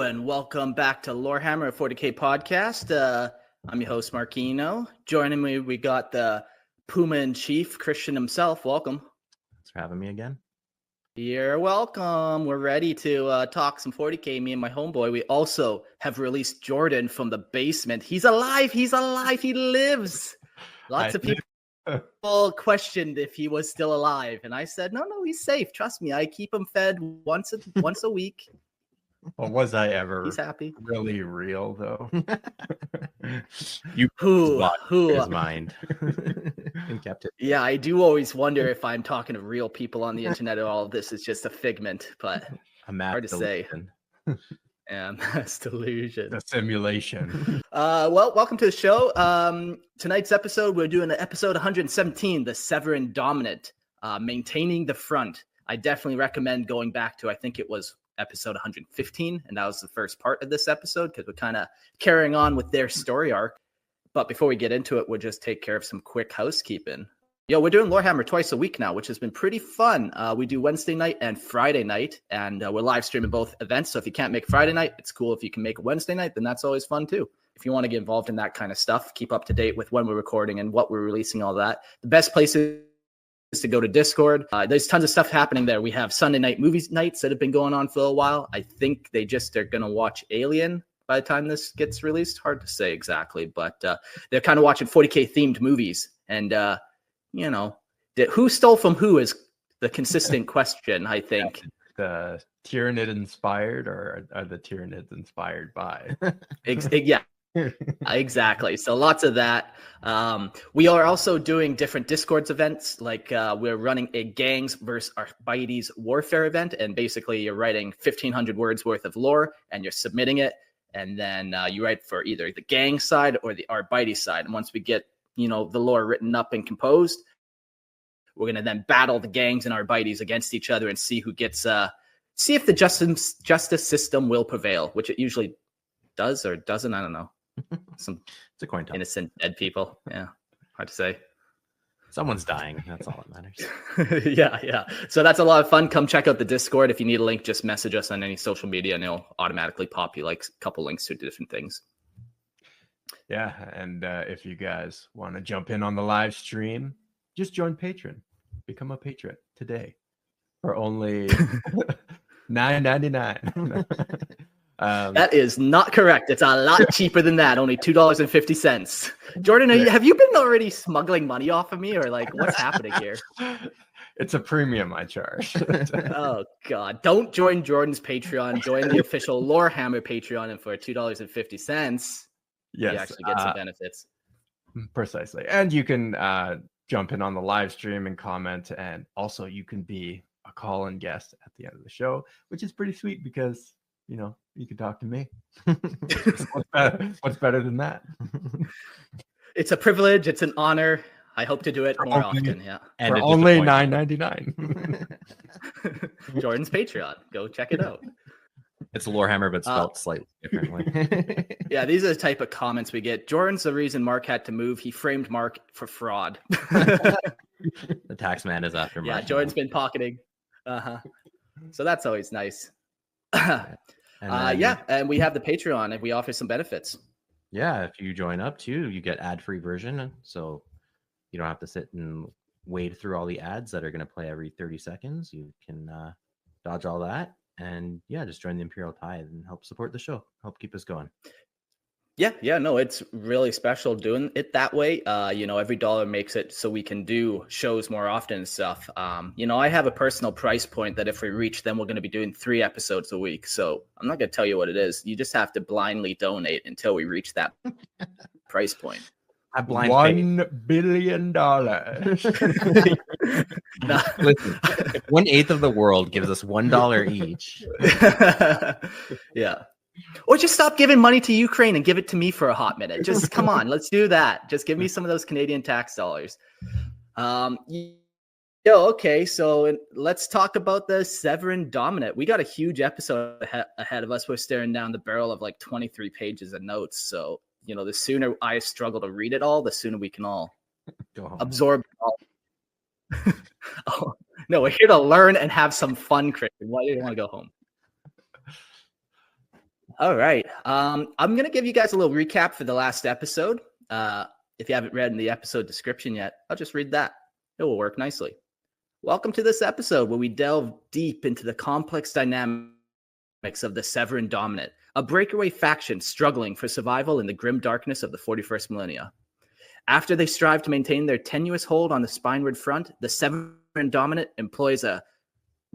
and welcome back to Lorehammer, a 40K podcast. I'm your host, Marquino. Joining me, we got the Puma in Chief, Christian himself. Welcome. Thanks for having me again. You're welcome. We're ready to talk some 40K, me and my homeboy. We also have released Jordan from the basement. He's alive. He's alive. He lives. Lots of people questioned if he was still alive. And I said, no, he's safe. Trust me. I keep him fed once a week. Well, was I ever He's happy. really real, though? Who his mind and kept it. Yeah, I do always wonder if I'm talking to real people on the internet or all of this is just a figment, but hard to say. And that's delusion. The simulation. Well, welcome to the show. Tonight's episode, we're doing episode 117, the Severan Dominate, maintaining the front. I definitely recommend going back to, I think it was episode 115, and that was the first part of this episode because we're kind of carrying on with their story arc. But before we get into it, we'll just take care of some quick housekeeping. We're doing Warhammer twice a week now, which has been pretty fun. We do Wednesday night and Friday night, and we're live streaming both events. So if you can't make Friday night, it's cool. If you can make Wednesday night, then that's always fun too. If you want to get involved in that kind of stuff, keep up to date with when we're recording and what we're releasing, all that. The best place is to go to Discord. There's tons of stuff happening there. We have Sunday night movie nights that have been going on for a while. I think they just are going to watch Alien by the time this gets released. Hard to say exactly, but they're kind of watching 40K themed movies. And, who stole from who is the consistent question, I think. The Tyrannid inspired, or are the Tyranids inspired by? Yeah. Exactly. So lots of that. We are also doing different Discords events. Like we're running a gangs versus Arbites warfare event. And basically you're writing 1,500 words worth of lore and you're submitting it. And then you write for either the gang side or the Arbites side. And once we get, the lore written up and composed, we're going to then battle the gangs and Arbites against each other and see who gets, see if the justice system will prevail, which it usually does or doesn't. I don't know. It's a coin toss. Innocent dead people. Yeah, hard to say. Someone's dying. That's all that matters. Yeah. So that's a lot of fun. Come check out the Discord. If you need a link, just message us on any social media, and it'll automatically pop you like a couple links to different things. Yeah, and if you guys want to jump in on the live stream, just join Patreon. Become a patron today for only $9.99. That is not correct. It's a lot cheaper than that. Only $2.50. Jordan, have you been already smuggling money off of me, or like what's happening here? It's a premium I charge. Oh God! Don't join Jordan's Patreon. Join the official Lorehammer Patreon, and for $2.50, you actually get some benefits. Precisely, and you can jump in on the live stream and comment, and also you can be a call-in guest at the end of the show, which is pretty sweet because you can talk to me. What's better than that? It's a privilege. It's an honor. I hope to do it more often. Yeah. And for only $9.99. Jordan's Patreon. Go check it out. It's Lorehammer, but spelled slightly differently. Yeah, these are the type of comments we get. Jordan's the reason Mark had to move. He framed Mark for fraud. The tax man is after Mark. Yeah, Jordan's been pocketing. So that's always nice. And we have the Patreon and we offer some benefits. Yeah, if you join up too, you get ad-free version, so you don't have to sit and wade through all the ads that are going to play every 30 seconds. You can dodge all that, and just join the Imperial Tithe and help support the show, help keep us going. Yeah, no, it's really special doing it that way. Every dollar makes it so we can do shows more often and stuff. I have a personal price point that if we reach, then we're going to be doing 3 episodes a week. So I'm not going to tell you what it is. You just have to blindly donate until we reach that price point. $1 billion. Listen, if 1/8 of the world gives us $1 each. Yeah. Or just stop giving money to Ukraine and give it to me for a hot minute. Just come on, let's do that. Just give me some of those Canadian tax dollars. Okay, so let's talk about the Severan Dominate. We got a huge episode ahead of us. We're staring down the barrel of like 23 pages of notes. So, the sooner I struggle to read it all, the sooner we can all absorb it all. Oh, no, we're here to learn and have some fun, Christian. Why do you want to go home? All right. I'm going to give you guys a little recap for the last episode. If you haven't read in the episode description yet, I'll just read that. It will work nicely. Welcome to this episode where we delve deep into the complex dynamics of the Severan Dominate, a breakaway faction struggling for survival in the grim darkness of the 41st millennia. After they strive to maintain their tenuous hold on the Spinward Front, the Severan Dominate employs a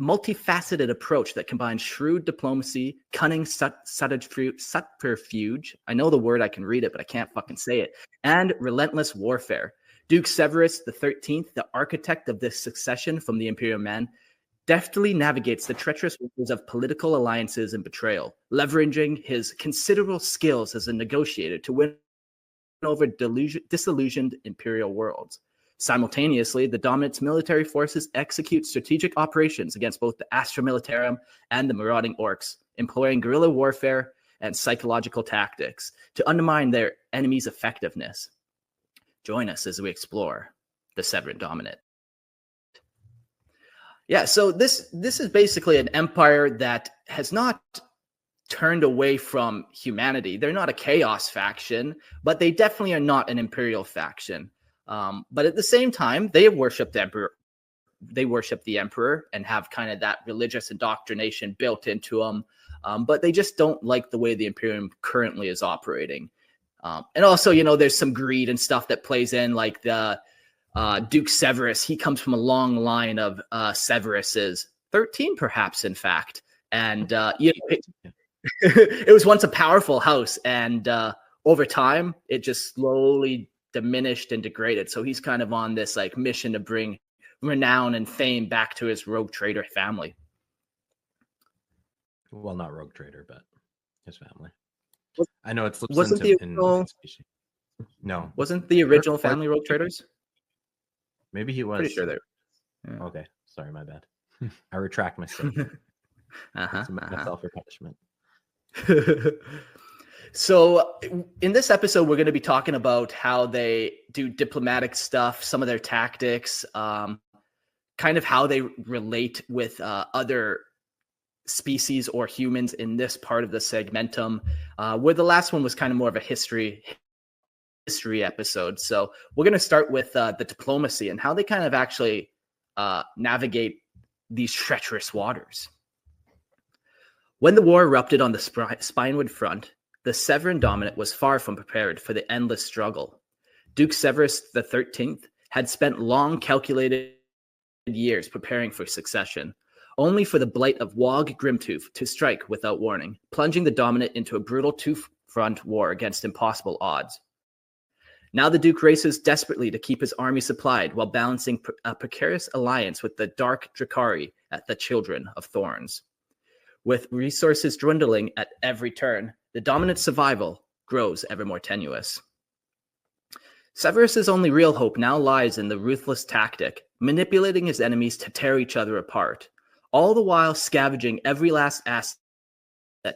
multifaceted approach that combines shrewd diplomacy, cunning subterfuge. I know the word, I can read it, but I can't fucking say it. And relentless warfare. Duke Severus XIII, the architect of this succession from the Imperium of Man, deftly navigates the treacherous waters of political alliances and betrayal, leveraging his considerable skills as a negotiator to win over disillusioned imperial worlds. Simultaneously, the Dominate's military forces execute strategic operations against both the Astra Militarum and the marauding Orks, employing guerrilla warfare and psychological tactics to undermine their enemy's effectiveness. Join us as we explore the Severan Dominate. Yeah, so this is basically an empire that has not turned away from humanity. They're not a chaos faction, but they definitely are not an imperial faction. But at the same time, they worship the emperor. They worship the emperor and have kind of that religious indoctrination built into them. But they just don't like the way the Imperium currently is operating. And also, there's some greed and stuff that plays in, like the Duke Severus. He comes from a long line of Severuses, 13 perhaps, in fact. And, it was once a powerful house. And over time, it just slowly diminished and degraded. So he's kind of on this like mission to bring renown and fame back to his rogue trader family. Well, not rogue trader, but his family. I know it's wasn't the original, no, wasn't the original family rogue traders? Maybe he was. Pretty sure they were. Yeah. Okay, sorry, my bad. I retract my statement. Myself for punishment. So in this episode, we're going to be talking about how they do diplomatic stuff, some of their tactics, kind of how they relate with other species or humans in this part of the segmentum, where the last one was kind of more of a history episode. So we're going to start with the diplomacy and how they kind of actually navigate these treacherous waters. When the war erupted on the Spinward Front, the Severan Dominate was far from prepared for the endless struggle. Duke Severus XIII had spent long calculated years preparing for succession, only for the blight of Wog Grimtooth to strike without warning, plunging the Dominate into a brutal two-front war against impossible odds. Now the Duke races desperately to keep his army supplied while balancing a precarious alliance with the Dark Drakari at the Children of Thorns. With resources dwindling at every turn, the Dominate's survival grows ever more tenuous. Severus's only real hope now lies in the ruthless tactic, manipulating his enemies to tear each other apart, all the while scavenging every last asset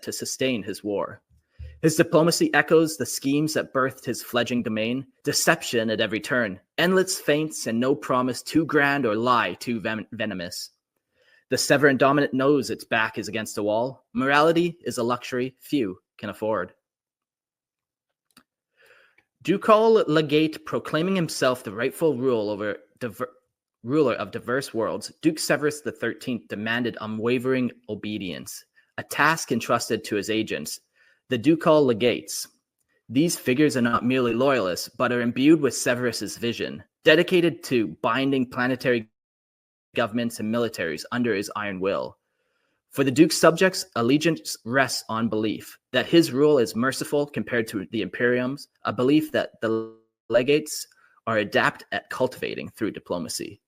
to sustain his war. His diplomacy echoes the schemes that birthed his fledgling domain, deception at every turn, endless feints, and no promise too grand or lie too venomous. The Severan Dominate knows its back is against a wall. Morality is a luxury few can afford. Ducal Legate, proclaiming himself the rightful ruler of diverse worlds, Duke Severus XIII demanded unwavering obedience, a task entrusted to his agents, the Ducal Legates. These figures are not merely loyalists, but are imbued with Severus's vision, dedicated to binding planetary governments and militaries under his iron will. For the Duke's subjects, allegiance rests on belief that his rule is merciful compared to the Imperium's, a belief that the legates are adept at cultivating through diplomacy.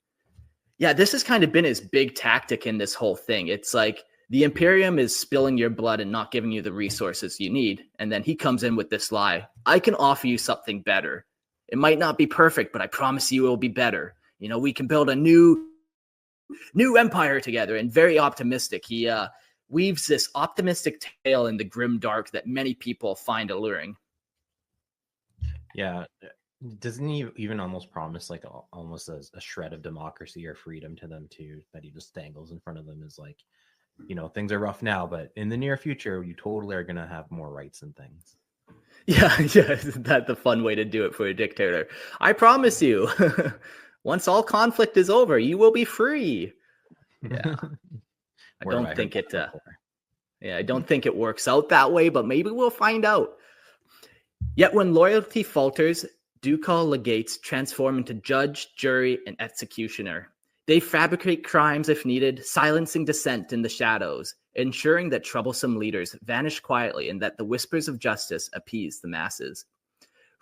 Yeah, this has kind of been his big tactic in this whole thing. It's like the Imperium is spilling your blood and not giving you the resources you need. And then he comes in with this lie. I can offer you something better. It might not be perfect, but I promise you it will be better. We can build a new empire together, and very optimistic. He weaves this optimistic tale in the grim dark that many people find alluring. Yeah. Doesn't he even almost promise like almost a shred of democracy or freedom to them too, that he just dangles in front of them as like, things are rough now, but in the near future, you totally are going to have more rights and things. Yeah, isn't that the fun way to do it for a dictator? I promise you, once all conflict is over, you will be free. Yeah, I don't think it. I don't think it works out that way, but maybe we'll find out. Yet when loyalty falters, ducal legates transform into judge, jury, and executioner. They fabricate crimes if needed, silencing dissent in the shadows, ensuring that troublesome leaders vanish quietly and that the whispers of justice appease the masses.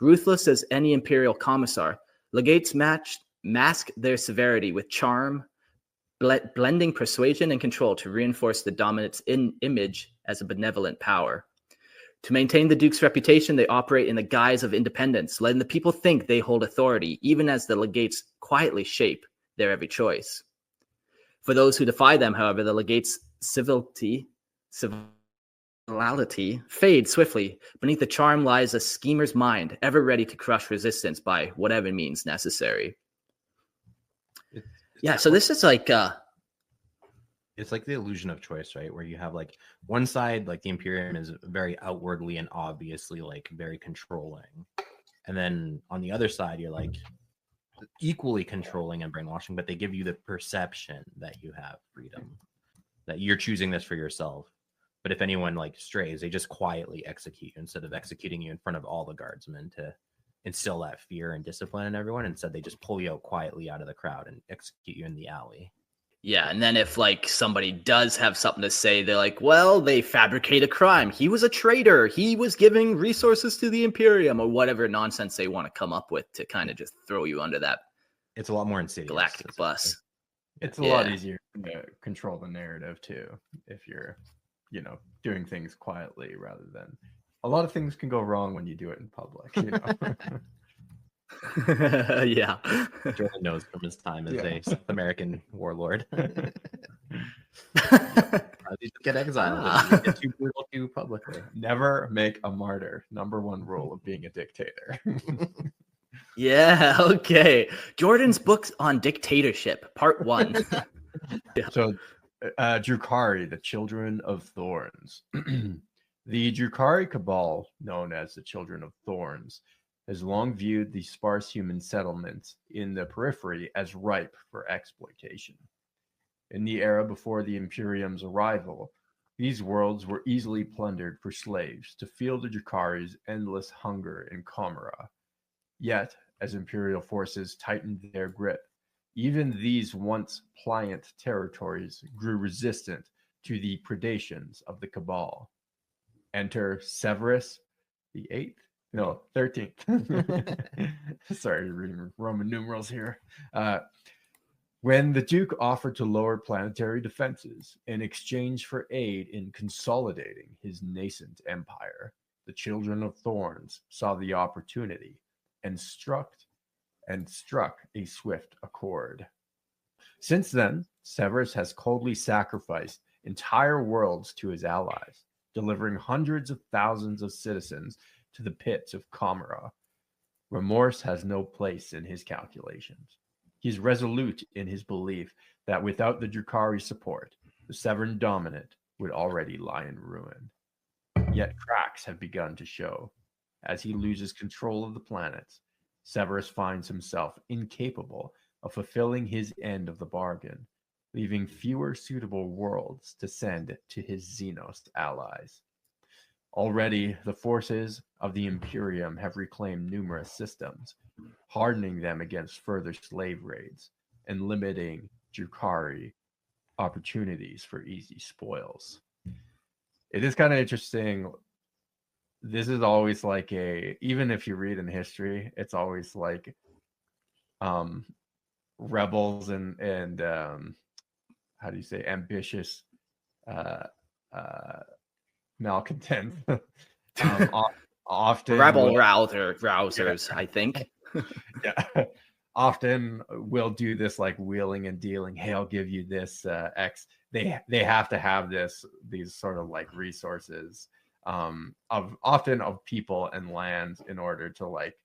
Ruthless as any imperial commissar, legates mask their severity with charm, blending persuasion and control to reinforce the dominate's image as a benevolent power. To maintain the Duke's reputation, they operate in the guise of independence, letting the people think they hold authority, even as the legates quietly shape their every choice. For those who defy them, however, the legate's civility fades swiftly. Beneath the charm lies a schemer's mind, ever ready to crush resistance by whatever means necessary. So this is like... it's like the illusion of choice, right? Where you have like one side, like the Imperium is very outwardly and obviously like very controlling. And then on the other side, you're like equally controlling and brainwashing, but they give you the perception that you have freedom, that you're choosing this for yourself. But if anyone like strays, they just quietly execute you instead of executing you in front of all the guardsmen to instill that fear and discipline in everyone. Instead, they just pull you out quietly out of the crowd and execute you in the alley. Yeah, and then if like somebody does have something to say, they're like, well, they fabricate a crime. He was a traitor. He was giving resources to the Imperium, or whatever nonsense they want to come up with to kind of just throw you under that. It's a lot more insidious. Galactic bus. It's a lot easier to control the narrative too, if you're, doing things quietly rather than. A lot of things can go wrong when you do it in public. Yeah. Jordan knows from his time as a South American warlord. Get exiled. You get too brutal too publicly. Never make a martyr. Number one rule of being a dictator. Yeah, okay. Jordan's books on dictatorship, part 1. So, Drukhari, the Children of Thorns. The Drukhari Cabal, known as the Children of Thorns, has long viewed the sparse human settlements in the periphery as ripe for exploitation. In the era before the Imperium's arrival, these worlds were easily plundered for slaves to feel the Drukhari's endless hunger in Comera. Yet, as Imperial forces tightened their grip, even these once pliant territories grew resistant to the predations of the Cabal. Enter Severus XIII. No, 13th. Sorry, reading Roman numerals here. When the Duke offered to lower planetary defenses in exchange for aid in consolidating his nascent empire, the Children of Thorns saw the opportunity and struck a swift accord. Since then, Severus has coldly sacrificed entire worlds to his allies, delivering hundreds of thousands of citizens to the pits of Comera. Remorse has no place in his calculations. He is resolute in his belief that without the Drukhari support, the Severan Dominate would already lie in ruin. Yet cracks have begun to show. As he loses control of the planets, Severus finds himself incapable of fulfilling his end of the bargain, leaving fewer suitable worlds to send to his Xenos allies. Already, the forces of the Imperium have reclaimed numerous systems, hardening them against further slave raids and limiting Drukhari opportunities for easy spoils. It is kind of interesting. This is always like even if you read in history, it's always like rebels and how do you say, ambitious malcontents often rebel rousers, I think. Yeah, often will do this like wheeling and dealing. Hey, I'll give you this X. They have to have these sort of like resources of people and lands in order to like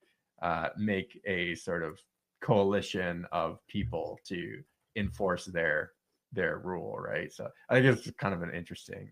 make a sort of coalition of people to enforce their their rule, right? So I think it's kind of an interesting.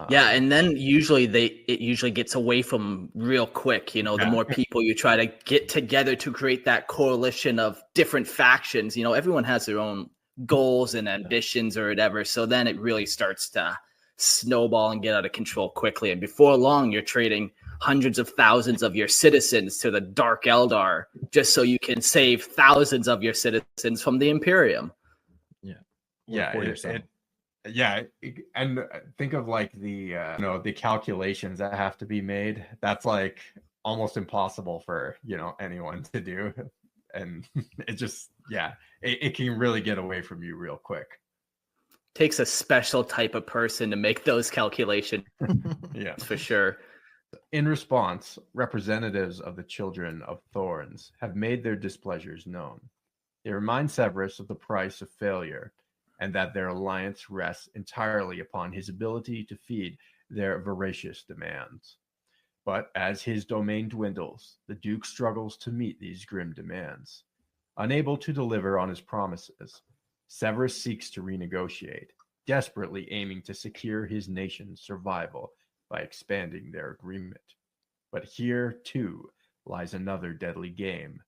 Yeah, and then it usually gets away from real quick. The more people you try to get together to create that coalition of different factions, everyone has their own goals and ambitions or whatever. So then it really starts to snowball and get out of control quickly. And before long, you're trading hundreds of thousands of your citizens to the Dark Eldar just so you can save thousands of your citizens from the Imperium. And think of like the the calculations that have to be made. That's like almost impossible for anyone to do, and it just it can really get away from you real quick. Takes a special type of person to make those calculations. Yeah, for sure. In response, representatives of the Children of Thorns have made their displeasures known. They remind Severus of the price of failure, and that their alliance rests entirely upon his ability to feed their voracious demands. But as his domain dwindles, the Duke struggles to meet these grim demands. Unable to deliver on his promises, Severus seeks to renegotiate, desperately aiming to secure his nation's survival by expanding their agreement. But here, too, lies another deadly game.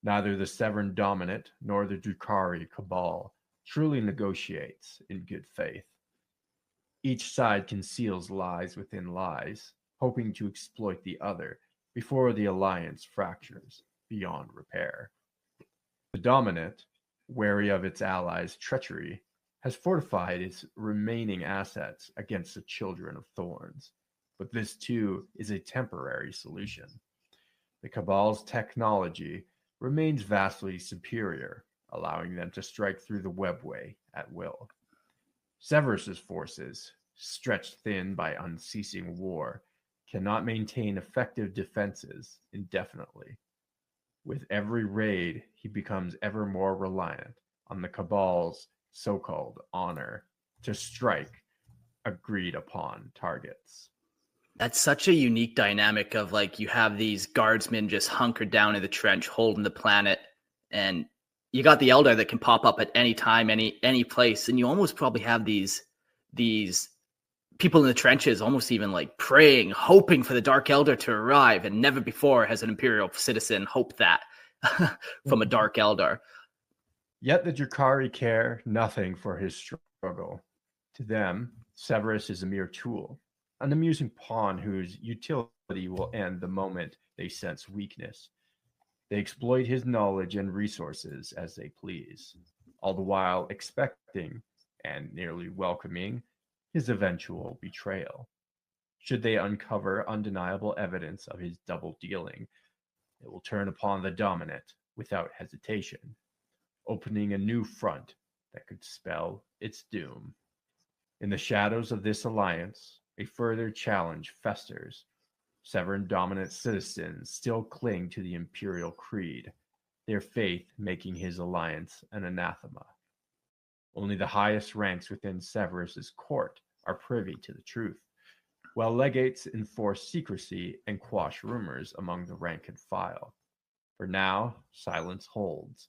Neither the Severan Dominate nor the Drukhari Cabal truly negotiates in good faith. Each side conceals lies within lies, hoping to exploit the other before the alliance fractures beyond repair. The Dominate, wary of its allies' treachery, has fortified its remaining assets against the Children of Thorns, but this too is a temporary solution. The Cabal's technology remains vastly superior, allowing them to strike through the webway at will. Severus's forces, stretched thin by unceasing war, cannot maintain effective defenses indefinitely. With every raid, he becomes ever more reliant on the Cabal's so-called honor to strike agreed upon targets. That's such a unique dynamic of like you have these guardsmen just hunkered down in the trench holding the planet, and you got the Eldar that can pop up at any time, any place, and you almost probably have these people in the trenches almost even like praying, hoping for the Dark Eldar to arrive, and never before has an Imperial citizen hoped that from a Dark Eldar. Yet the Drukhari care nothing for his struggle. To them, Severus is a mere tool, an amusing pawn whose utility will end the moment they sense weakness. They exploit his knowledge and resources as they please, all the while expecting and nearly welcoming his eventual betrayal. Should they uncover undeniable evidence of his double dealing, it will turn upon the Dominate without hesitation, opening a new front that could spell its doom. In the shadows of this alliance, a further challenge festers. Severan Dominate citizens still cling to the Imperial creed, their faith making his alliance an anathema. Only the highest ranks within Severus's court are privy to the truth, while legates enforce secrecy and quash rumors among the rank and file. For now, silence holds.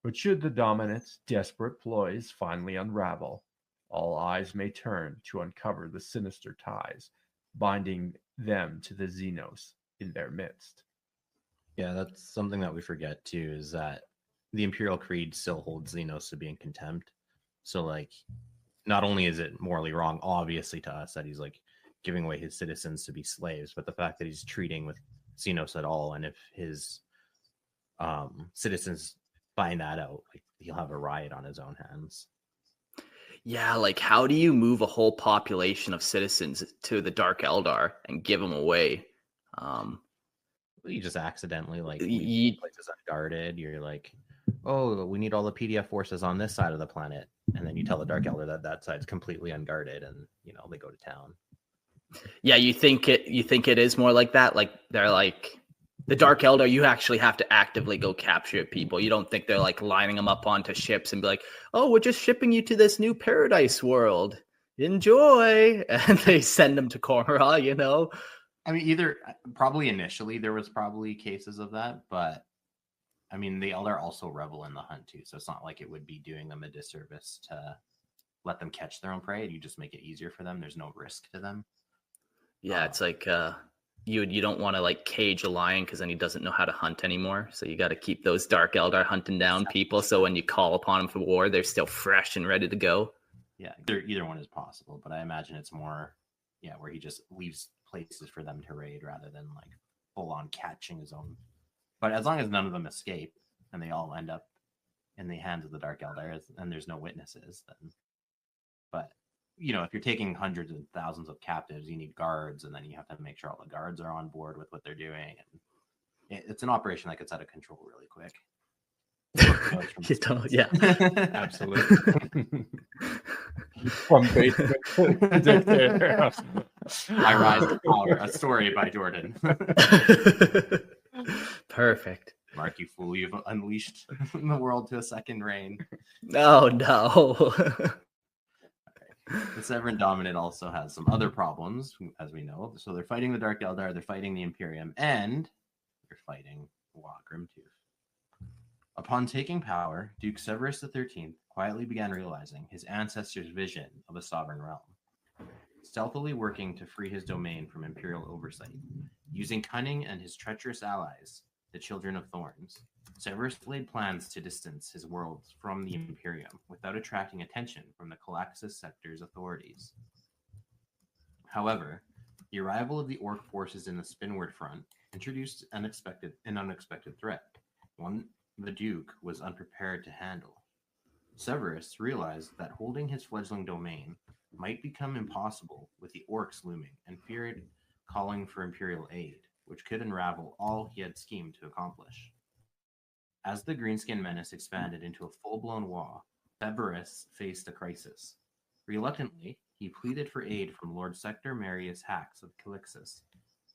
But should the Dominate's desperate ploys finally unravel, all eyes may turn to uncover the sinister ties binding them to the Xenos in their midst. Yeah, that's something that we forget too, is that the Imperial Creed still holds Xenos to be in contempt. So, like, not only is it morally wrong, obviously, to us that he's like giving away his citizens to be slaves, but the fact that he's treating with Xenos at all, and if his citizens find that out, like, he'll have a riot on his own hands. Yeah, like how do you move a whole population of citizens to the Dark Eldar and give them away? You just accidentally leave places unguarded. You're like, oh, we need all the PDF forces on this side of the planet, and then you tell the Dark Eldar that that side's completely unguarded, and they go to town. Yeah, you think it is more like that? Like they're like the Dark Eldar, you actually have to actively go capture people. You don't think they're like lining them up onto ships and be like, oh, we're just shipping you to this new paradise world. Enjoy. And they send them to Korra, I mean, probably initially there was probably cases of that, but I mean, the Eldar also revel in the hunt too, so it's not like it would be doing them a disservice to let them catch their own prey. You just make it easier for them. There's no risk to them. Yeah, it's like you don't want to like cage a lion because then he doesn't know how to hunt anymore. So you got to keep those Dark Eldar hunting down people. So when you call upon them for war, they're still fresh and ready to go. Yeah, either one is possible, but I imagine it's more, where he just leaves places for them to raid rather than like full on catching his own. But as long as none of them escape and they all end up in the hands of the Dark Eldar and there's no witnesses, then. But if you're taking hundreds and thousands of captives, you need guards, and then you have to make sure all the guards are on board with what they're doing. And it's an operation that gets out of control really quick. Yeah, absolutely. From basement to dictator. I rise to power. A story by Jordan. Perfect. Mark, you fool! You've unleashed the world to a second reign. Oh no. The Severan Dominate also has some other problems, as we know. So they're fighting the Dark Eldar, they're fighting the Imperium, and they're fighting Grimtooth. Upon taking power, Duke Severus XIII quietly began realizing his ancestors' vision of a sovereign realm. Stealthily working to free his domain from Imperial oversight, using cunning and his treacherous allies, the Children of Thorns, Severus laid plans to distance his worlds from the Imperium without attracting attention from the Calaxis sector's authorities. However, the arrival of the Ork forces in the Spinward Front introduced an unexpected threat, one the Duke was unprepared to handle. Severus realized that holding his fledgling domain might become impossible with the Orks looming and feared calling for Imperial aid, which could unravel all he had schemed to accomplish. As the Greenskin menace expanded into a full-blown war, Severus faced a crisis. Reluctantly, he pleaded for aid from Lord Sector Marius Hax of Calixis,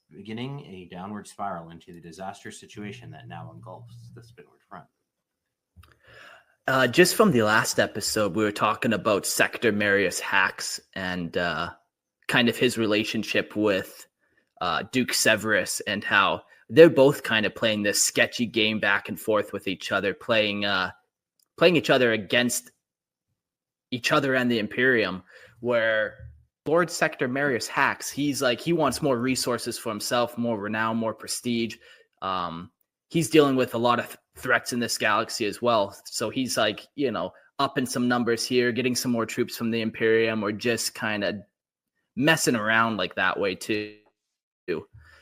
beginning a downward spiral into the disastrous situation that now engulfs the Spinward Front. Just from the last episode, we were talking about Sector Marius Hax and kind of his relationship with Duke Severus and how they're both kind of playing this sketchy game back and forth with each other, playing each other against each other and the Imperium, where Lord Sector Marius Hax, he's like, he wants more resources for himself, more renown, more prestige. He's dealing with a lot of threats in this galaxy as well. So he's like, upping some numbers here, getting some more troops from the Imperium, or just kind of messing around like that way too.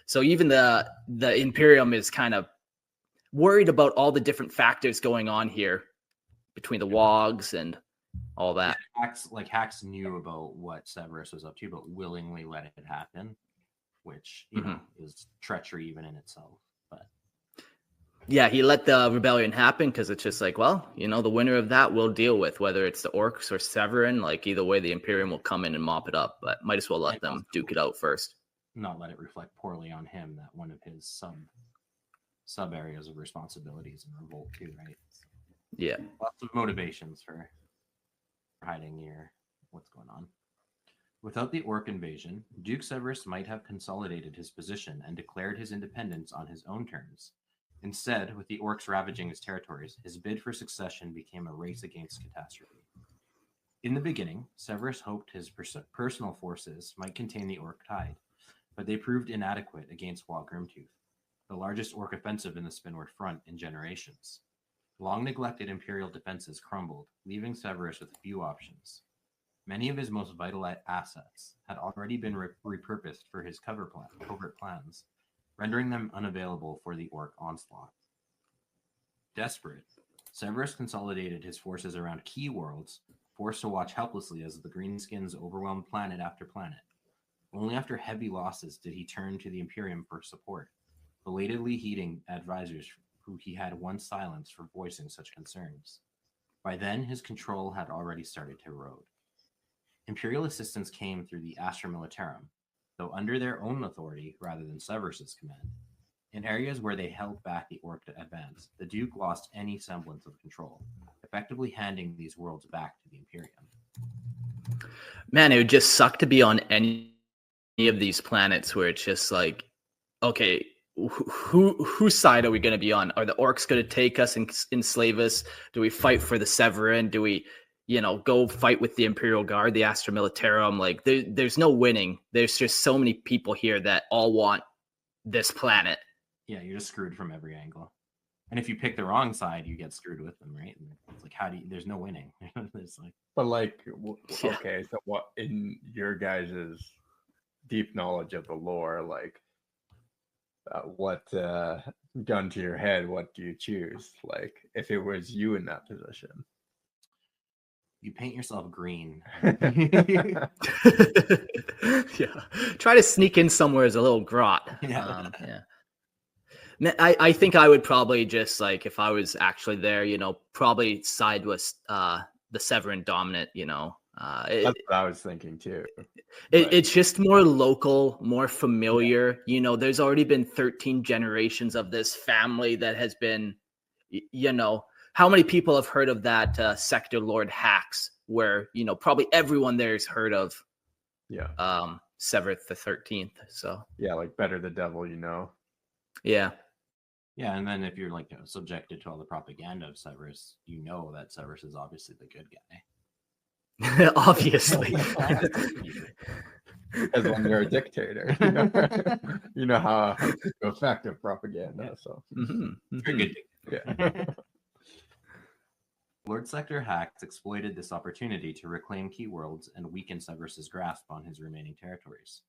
So even the Imperium is kind of worried about all the different factors going on here between the Wogs and all that. Hax knew about what Severus was up to, but willingly let it happen, which is treachery even in itself. But yeah, he let the rebellion happen because it's just like, well, the winner of that we'll deal with, whether it's the Orks or Severan. Like either way, the Imperium will come in and mop it up, but might as well let them duke it out first. Not let it reflect poorly on him that one of his sub areas of responsibilities and revolt too, right? So, yeah, lots of motivations for hiding what's going on. Without the Ork invasion, Duke Severus might have consolidated his position and declared his independence on his own terms. Instead, with the Orks ravaging his territories, his bid for succession became a race against catastrophe. In the beginning, Severus hoped his personal forces might contain the Ork tide, but they proved inadequate against Grimtooth, the largest Ork offensive in the Spinward Front in generations. Long neglected Imperial defenses crumbled, leaving Severus with few options. Many of his most vital assets had already been repurposed for his covert plans, rendering them unavailable for the Ork onslaught. Desperate, Severus consolidated his forces around key worlds, forced to watch helplessly as the Greenskins overwhelmed planet after planet. Only after heavy losses did he turn to the Imperium for support, belatedly heeding advisors who he had once silenced for voicing such concerns. By then, his control had already started to erode. Imperial assistance came through the Astra Militarum, though under their own authority rather than Severus's command. In areas where they held back the Ork to advance, the Duke lost any semblance of control, effectively handing these worlds back to the Imperium. Man, it would just suck to be on any of these planets where it's just like, okay, whose side are we going to be on? Are the Orks going to take us and enslave us? Do we fight for the Severan? Do we, go fight with the Imperial Guard, the Astra Militarum? Like, there's no winning. There's just so many people here that all want this planet. Yeah, you're just screwed from every angle. And if you pick the wrong side, you get screwed with them, right? And it's like, there's no winning. It's like, but like, okay, so what in your guys' deep knowledge of the lore, like, what gun to your head, what do you choose? Like, if it was you in that position, you paint yourself green. Yeah, try to sneak in somewhere as a little grot. Yeah. I think I would probably just, like, if I was actually there, probably side with the Severan Dominate. That's what I was thinking too. It's just more local, more familiar. There's already been 13 generations of this family that has been, how many people have heard of that Sector Lord Hax, where, probably everyone there has heard of Severus XIII. So yeah, like better the devil, Yeah. Yeah, and then if you're like subjected to all the propaganda of Severus, that Severus is obviously the good guy. Obviously. As when you're a dictator, you know how effective propaganda. So Very good. Yeah. Lord Sector Hax exploited this opportunity to reclaim key worlds and weaken Severus's grasp on his remaining territories.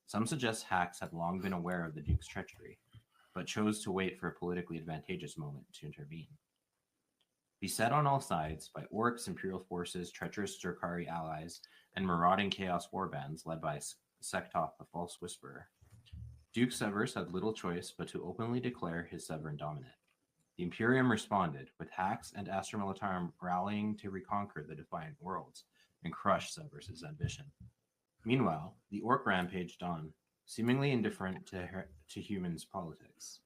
Some suggest Hax had long been aware of the Duke's treachery, but chose to wait for a politically advantageous moment to intervene. Beset on all sides by Orks, Imperial forces, treacherous Drukari allies, and marauding Chaos warbands led by Sektop the False Whisperer, Duke Severus had little choice but to openly declare his Severan Dominate. The Imperium responded, with Hax and Astra Militarum rallying to reconquer the Defiant Worlds and crush Severus's ambition. Meanwhile, the Ork rampaged on, seemingly indifferent to humans' politics.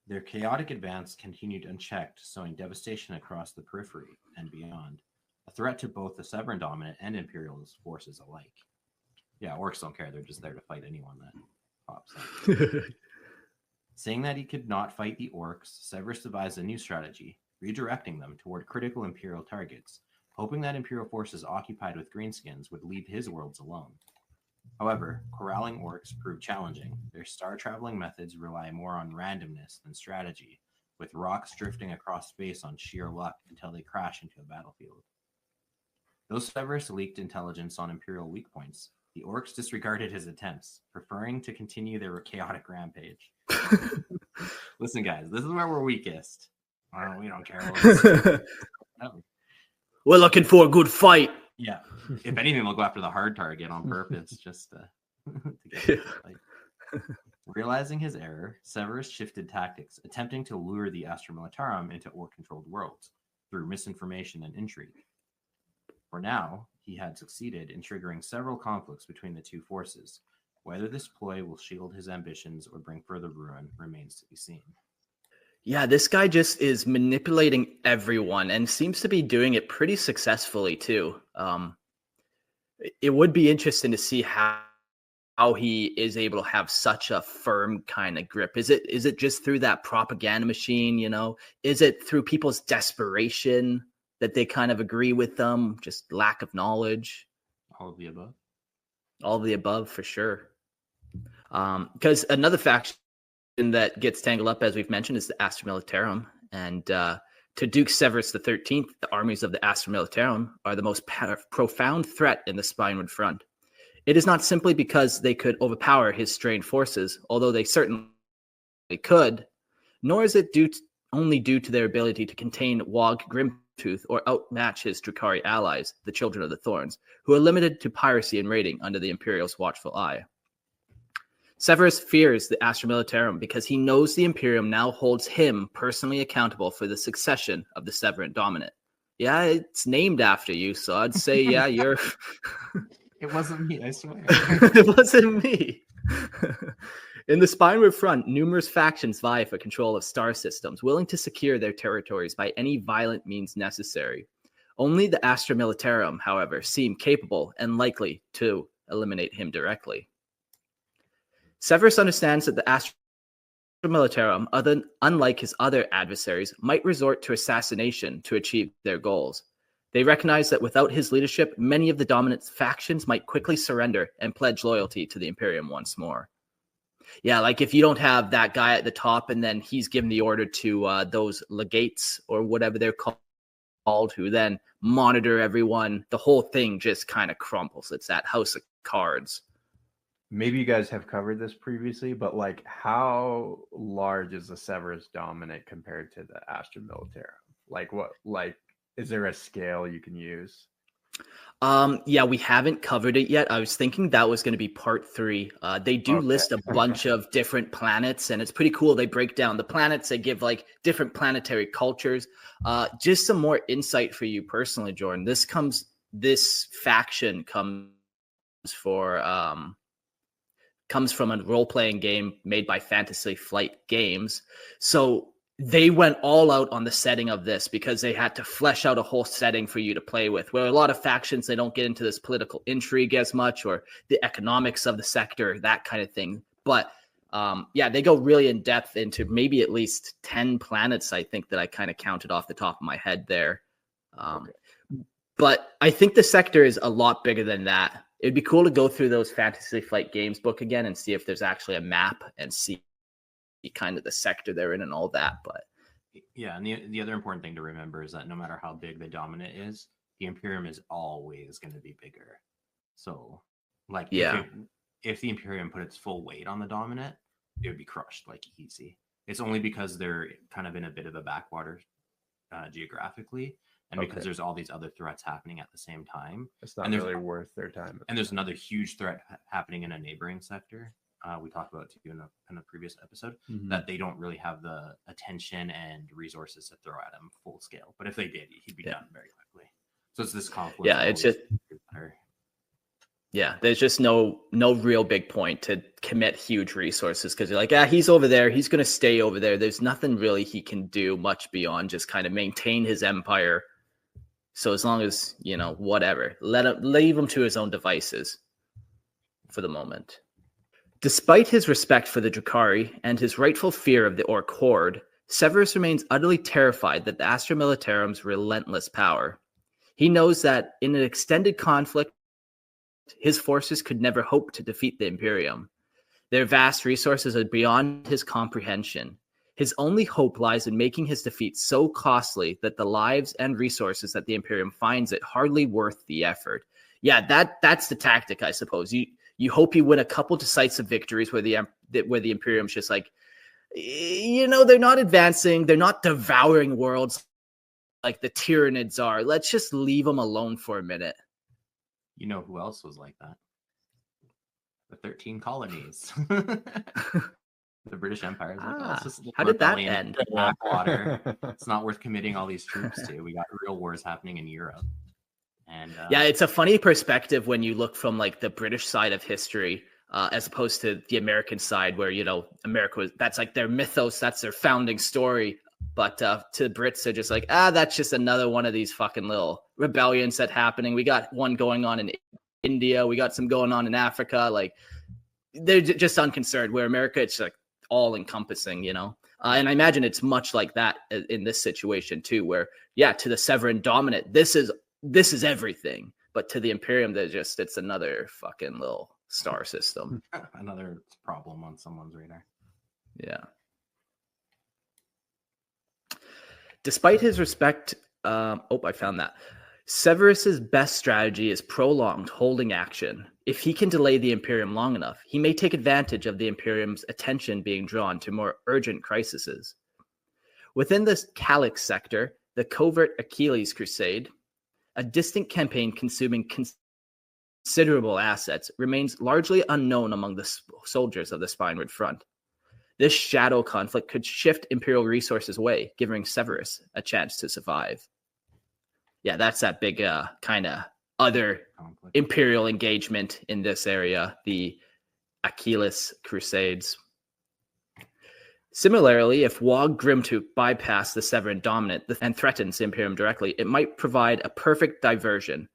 Their chaotic advance continued unchecked, sowing devastation across the periphery and beyond, a threat to both the Severan Dominate and Imperial forces alike. Yeah, Orks don't care, they're just there to fight anyone that pops up. Saying that he could not fight the Orks, Severus devised a new strategy, redirecting them toward critical Imperial targets, hoping that Imperial forces occupied with greenskins would leave his worlds alone. However, corralling Orks proved challenging. Their star-traveling methods rely more on randomness than strategy, with rocks drifting across space on sheer luck until they crash into a battlefield. Though Severus leaked intelligence on Imperial weak points, the Orks disregarded his attempts, preferring to continue their chaotic rampage. Listen, guys, this is where we're weakest. We don't care. We're looking for a good fight. Yeah. If anything, they'll go after the hard target on purpose just to get the fight. Realizing his error, Severus shifted tactics, attempting to lure the Astra Militarum into Ork-controlled worlds through misinformation and intrigue. For now, he had succeeded in triggering several conflicts between the two forces. Whether this ploy will shield his ambitions or bring further ruin remains to be seen. Yeah, this guy just is manipulating everyone and seems to be doing it pretty successfully too. It would be interesting to see how he is able to have such a firm kind of grip. Is it just through that propaganda machine, Is it through people's desperation that they kind of agree with them, just lack of knowledge? All of the above. All of the above, for sure. Because another faction that gets tangled up, as we've mentioned, is the Astra Militarum. And to Duke Severus XIII, the armies of the Astra Militarum are the most profound threat in the Spinward Front. It is not simply because they could overpower his strained forces, although they certainly could, nor is it only due to their ability to contain Wog Grimtooth or outmatch his Drukari allies, the Children of the Thorns, who are limited to piracy and raiding under the Imperial's watchful eye. Severus fears the Astra Militarum because he knows the Imperium now holds him personally accountable for the succession of the Severan Dominate. Yeah, it's named after you, so I'd say, yeah, you're... It wasn't me, I swear. It wasn't me. In the Spinward Front, numerous factions vie for control of star systems, willing to secure their territories by any violent means necessary. Only the Astra Militarum, however, seem capable and likely to eliminate him directly. Severus understands that the Astra Militarum, unlike his other adversaries, might resort to assassination to achieve their goals. They recognize that without his leadership, many of the dominant factions might quickly surrender and pledge loyalty to the Imperium once more. Yeah, like if you don't have that guy at the top and then he's given the order to those legates or whatever they're called, who then monitor everyone, the whole thing just kind of crumbles. It's that house of cards. Maybe you guys have covered this previously, but like how large is the Severus Dominate compared to the Astra Militarum? Like what, like, is there a scale you can use? Yeah, we haven't covered it yet. I was thinking that was going to be part 3. They do list a bunch of different planets, and it's pretty cool. They break down the planets. They give like different planetary cultures. Just some more insight for you personally, Jordan. This faction comes from a role-playing game made by Fantasy Flight Games. So they went all out on the setting of this because they had to flesh out a whole setting for you to play with, where a lot of factions, they don't get into this political intrigue as much or the economics of the sector, that kind of thing. But yeah, they go really in depth into maybe at least 10 planets, I think, that I kind of counted off the top of my head there. But I think the sector is a lot bigger than that. It'd be cool to go through those Fantasy Flight Games book again and see if there's actually a map and see kind of the sector they're in and all that. But yeah, and the other important thing to remember is that no matter how big the Dominant is, the Imperium is always going to be bigger. So like, yeah, if the Imperium put its full weight on the Dominant, it would be crushed like easy. It's only because they're kind of in a bit of a backwater geographically, and because there's all these other threats happening at the same time. It's not really worth their time. And there's another huge threat happening in a neighboring sector. We talked about it too in a previous episode, that they don't really have the attention and resources to throw at him full scale. But if they did, he'd be done very quickly. So it's this conflict. Yeah, it's just there's just no real big point to commit huge resources because you're like, he's over there, he's going to stay over there. There's nothing really he can do much beyond just kind of maintain his empire. So as long as, whatever, leave him to his own devices for the moment. Despite his respect for the Drukhari and his rightful fear of the Ork horde, Severus remains utterly terrified that the Astra Militarum's relentless power. He knows that in an extended conflict, his forces could never hope to defeat the Imperium. Their vast resources are beyond his comprehension. His only hope lies in making his defeat so costly that the lives and resources that the Imperium finds it hardly worth the effort. Yeah, that's the tactic, I suppose. You hope you win a couple decisive victories where the Imperium's just like, they're not advancing, they're not devouring worlds like the Tyranids are. Let's just leave them alone for a minute. You know who else was like that? The 13 colonies. The British Empire. How did that end? Blackwater. It's not worth committing all these troops to. We got real wars happening in Europe. And yeah, it's a funny perspective when you look from like the British side of history as opposed to the American side where, America that's like their mythos, that's their founding story. But to the Brits, they're just like, that's just another one of these fucking little rebellions that's happening. We got one going on in India. We got some going on in Africa. Like, they're just unconcerned, where America, it's like all encompassing, and I imagine it's much like that in this situation too, where, to the Severan Dominate, this is everything. But to the Imperium, it's another fucking little star system. Another problem on someone's radar. Yeah. Despite his respect, I found that. Severus's best strategy is prolonged holding action. If he can delay the Imperium long enough, he may take advantage of the Imperium's attention being drawn to more urgent crises. Within the Calix sector, the covert Achilles Crusade, a distant campaign consuming considerable assets, remains largely unknown among the soldiers of the Spinward Front. This shadow conflict could shift Imperial resources away, giving Severus a chance to survive. Yeah, that's that big kind of other conflict. Imperial engagement in this area, the Achilles Crusades. Similarly, if Wog Grimtooth bypassed the Severan Dominate and threatens the Imperium directly, it might provide a perfect diversion.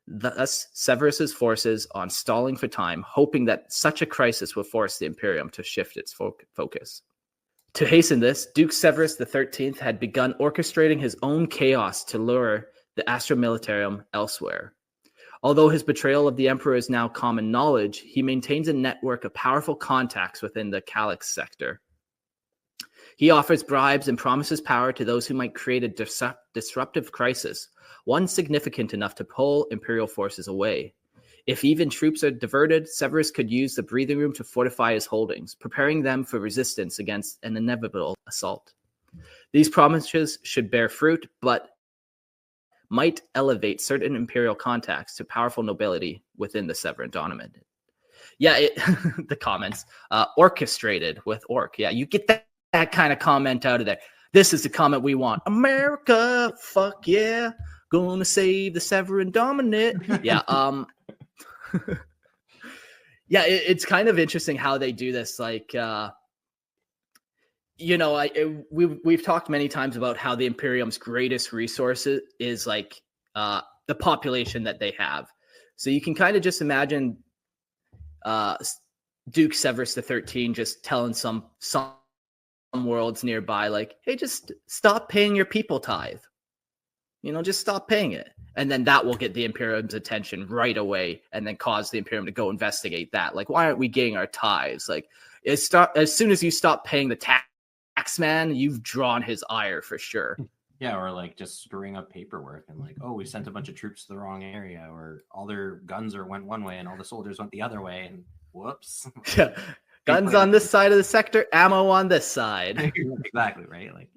Thus, Severus's forces on stalling for time, hoping that such a crisis will force the Imperium to shift its focus. To hasten this, Duke Severus XIII had begun orchestrating his own chaos to lure the Astra Militarum elsewhere. Although his betrayal of the emperor is now common knowledge, he maintains a network of powerful contacts within the Calyx sector. He offers bribes and promises power to those who might create a disruptive crisis, one significant enough to pull Imperial forces away. If even troops are diverted, Severus could use the breathing room to fortify his holdings, preparing them for resistance against an inevitable assault. These promises should bear fruit, but might elevate certain Imperial contacts to powerful nobility within the Severan Dominate. Yeah, the comments. Orchestrated with Orc. Yeah, you get that kind of comment out of there. This is the comment we want. America, fuck yeah. Gonna save the Severan Dominate. Yeah, yeah, it's kind of interesting how they do this. Like, we've talked many times about how the Imperium's greatest resources is like the population that they have. So you can kind of just imagine Duke Severus XIII just telling some worlds nearby, like, hey, just stop paying your people tithe. Just stop paying it. And then that will get the Imperium's attention right away and then cause the Imperium to go investigate that. Like, why aren't we getting our tithes? Like, as soon as you stop paying the tax man, you've drawn his ire for sure. Yeah, or like just screwing up paperwork and like, oh, we sent a bunch of troops to the wrong area, or all their guns went one way and all the soldiers went the other way, and whoops. Yeah. Guns on this side of the sector, ammo on this side. Exactly, right? Like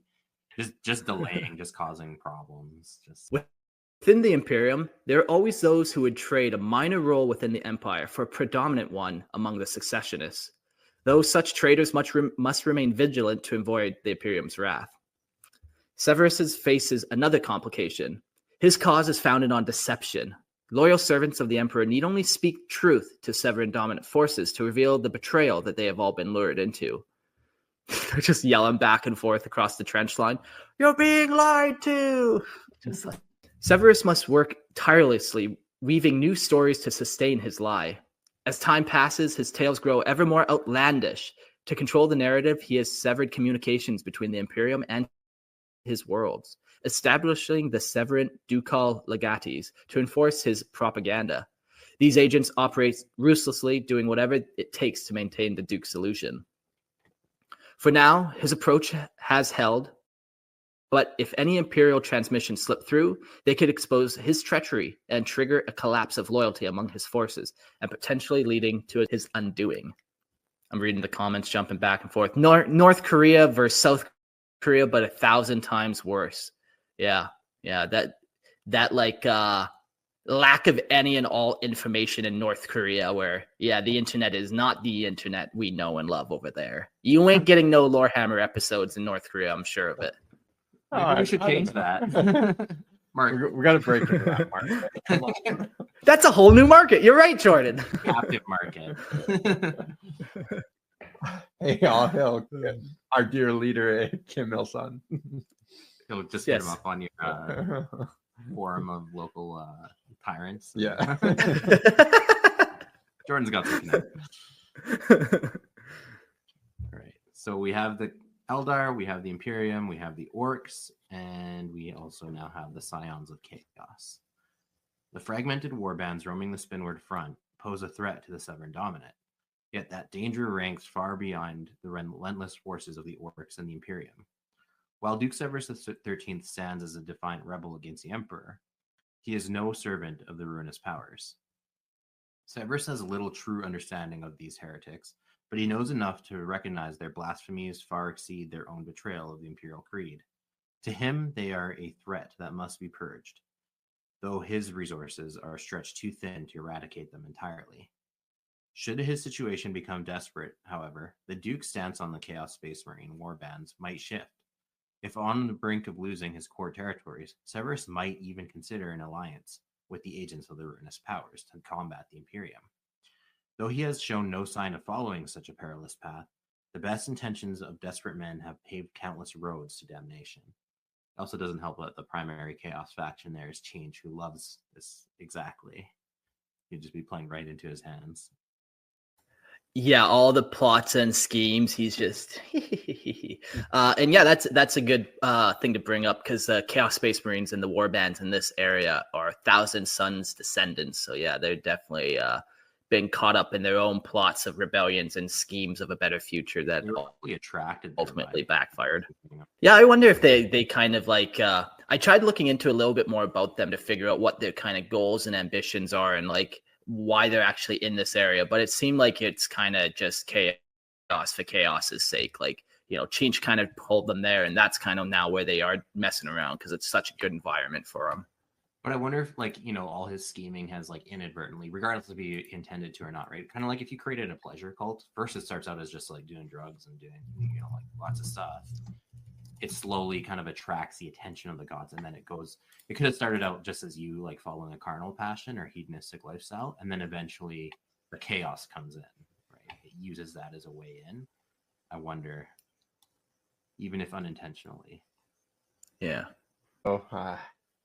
just delaying, just causing problems. Within the Imperium, there are always those who would trade a minor role within the Empire for a predominant one among the secessionists. Though such traders must remain vigilant to avoid the Imperium's wrath. Severus faces another complication. His cause is founded on deception. Loyal servants of the Emperor need only speak truth to Severan Dominate forces to reveal the betrayal that they have all been lured into. They're just yelling back and forth across the trench line. You're being lied to! Just like Severus must work tirelessly, weaving new stories to sustain his lie. As time passes, his tales grow ever more outlandish. To control the narrative, he has severed communications between the Imperium and his worlds, establishing the Severan ducal legates to enforce his propaganda. These agents operate ruthlessly, doing whatever it takes to maintain the Duke's illusion. For now, his approach has held, but if any Imperial transmission slipped through, they could expose his treachery and trigger a collapse of loyalty among his forces, and potentially leading to his undoing. I'm reading the comments, jumping back and forth. North Korea versus South Korea, but 1,000 times worse. Yeah, that like lack of any and all information in North Korea, where the internet is not the internet we know and love over there. You ain't getting no Warhammer episodes in North Korea, I'm sure of it. Maybe we should change that. Mark, we got to break into that market. That's a whole new market. You're right, Jordan. Captive market. Hey, all hail our dear leader, Kim Il-sung. You'll just get him up on your forum of local tyrants. Yeah. Jordan's got the connect. All right. So we have the Eldar, we have the Imperium, we have the Orks, and we also now have the Scions of Chaos. The fragmented warbands roaming the Spinward Front pose a threat to the Severan Dominate, yet that danger ranks far beyond the relentless forces of the Orks and the Imperium. While Duke Severus XIII stands as a defiant rebel against the Emperor, he is no servant of the ruinous powers. Severus has little true understanding of these heretics, but he knows enough to recognize their blasphemies far exceed their own betrayal of the imperial creed. To him, they are a threat that must be purged, though his resources are stretched too thin to eradicate them entirely. Should his situation become desperate, however, the Duke's stance on the Chaos Space Marine warbands might shift. If on the brink of losing his core territories, Severus might even consider an alliance with the agents of the ruinous powers to combat the Imperium. Though he has shown no sign of following such a perilous path, the best intentions of desperate men have paved countless roads to damnation. It also doesn't help that the primary Chaos faction there is Change, who loves this exactly. He'd just be playing right into his hands. Yeah, all the plots and schemes. He's just, and yeah, that's a good thing to bring up because the Chaos Space Marines and the warbands in this area are Thousand Sons descendants. So yeah, they're definitely been caught up in their own plots of rebellions and schemes of a better future that Really attracted there ultimately by backfired. Yeah, I wonder if they kind of like. I tried looking into a little bit more about them to figure out what their kind of goals and ambitions are, and like why they're actually in this area, but it seemed like it's kind of just chaos for chaos's sake. Like, you know, Cheech kind of pulled them there, and that's kind of now where they are messing around because it's such a good environment for them. But I wonder if, like, you know, all his scheming has, like, inadvertently, regardless of he intended to or not, right? Kind of like if you created a pleasure cult, first it starts out as just like doing drugs and doing, you know, like lots of stuff. It slowly kind of attracts the attention of the gods, and then it could have started out just as you, like, following a carnal passion or hedonistic lifestyle, and then eventually the chaos comes in, right? It uses that as a way in. I wonder, even if unintentionally. Yeah.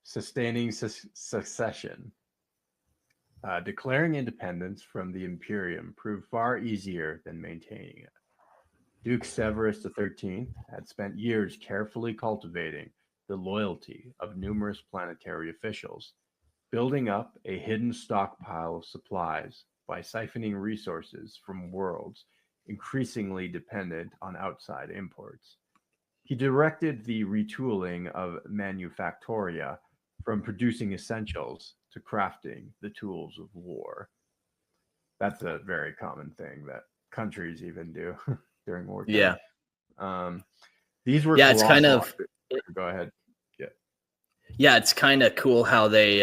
Sustaining secession. Declaring independence from the Imperium proved far easier than maintaining it. Duke Severus XIII had spent years carefully cultivating the loyalty of numerous planetary officials, building up a hidden stockpile of supplies by siphoning resources from worlds increasingly dependent on outside imports. He directed the retooling of manufactoria from producing essentials to crafting the tools of war. That's a very common thing that countries even do during wartime. Yeah. These were it's kind of. Go ahead. Yeah, it's kind of cool how they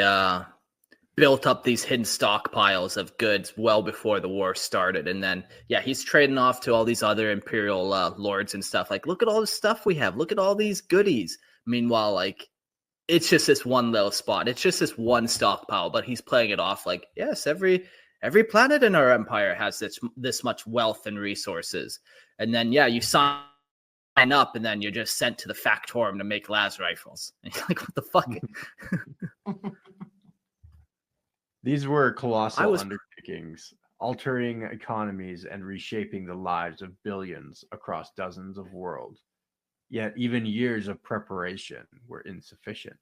built up these hidden stockpiles of goods well before the war started, and then he's trading off to all these other imperial lords and stuff. Like, look at all the stuff we have. Look at all these goodies. Meanwhile, like, it's just this one little spot. It's just this one stockpile, but he's playing it off like, yes, every planet in our empire has this much wealth and resources. And then you sign up, and then you're just sent to the Factorum to make las rifles. And you're like, what the fuck? These were colossal undertakings, altering economies and reshaping the lives of billions across dozens of worlds. Yet even years of preparation were insufficient.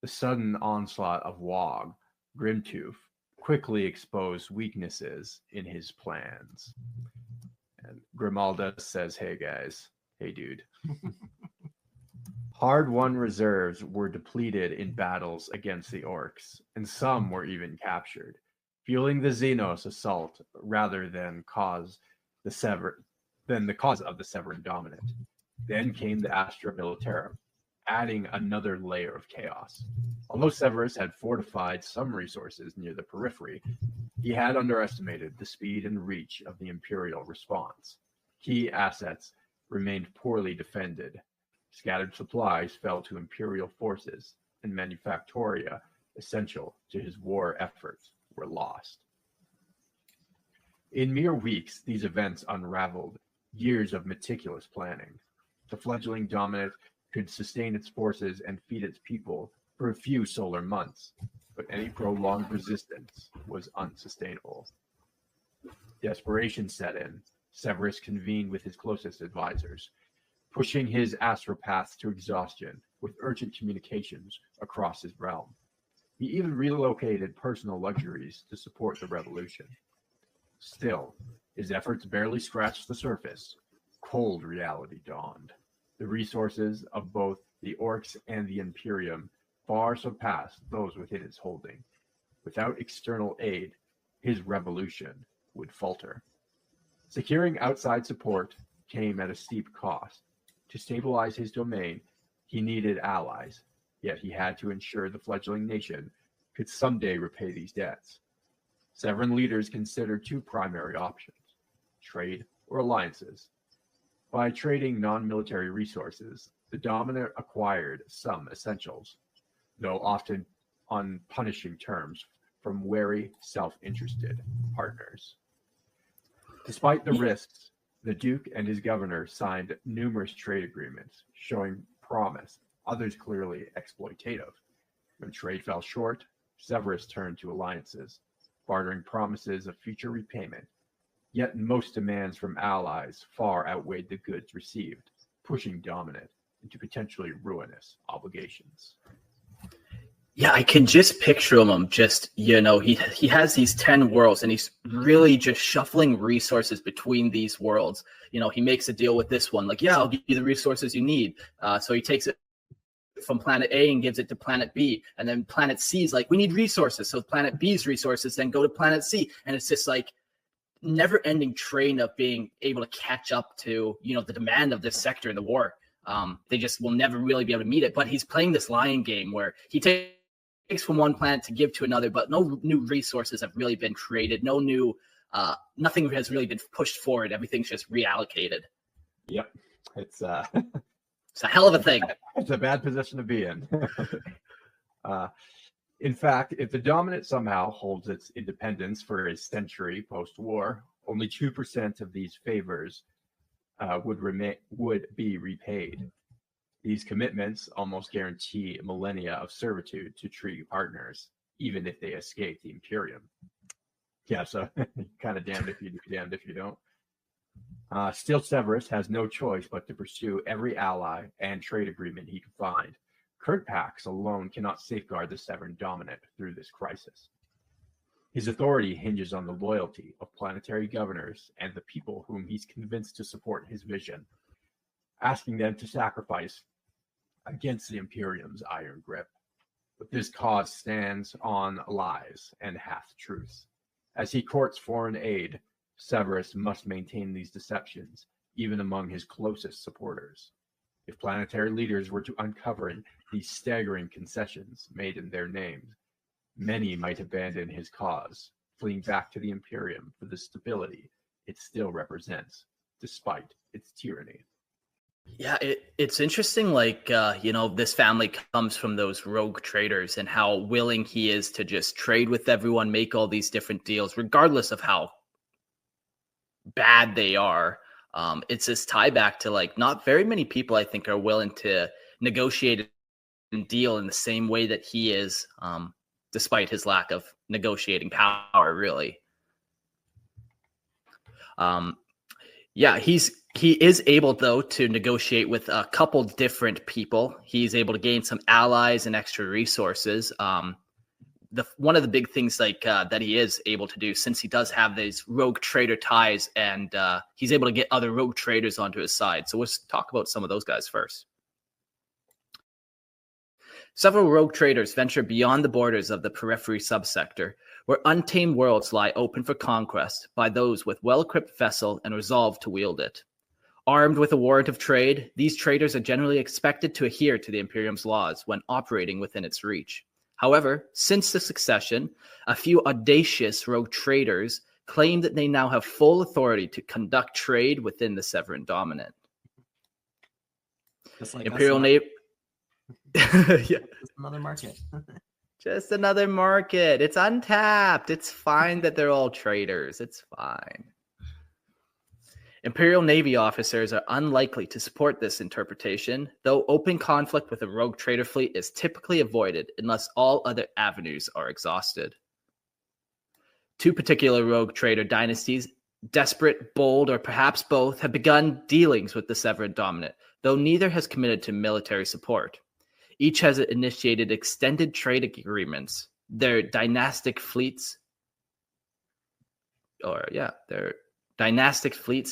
The sudden onslaught of Wog, Grimtooth, quickly exposed weaknesses in his plans. And Grimalda says, hey guys, hey dude. Hard-won reserves were depleted in battles against the Orks, and some were even captured, fueling the Xenos assault rather than the cause of the Severan Dominate. Then came the Astra Militarum, adding another layer of chaos. Although Severus had fortified some resources near the periphery, he had underestimated the speed and reach of the Imperial response. Key assets remained poorly defended. Scattered supplies fell to Imperial forces, and manufactoria essential to his war efforts were lost. In mere weeks, these events unraveled years of meticulous planning. The fledgling Dominate could sustain its forces and feed its people for a few solar months, but any prolonged resistance was unsustainable. Desperation set in. Severus convened with his closest advisors, pushing his astropaths to exhaustion with urgent communications across his realm. He even relocated personal luxuries to support the revolution. Still, his efforts barely scratched the surface. Cold reality dawned. The resources of both the Orks and the Imperium far surpassed those within his holding. Without external aid, his revolution would falter. Securing outside support came at a steep cost. To stabilize his domain, he needed allies, yet he had to ensure the fledgling nation could someday repay these debts. Severan leaders considered two primary options: trade or alliances. By trading non-military resources, the Dominant acquired some essentials, though often on punishing terms from wary, self-interested partners. Despite the risks, the Duke and his governor signed numerous trade agreements showing promise, others clearly exploitative. When trade fell short, Severus turned to alliances, bartering promises of future repayment. Yet most demands from allies far outweighed the goods received, pushing Dominate into potentially ruinous obligations. Yeah, I can just picture him just, he has these 10 worlds and he's really just shuffling resources between these worlds. He makes a deal with this one, like, yeah, I'll give you the resources you need. So he takes it from planet A and gives it to planet B. And then planet C is like, we need resources. So planet B's resources then go to planet C. And it's just like never ending train of being able to catch up to, the demand of this sector in the war. They just will never really be able to meet it. But he's playing this lying game where he takes from one planet to give to another, but no new resources have really been created. No new, nothing has really been pushed forward. Everything's just reallocated. Yep. It's a hell of a thing. It's a bad position to be in. In fact, if the Dominate somehow holds its independence for a century post-war, only 2% of these favors would be repaid. These commitments almost guarantee millennia of servitude to treaty partners, even if they escape the Imperium. Yeah, so kind of damned if you do, damned if you don't. Still, Severus has no choice but to pursue every ally and trade agreement he can find. Current pacts alone cannot safeguard the Severan Dominate through this crisis. His authority hinges on the loyalty of planetary governors and the people whom he's convinced to support his vision, asking them to sacrifice against the Imperium's iron grip. But this cause stands on lies and half-truths. As he courts foreign aid, Severus must maintain these deceptions, even among his closest supporters. If planetary leaders were to uncover these staggering concessions made in their names, many might abandon his cause, fleeing back to the Imperium for the stability it still represents, despite its tyranny. Yeah, it's interesting, this family comes from those rogue traders and how willing he is to just trade with everyone, make all these different deals, regardless of how bad they are. It's this tie back to not very many people, I think, are willing to negotiate and deal in the same way that he is, despite his lack of negotiating power, really. He is able, though, to negotiate with a couple different people. He's able to gain some allies and extra resources. One of the big things that he is able to do, since he does have these rogue trader ties, and he's able to get other rogue traders onto his side. So let's talk about some of those guys first. Several rogue traders venture beyond the borders of the periphery subsector, where untamed worlds lie open for conquest by those with well-equipped vessel and resolve to wield it. Armed with a warrant of trade, these traders are generally expected to adhere to the Imperium's laws when operating within its reach. However, since the succession, a few audacious rogue traders claim that they now have full authority to conduct trade within the Severan Dominate. Just like Imperial Navy. Yeah. Just another market. Just another market. It's untapped. It's fine that they're all traders. It's fine. Imperial Navy officers are unlikely to support this interpretation, though open conflict with a rogue trader fleet is typically avoided unless all other avenues are exhausted. Two particular rogue trader dynasties, desperate, bold, or perhaps both, have begun dealings with the Severan Dominate, though neither has committed to military support. Each has initiated extended trade agreements. Their dynastic fleets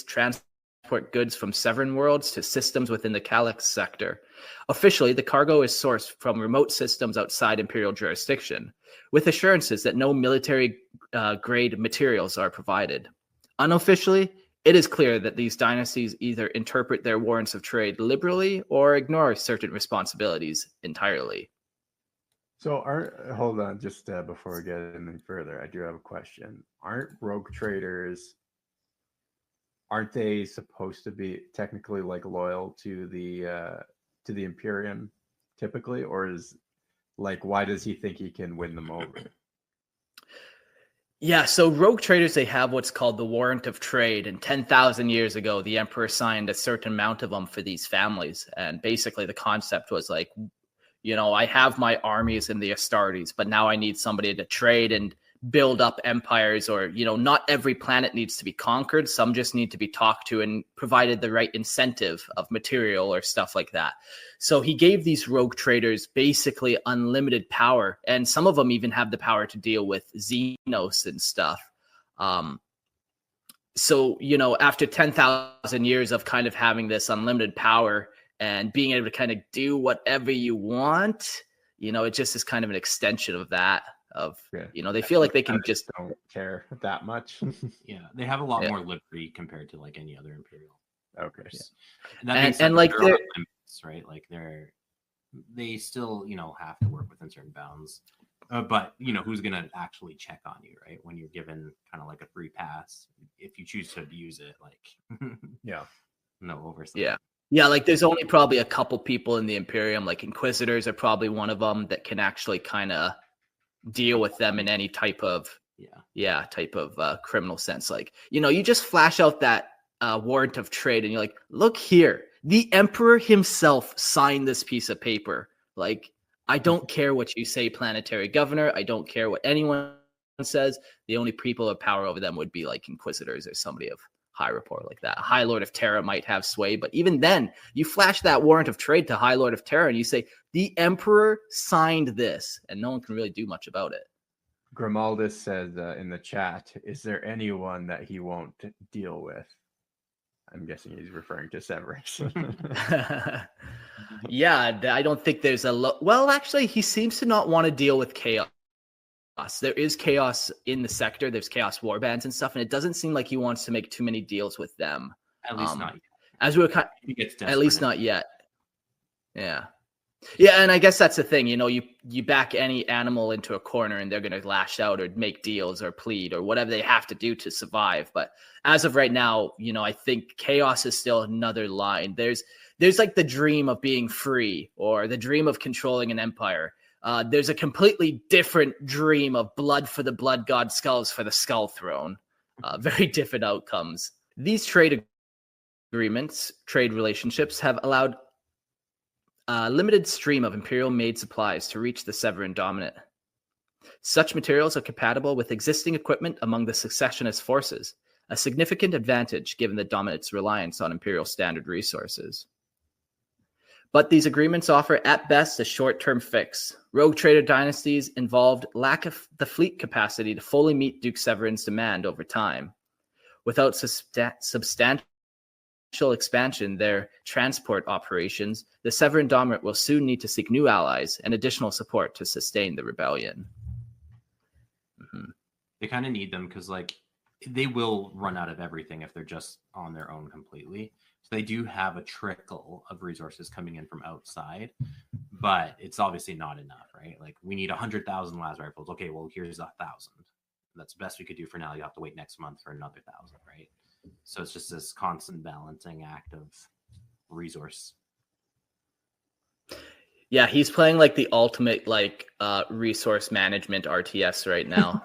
transport goods from Severan worlds to systems within the Calyx sector. Officially, the cargo is sourced from remote systems outside Imperial jurisdiction, with assurances that no military-grade materials are provided. Unofficially, it is clear that these dynasties either interpret their warrants of trade liberally or ignore certain responsibilities entirely. So, hold on, just before we get any further, I do have a question. Aren't they supposed to be technically loyal to the Imperium typically, or is why does he think he can win them over? Yeah, so rogue traders, they have what's called the warrant of trade, and 10,000 years ago, the emperor signed a certain amount of them for these families, and basically the concept was I have my armies in the Astartes, but now I need somebody to trade and build up empires, or, you know, not every planet needs to be conquered. Some just need to be talked to and provided the right incentive of material or stuff like that. So he gave these rogue traders basically unlimited power, and some of them even have the power to deal with Xenos and stuff. So, you know, after 10,000 years of kind of having this unlimited power and being able to kind of do whatever you want, you know, it just is kind of an extension of that. You know, they feel like they can just don't care that much. Yeah, they have a lot more liberty compared to like any other Imperial. Okay. Yeah. And like they're limits, right? Like they still, you know, have to work within certain bounds. But you know, who's gonna actually check on you, right? When you're given kind of like a free pass, if you choose to abuse it, like no oversight. Yeah, like there's only probably a couple people in the Imperium, like Inquisitors are probably one of them, that can actually kind of deal with them in any type of criminal sense. Like, you know, you just flash out that warrant of trade and you're like, look here, the Emperor himself signed this piece of paper. Like, I don't care what you say, planetary governor. I don't care what anyone says. The only people of power over them would be like Inquisitors or somebody of high rapport like that. A High Lord of Terra might have sway, but even then, you flash that warrant of trade to High Lord of Terra and you say, the Emperor signed this, and no one can really do much about it. Grimaldus says in the chat, is there anyone that he won't deal with? I'm guessing he's referring to Severus. Yeah, I don't think there's well, actually, he seems to not want to deal with chaos. There is chaos in the sector. There's chaos warbands and stuff, and it doesn't seem like he wants to make too many deals with them. At least not yet. As we were at least not yet. Yeah, and I guess that's the thing. You know, you back any animal into a corner and they're going to lash out or make deals or plead or whatever they have to do to survive. But as of right now, you know, I think chaos is still another line. There's like the dream of being free or the dream of controlling an empire. There's a completely different dream of blood for the blood god, skulls for the skull throne. Very different outcomes. These trade agreements, trade relationships have allowed a limited stream of Imperial-made supplies to reach the Severan Dominate. Such materials are compatible with existing equipment among the secessionist forces, a significant advantage given the Dominate's reliance on Imperial standard resources. But these agreements offer at best a short-term fix. Rogue trader dynasties involved lack of the fleet capacity to fully meet Duke Severin's demand over time. Without substantial expansion their transport operations, the Severan Dominate will soon need to seek new allies and additional support to sustain the rebellion. They kind of need them because, like, they will run out of everything if they're just on their own completely. So they do have a trickle of resources coming in from outside, but it's obviously not enough, right? Like, we need 100,000 las rifles. Okay, well, here's 1,000. That's the best we could do for now. You have to wait next month for another 1,000, right? So it's just this constant balancing act of resource. Yeah, he's playing like the ultimate like resource management RTS right now.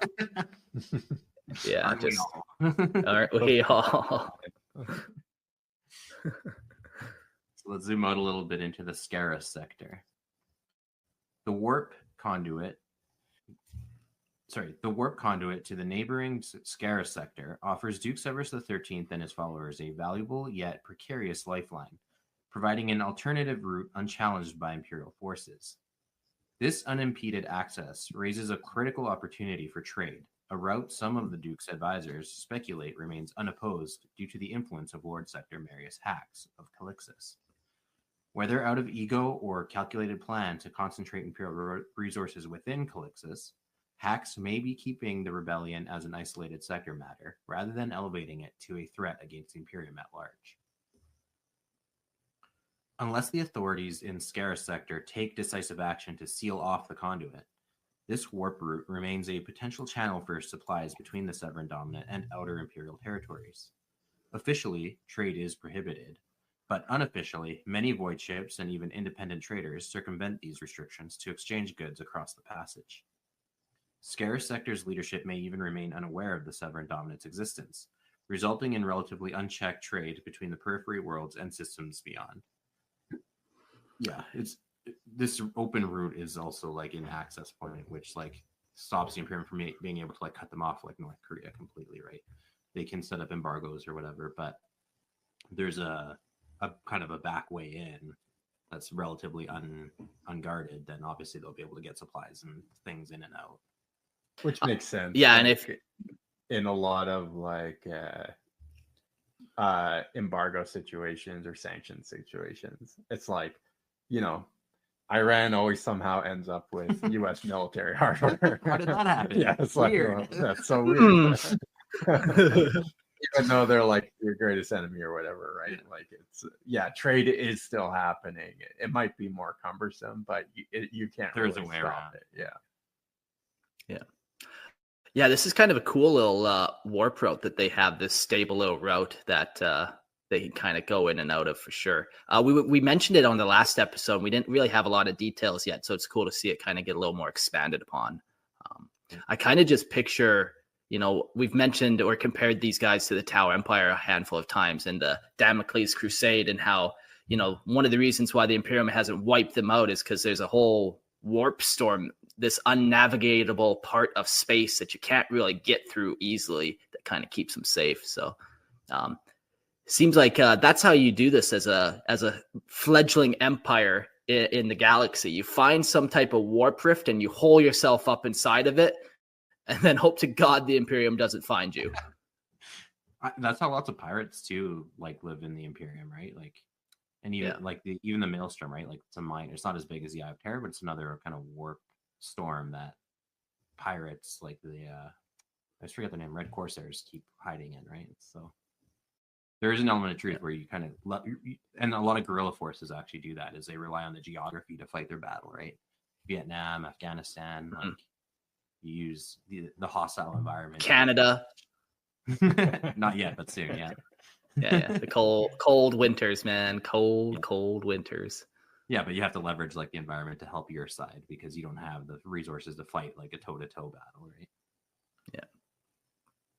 Yeah, Aren't just we aren't we all? So let's zoom out a little bit into the Scarus sector. The warp conduit to the neighboring Scarus sector offers Duke Severus XIII and his followers a valuable yet precarious lifeline, providing an alternative route unchallenged by Imperial forces. This unimpeded access raises a critical opportunity for trade, a route some of the Duke's advisors speculate remains unopposed due to the influence of Lord Sector Marius Hax of Calixis. Whether out of ego or calculated plan to concentrate Imperial resources within Calixis, Hax may be keeping the rebellion as an isolated sector matter, rather than elevating it to a threat against the Imperium at large. Unless the authorities in Scarus sector take decisive action to seal off the conduit, this warp route remains a potential channel for supplies between the Severan Dominate and outer Imperial territories. Officially, trade is prohibited, but unofficially, many void ships and even independent traders circumvent these restrictions to exchange goods across the passage. Scarus sector's leadership may even remain unaware of the Severan Dominate's existence, resulting in relatively unchecked trade between the periphery worlds and systems beyond. Yeah, this open route is also like an access point, which like stops the Imperium from being able to like cut them off like North Korea completely, right? They can set up embargoes or whatever, but there's a kind of a back way in that's relatively unguarded, then obviously they'll be able to get supplies and things in and out. Which makes sense. Yeah, like, and if in a lot of like embargo situations or sanction situations, it's like, you know, Iran always somehow ends up with U.S. military hardware. How did that happen? Yeah, it's Weird. like, well, that's so weird. Even though they're like your greatest enemy or whatever, right? Yeah. Like it's trade is still happening. It might be more cumbersome, but you can't. There's really a way stop around it. Yeah, this is kind of a cool little warp route that they have, this stable little route that they can kind of go in and out of for sure. We mentioned it on the last episode. We didn't really have a lot of details yet, so it's cool to see it kind of get a little more expanded upon. I kind of just picture, you know, we've mentioned or compared these guys to the Tower Empire a handful of times and the Damocles Crusade, and how, you know, one of the reasons why the Imperium hasn't wiped them out is because there's a whole warp storm, this unnavigatable part of space that you can't really get through easily, that kind of keeps them safe. So seems like that's how you do this as a fledgling empire in the galaxy. You find some type of warp rift and you hole yourself up inside of it, and then hope to God the Imperium doesn't find you. That's how lots of pirates too like live in the Imperium, right? Like, and even like even the Maelstrom, right? Like it's a mine. It's not as big as the Eye of Terror, but it's another kind of warp storm that pirates like the I just forget the name, Red Corsairs keep hiding in, right? So there is an element of truth where you kind of and a lot of guerrilla forces actually do that, is they rely on the geography to fight their battle, right? Vietnam, Afghanistan, like you use the hostile environment. Canada. Not yet, but soon, yeah. Yeah. The cold winters, man. Cold winters. Yeah, but you have to leverage like the environment to help your side because you don't have the resources to fight like a toe-to-toe battle, right? Yeah.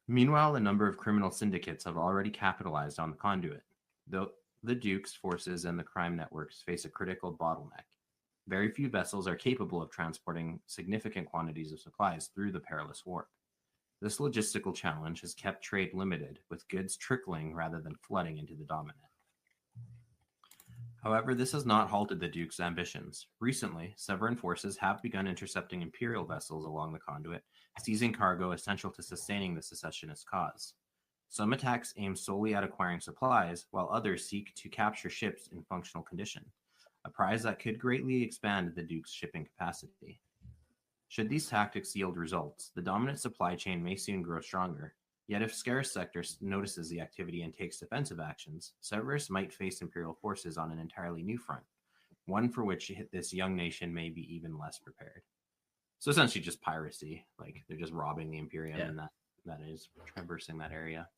Meanwhile, a number of criminal syndicates have already capitalized on the conduit. Though the Duke's forces and the crime networks face a critical bottleneck. Very few vessels are capable of transporting significant quantities of supplies through the perilous warp. This logistical challenge has kept trade limited, with goods trickling rather than flooding into the Dominate. However, this has not halted the Duke's ambitions. Recently, Severan forces have begun intercepting Imperial vessels along the conduit, seizing cargo essential to sustaining the secessionist cause. Some attacks aim solely at acquiring supplies, while others seek to capture ships in functional condition, a prize that could greatly expand the Duke's shipping capacity. Should these tactics yield results, the Dominant supply chain may soon grow stronger. Yet if scarce sector notices the activity and takes defensive actions, Severus might face Imperial forces on an entirely new front, one for which this young nation may be even less prepared. So essentially just piracy, like they're just robbing the Imperium and that is traversing that area.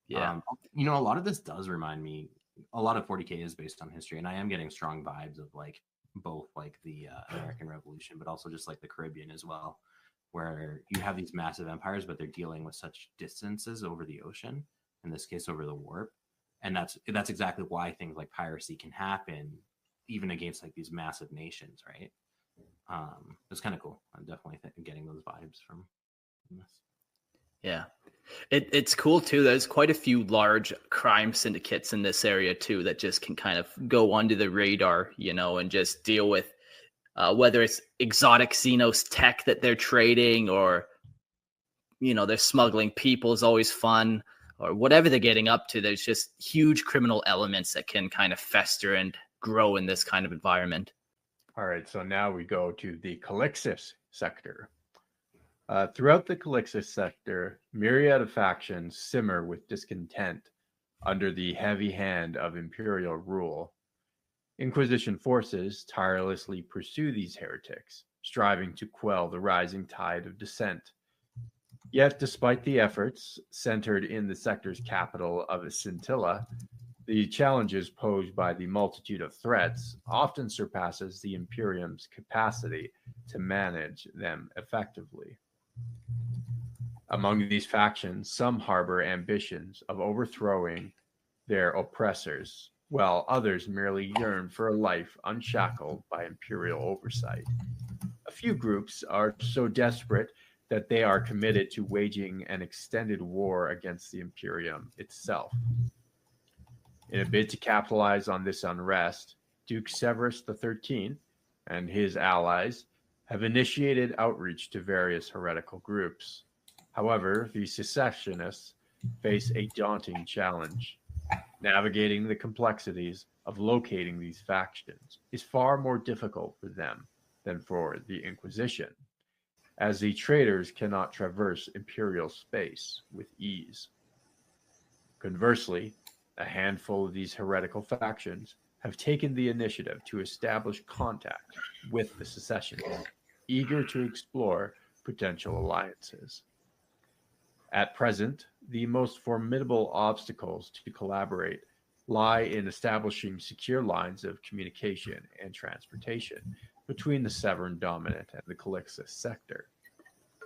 Yeah. You know, a lot of this does remind me, a lot of 40K is based on history, and I am getting strong vibes of like both like the American Revolution, but also just like the Caribbean as well, where you have these massive empires, but they're dealing with such distances over the ocean, in this case over the warp. And that's exactly why things like piracy can happen, even against like these massive nations, right? It's kind of cool. I'm definitely getting those vibes from this. Yeah. It's cool too. There's quite a few large crime syndicates in this area too that just can kind of go under the radar, you know, and just deal with whether it's exotic Xenos tech that they're trading, or, you know, they're smuggling people is always fun, or whatever they're getting up to. There's just huge criminal elements that can kind of fester and grow in this kind of environment. All right, so now we go to the Calixis sector. Throughout the Calixis sector, myriad of factions simmer with discontent under the heavy hand of Imperial rule. Inquisition forces tirelessly pursue these heretics, striving to quell the rising tide of dissent. Yet, despite the efforts centered in the sector's capital of Scintilla, the challenges posed by the multitude of threats often surpasses the Imperium's capacity to manage them effectively. Among these factions, some harbor ambitions of overthrowing their oppressors, while others merely yearn for a life unshackled by Imperial oversight. A few groups are so desperate that they are committed to waging an extended war against the Imperium itself. In a bid to capitalize on this unrest, Duke Severus XIII and his allies have initiated outreach to various heretical groups. However, the secessionists face a daunting challenge. Navigating the complexities of locating these factions is far more difficult for them than for the Inquisition, as the traitors cannot traverse imperial space with ease. Conversely, a handful of these heretical factions have taken the initiative to establish contact with the secessionists, eager to explore potential alliances. At present, the most formidable obstacles to collaborate lie in establishing secure lines of communication and transportation between the Severan Dominate and the Calixtus sector.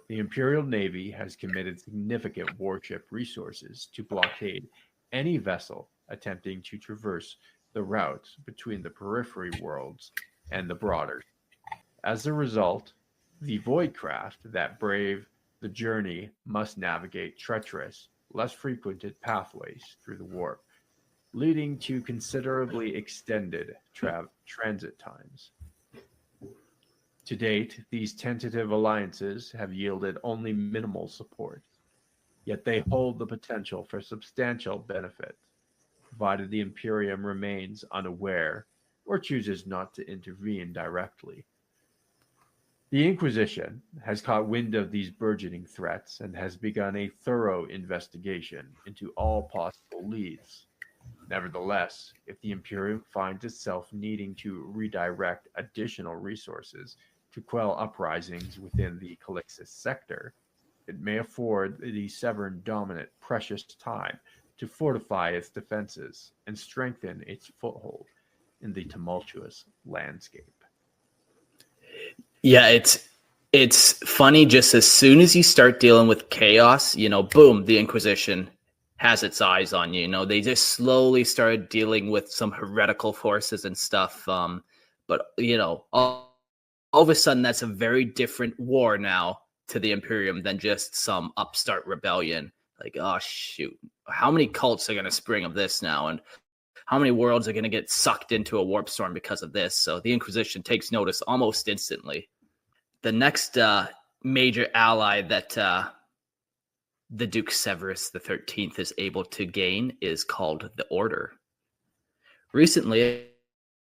The Imperial Navy has committed significant warship resources to blockade any vessel attempting to traverse the route between the periphery worlds and the broader. As a result, the voidcraft that brave the journey must navigate treacherous, less frequented pathways through the warp, leading to considerably extended transit times. To date, these tentative alliances have yielded only minimal support, yet they hold the potential for substantial benefit, provided the Imperium remains unaware or chooses not to intervene directly. The Inquisition has caught wind of these burgeoning threats and has begun a thorough investigation into all possible leads. Nevertheless, if the Imperium finds itself needing to redirect additional resources to quell uprisings within the Calixtus sector, it may afford the Severan Dominate precious time to fortify its defenses and strengthen its foothold in the tumultuous landscape. Yeah, it's funny. Just as soon as you start dealing with chaos, boom, the Inquisition has its eyes on you. They just slowly started dealing with some heretical forces and stuff. But all of a sudden, that's a very different war now to the Imperium than just some upstart rebellion. Like, oh shoot, how many cults are going to spring of this now, and how many worlds are going to get sucked into a warp storm because of this? So the Inquisition takes notice almost instantly. The next major ally that the Duke Severus XIII is able to gain is called the Order. Recently,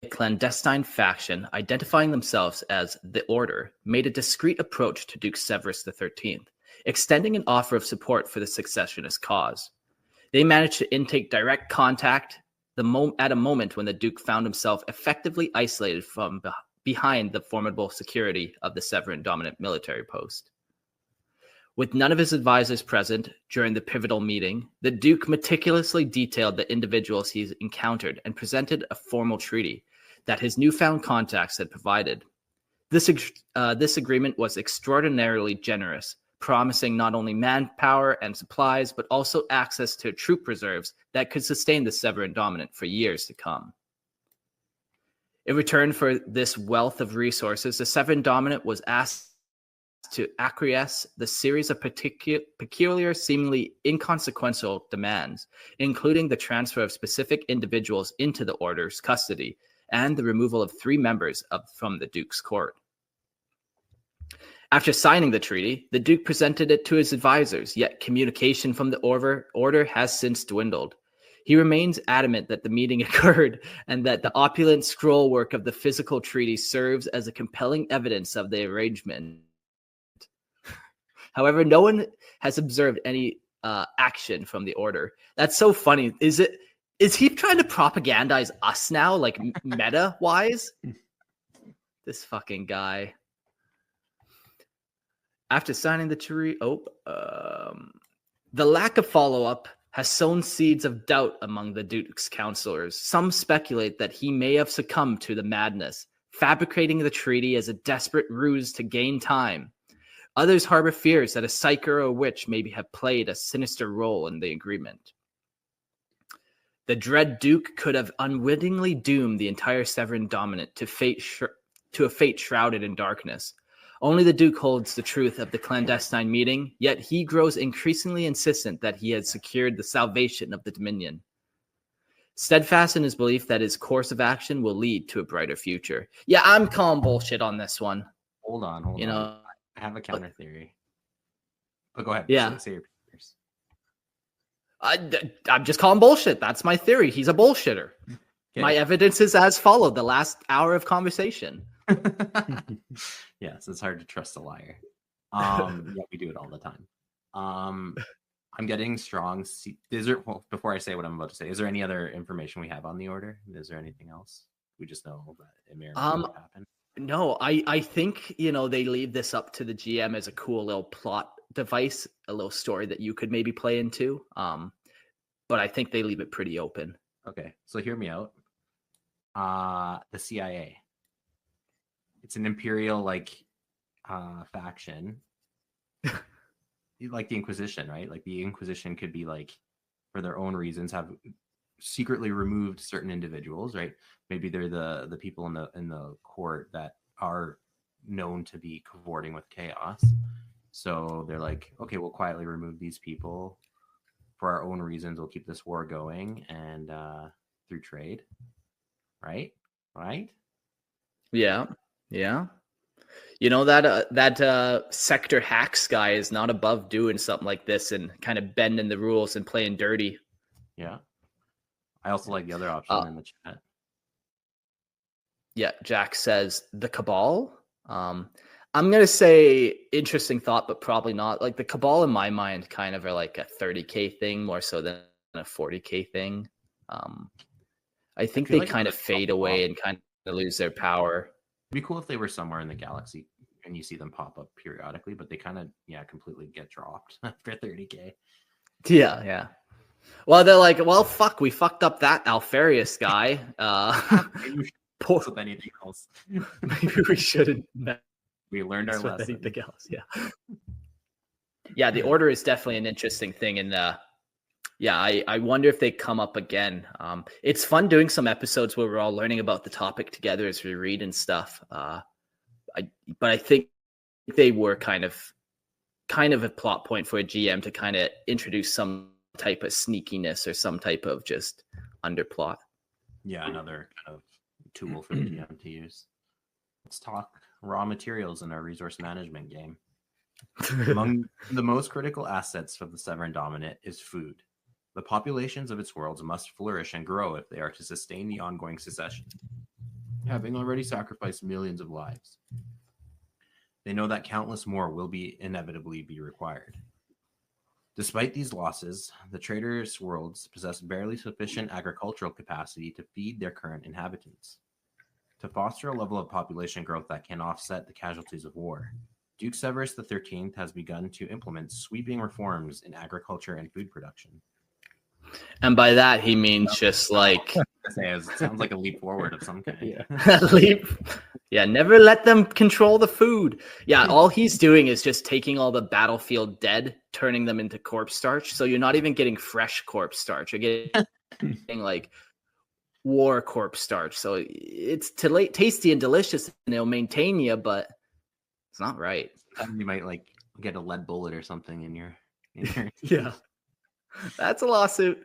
a clandestine faction identifying themselves as the Order made a discreet approach to Duke Severus XIII, extending an offer of support for the secessionist cause. They managed to intake direct contact at a moment when the Duke found himself effectively isolated from behind the formidable security of the Severan Dominate military post. With none of his advisors present during the pivotal meeting, the Duke meticulously detailed the individuals he's encountered and presented a formal treaty that his newfound contacts had provided. This agreement was extraordinarily generous, promising not only manpower and supplies, but also access to troop reserves that could sustain the Severan Dominant for years to come. In return for this wealth of resources, the Severan Dominant was asked to acquiesce the series of peculiar, seemingly inconsequential demands, including the transfer of specific individuals into the Order's custody and the removal of 3 members from the Duke's court. After signing the treaty, the Duke presented it to his advisors, yet communication from the Order has since dwindled. He remains adamant that the meeting occurred and that the opulent scroll work of the physical treaty serves as a compelling evidence of the arrangement. However, no one has observed any action from the Order. That's so funny. Is he trying to propagandize us now, like meta-wise? This fucking guy. After signing the treaty, the lack of follow-up has sown seeds of doubt among the Duke's counselors. Some speculate that he may have succumbed to the madness, fabricating the treaty as a desperate ruse to gain time. Others harbor fears that a psyker or a witch maybe have played a sinister role in the agreement. The dread Duke could have unwittingly doomed the entire Severan Dominant to a fate shrouded in darkness. Only the Duke holds the truth of the clandestine meeting, yet he grows increasingly insistent that he has secured the salvation of the Dominion. Steadfast in his belief that his course of action will lead to a brighter future. Yeah, I'm calling bullshit on this one. Hold on. You know, I have a counter theory. But go ahead. Yeah. Say your piece. I'm just calling bullshit. That's my theory. He's a bullshitter. Okay. My evidence is as followed. The last hour of conversation. Yes, it's hard to trust a liar. Yeah, we do it all the time. I'm getting strong. Before I say what I'm about to say, is there any other information we have on the order? Is there anything else? We just know that it may or may not happen. No, I think, you know, they leave this up to the GM as a cool little plot device, a little story that you could maybe play into. But I think they leave it pretty open. Okay, so hear me out. The CIA. It's an Imperial faction. Like the Inquisition, right? Like the Inquisition could be like, for their own reasons, have secretly removed certain individuals, right? Maybe they're the people in the court that are known to be cavorting with chaos. So they're like, okay, we'll quietly remove these people for our own reasons. We'll keep this war going and through trade, right? Yeah. You know, that Sector Hacks guy is not above doing something like this and kind of bending the rules and playing dirty. Yeah. I also like the other option in the chat. Yeah, Jack says the Cabal. I'm going to say interesting thought, but probably not. Like the Cabal in my mind kind of are like a 30K thing more so than a 40K thing. I think they kind of fade away and kind of lose their power. It'd be cool if they were somewhere in the galaxy and you see them pop up periodically, but they kind of, completely get dropped after 30K. Yeah. Well, they're like, well, fuck, we fucked up that Alfarius guy. Poor with anything else. Maybe we shouldn't. We learned our lesson. Anything else, yeah. Yeah, the order is definitely an interesting thing, and I wonder if they come up again. It's fun doing some episodes where we're all learning about the topic together as we read and stuff. But I think they were kind of a plot point for a GM to kind of introduce some type of sneakiness or some type of just underplot. Yeah, another kind of tool for the GM to use. Let's talk raw materials in our resource management game. Among the most critical assets of the Severan Dominate is food. The populations of its worlds must flourish and grow if they are to sustain the ongoing secession, having already sacrificed millions of lives. They know that countless more will inevitably be required. Despite these losses, the traitorous worlds possess barely sufficient agricultural capacity to feed their current inhabitants. To foster a level of population growth that can offset the casualties of war, Duke Severus XIII has begun to implement sweeping reforms in agriculture and food production. And by that, he means just like... It sounds like a leap forward of some kind. Yeah. Leap. Yeah, never let them control the food. Yeah, all he's doing is just taking all the battlefield dead, turning them into corpse starch. So you're not even getting fresh corpse starch. You're getting like war corpse starch. So it's tasty and delicious, and it'll maintain you, but it's not right. You might like get a lead bullet or something in your... Yeah. That's a lawsuit.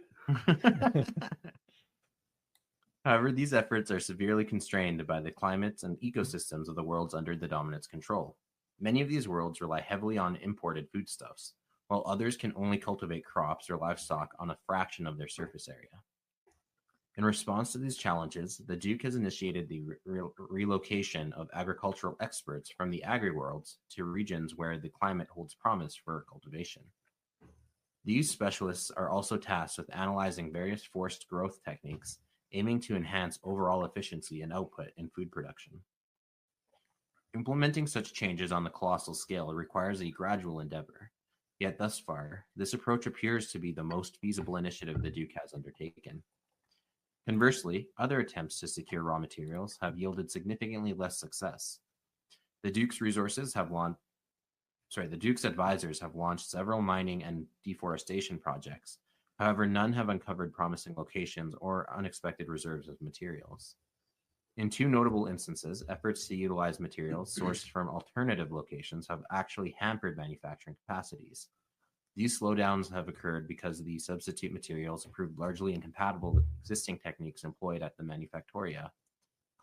However, these efforts are severely constrained by the climates and ecosystems of the worlds under the Dominate's control. Many of these worlds rely heavily on imported foodstuffs, while others can only cultivate crops or livestock on a fraction of their surface area. In response to these challenges, the Duke has initiated the relocation of agricultural experts from the agri-worlds to regions where the climate holds promise for cultivation. These specialists are also tasked with analyzing various forced growth techniques, aiming to enhance overall efficiency and output in food production. Implementing such changes on the colossal scale requires a gradual endeavor, yet thus far, this approach appears to be the most feasible initiative the Duke has undertaken. Conversely, other attempts to secure raw materials have yielded significantly less success. The Duke's advisors have launched several mining and deforestation projects. However, none have uncovered promising locations or unexpected reserves of materials. In two notable instances, efforts to utilize materials sourced from alternative locations have actually hampered manufacturing capacities. These slowdowns have occurred because the substitute materials proved largely incompatible with existing techniques employed at the manufactoria,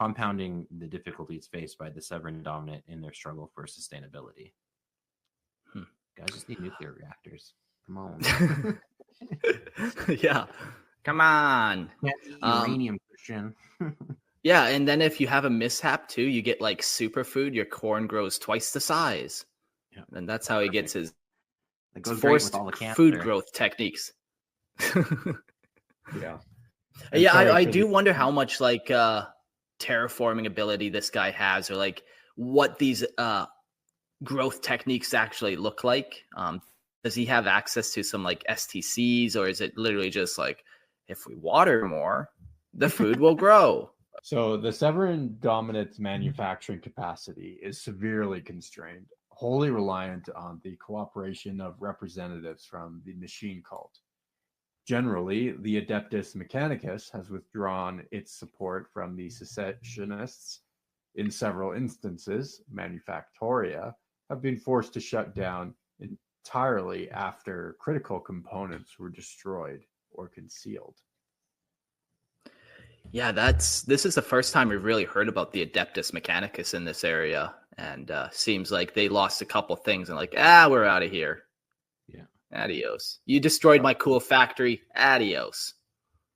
compounding the difficulties faced by the Severan Dominate in their struggle for sustainability. Guys just need nuclear reactors. Come on. Yeah. Come on. Uranium, Christian. Yeah, and then if you have a mishap too, you get like superfood. Your corn grows twice the size. Yeah. And that's how he gets his It goes great forced with all the cancer. food growth techniques. Yeah. Yeah, I do wonder how much like terraforming ability this guy has, or like what these growth techniques actually look like. Does he have access to some like STCs, or is it literally just like, if we water more, the food will grow? So the Severan Dominate's manufacturing capacity is severely constrained, wholly reliant on the cooperation of representatives from the machine cult. Generally, the Adeptus Mechanicus has withdrawn its support from the secessionists. In several instances, manufactoria have been forced to shut down entirely after critical components were destroyed or concealed. Yeah, this is the first time we've really heard about the Adeptus Mechanicus in this area, and seems like they lost a couple things and like, we're out of here. Yeah. Adios. You destroyed my cool factory. Adios.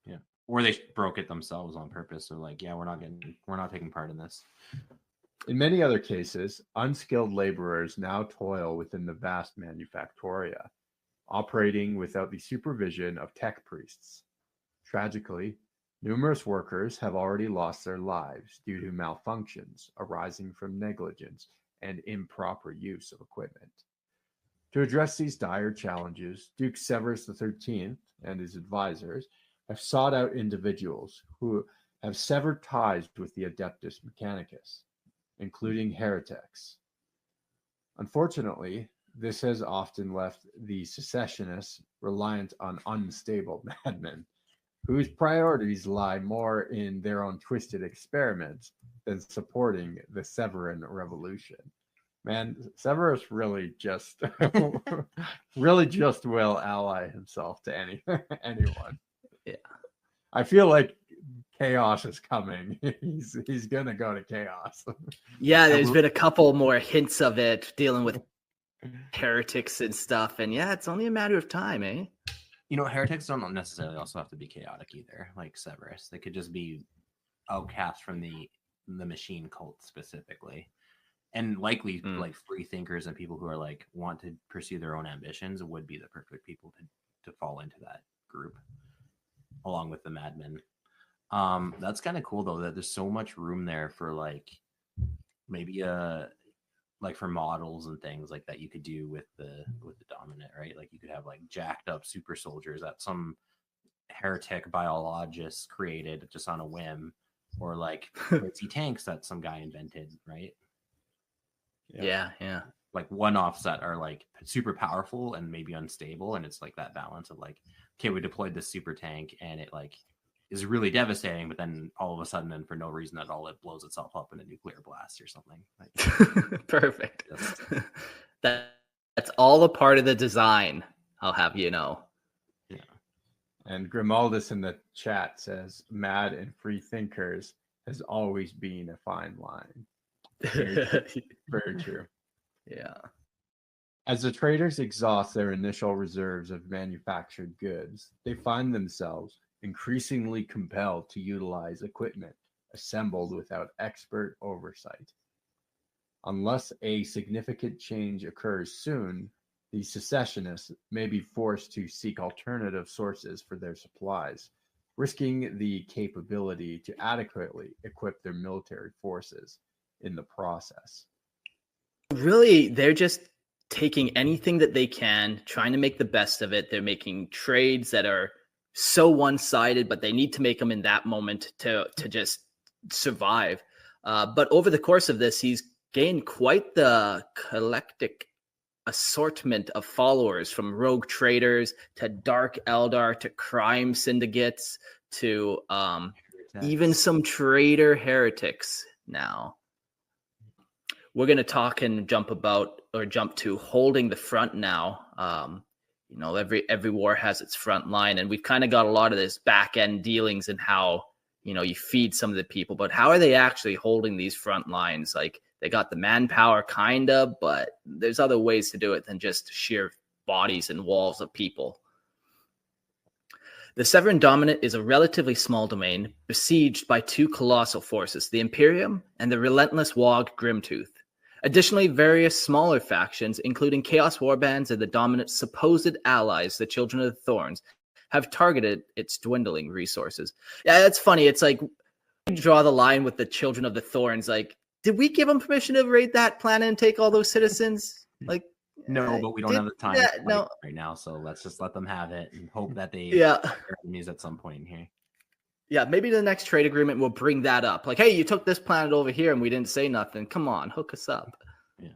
Yeah. Or they broke it themselves on purpose. So like, yeah, we're not taking part in this. In many other cases, unskilled laborers now toil within the vast manufactoria, operating without the supervision of tech priests. Tragically, numerous workers have already lost their lives due to malfunctions arising from negligence and improper use of equipment. To address these dire challenges, Duke Severus XIII and his advisors have sought out individuals who have severed ties with the Adeptus Mechanicus, including heretics. Unfortunately, this has often left the secessionists reliant on unstable madmen, whose priorities lie more in their own twisted experiments than supporting the Severan Revolution. Man, Severus really just will ally himself to anyone. Yeah. I feel like chaos is coming. He's gonna go to chaos. Yeah, there's been a couple more hints of it dealing with heretics and stuff, and yeah, it's only a matter of time, eh? You know, heretics don't necessarily also have to be chaotic either, like Severus. They could just be outcast from the machine cult specifically. And likely like free thinkers and people who are like want to pursue their own ambitions would be the perfect people to fall into that group, along with the madmen. That's kind of cool though, that there's so much room there for like maybe like for models and things like that you could do with the Dominant, right? Like you could have like jacked up super soldiers that some heretic biologist created just on a whim, or like crazy tanks that some guy invented, right? Yeah. Like one-offs that are like super powerful and maybe unstable, and it's like that balance of like, okay, we deployed this super tank and it like is really devastating, but then all of a sudden and for no reason at all it blows itself up in a nuclear blast or something. Like, perfect. That's all a part of the design, I'll have you know. Yeah. And Grimaldus in the chat says, mad and free thinkers has always been a fine line. Very true. Yeah. As the traders exhaust their initial reserves of manufactured goods, they find themselves increasingly compelled to utilize equipment assembled without expert oversight. Unless a significant change occurs soon, the secessionists may be forced to seek alternative sources for their supplies, risking the capability to adequately equip their military forces in the process. Really, they're just taking anything that they can, trying to make the best of it. They're making trades that are so one-sided, but they need to make them in that moment to just survive. But over the course of this, he's gained quite the eclectic assortment of followers, from rogue traders to dark eldar to crime syndicates to even some traitor heretics now. We're going to talk and jump to holding the front now. Every war has its front line, and we've kind of got a lot of this back end dealings and how, you feed some of the people, but how are they actually holding these front lines? Like, they got the manpower kind of, but there's other ways to do it than just sheer bodies and walls of people. The Severan Dominate is a relatively small domain besieged by two colossal forces, the Imperium and the relentless Wog Grimtooth. Additionally, various smaller factions, including Chaos Warbands and the Dominate's supposed allies, the Children of the Thorns, have targeted its dwindling resources. Yeah, that's funny. It's like, you draw the line with the Children of the Thorns. Like, did we give them permission to raid that planet and take all those citizens? Like, no, but we don't have the time right now, so let's just let them have it and hope that they their enemies at some point in here. Yeah, maybe the next trade agreement will bring that up. Like, hey, you took this planet over here and we didn't say nothing. Come on, hook us up. Yeah.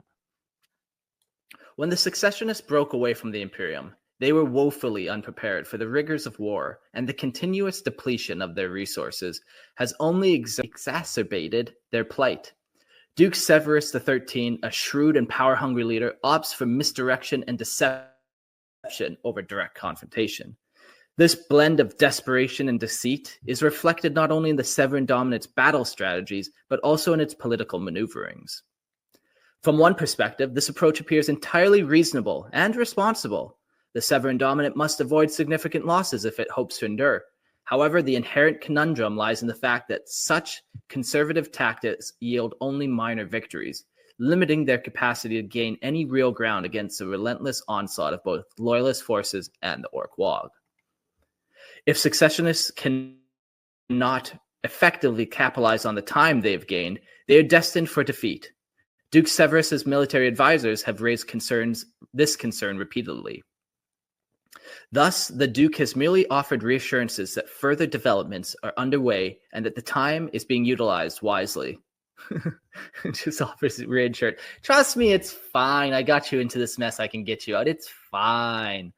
When the secessionists broke away from the Imperium, they were woefully unprepared for the rigors of war, and the continuous depletion of their resources has only exacerbated their plight. Duke Severus XIII, a shrewd and power-hungry leader, opts for misdirection and deception over direct confrontation. This blend of desperation and deceit is reflected not only in the Severan Dominate's battle strategies, but also in its political maneuverings. From one perspective, this approach appears entirely reasonable and responsible. The Severan Dominate must avoid significant losses if it hopes to endure. However, the inherent conundrum lies in the fact that such conservative tactics yield only minor victories, limiting their capacity to gain any real ground against the relentless onslaught of both loyalist forces and the Ork Wog. If secessionists cannot effectively capitalize on the time they've gained, they are destined for defeat. Duke Severus's military advisors have raised this concern repeatedly. Thus, the Duke has merely offered reassurances that further developments are underway and that the time is being utilized wisely. Just offers reassurance. Trust me, it's fine. I got you into this mess. I can get you out. It's fine.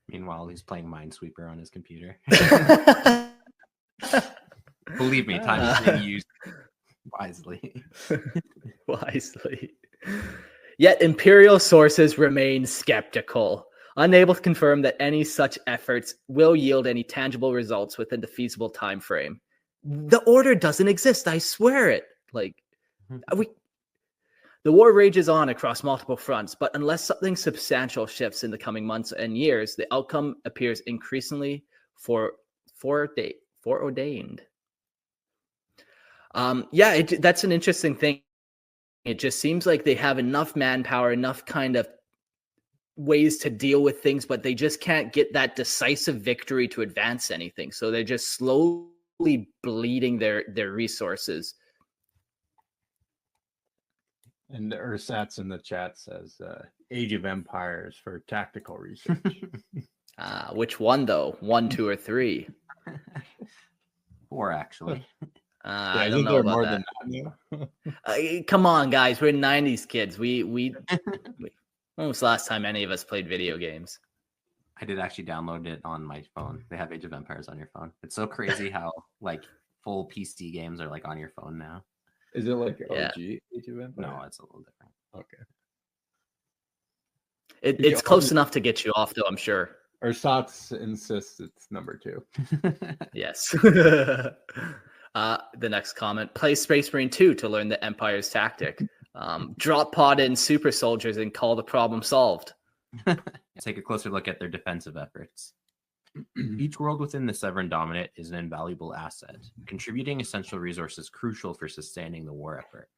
Meanwhile, he's playing Minesweeper on his computer. Believe me, time is being used wisely. Wisely. Yet Imperial sources remain skeptical, unable to confirm that any such efforts will yield any tangible results within the feasible time frame. The order doesn't exist, I swear it. The war rages on across multiple fronts, but unless something substantial shifts in the coming months and years, the outcome appears increasingly foreordained. That's an interesting thing. It just seems like they have enough manpower, enough kind of ways to deal with things, but they just can't get that decisive victory to advance anything. So they're just slowly bleeding their resources. And the Ursats in the chat says Age of Empires for tactical research. Which one, though? 1, 2, or 3? 4, actually. I don't know about that. Come on, guys. We're 90s kids. We when was the last time any of us played video games? I did actually download it on my phone. They have Age of Empires on your phone. It's so crazy how full PC games are on your phone now. Is it like OG Age of Empires? No, it's a little different. Okay. It's close enough to get you off, though, I'm sure. Ersatz insists it's number 2. Yes. The next comment: play Space Marine 2 to learn the Empire's tactic. Drop pod in super soldiers and call the problem solved. Let's take a closer look at their defensive efforts. Each world within the Severan Dominate is an invaluable asset, contributing essential resources crucial for sustaining the war effort.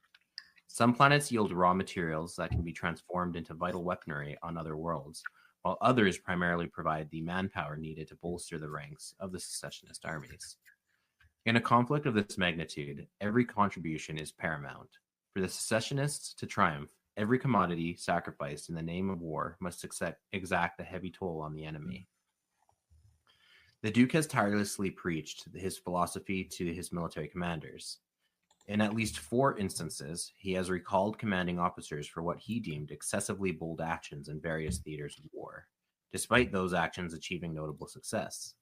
Some planets yield raw materials that can be transformed into vital weaponry on other worlds, while others primarily provide the manpower needed to bolster the ranks of the secessionist armies. In a conflict of this magnitude, every contribution is paramount. For the secessionists to triumph, every commodity sacrificed in the name of war must exact a heavy toll on the enemy. The Duke has tirelessly preached his philosophy to his military commanders. In at least 4 instances, he has recalled commanding officers for what he deemed excessively bold actions in various theaters of war, despite those actions achieving notable success.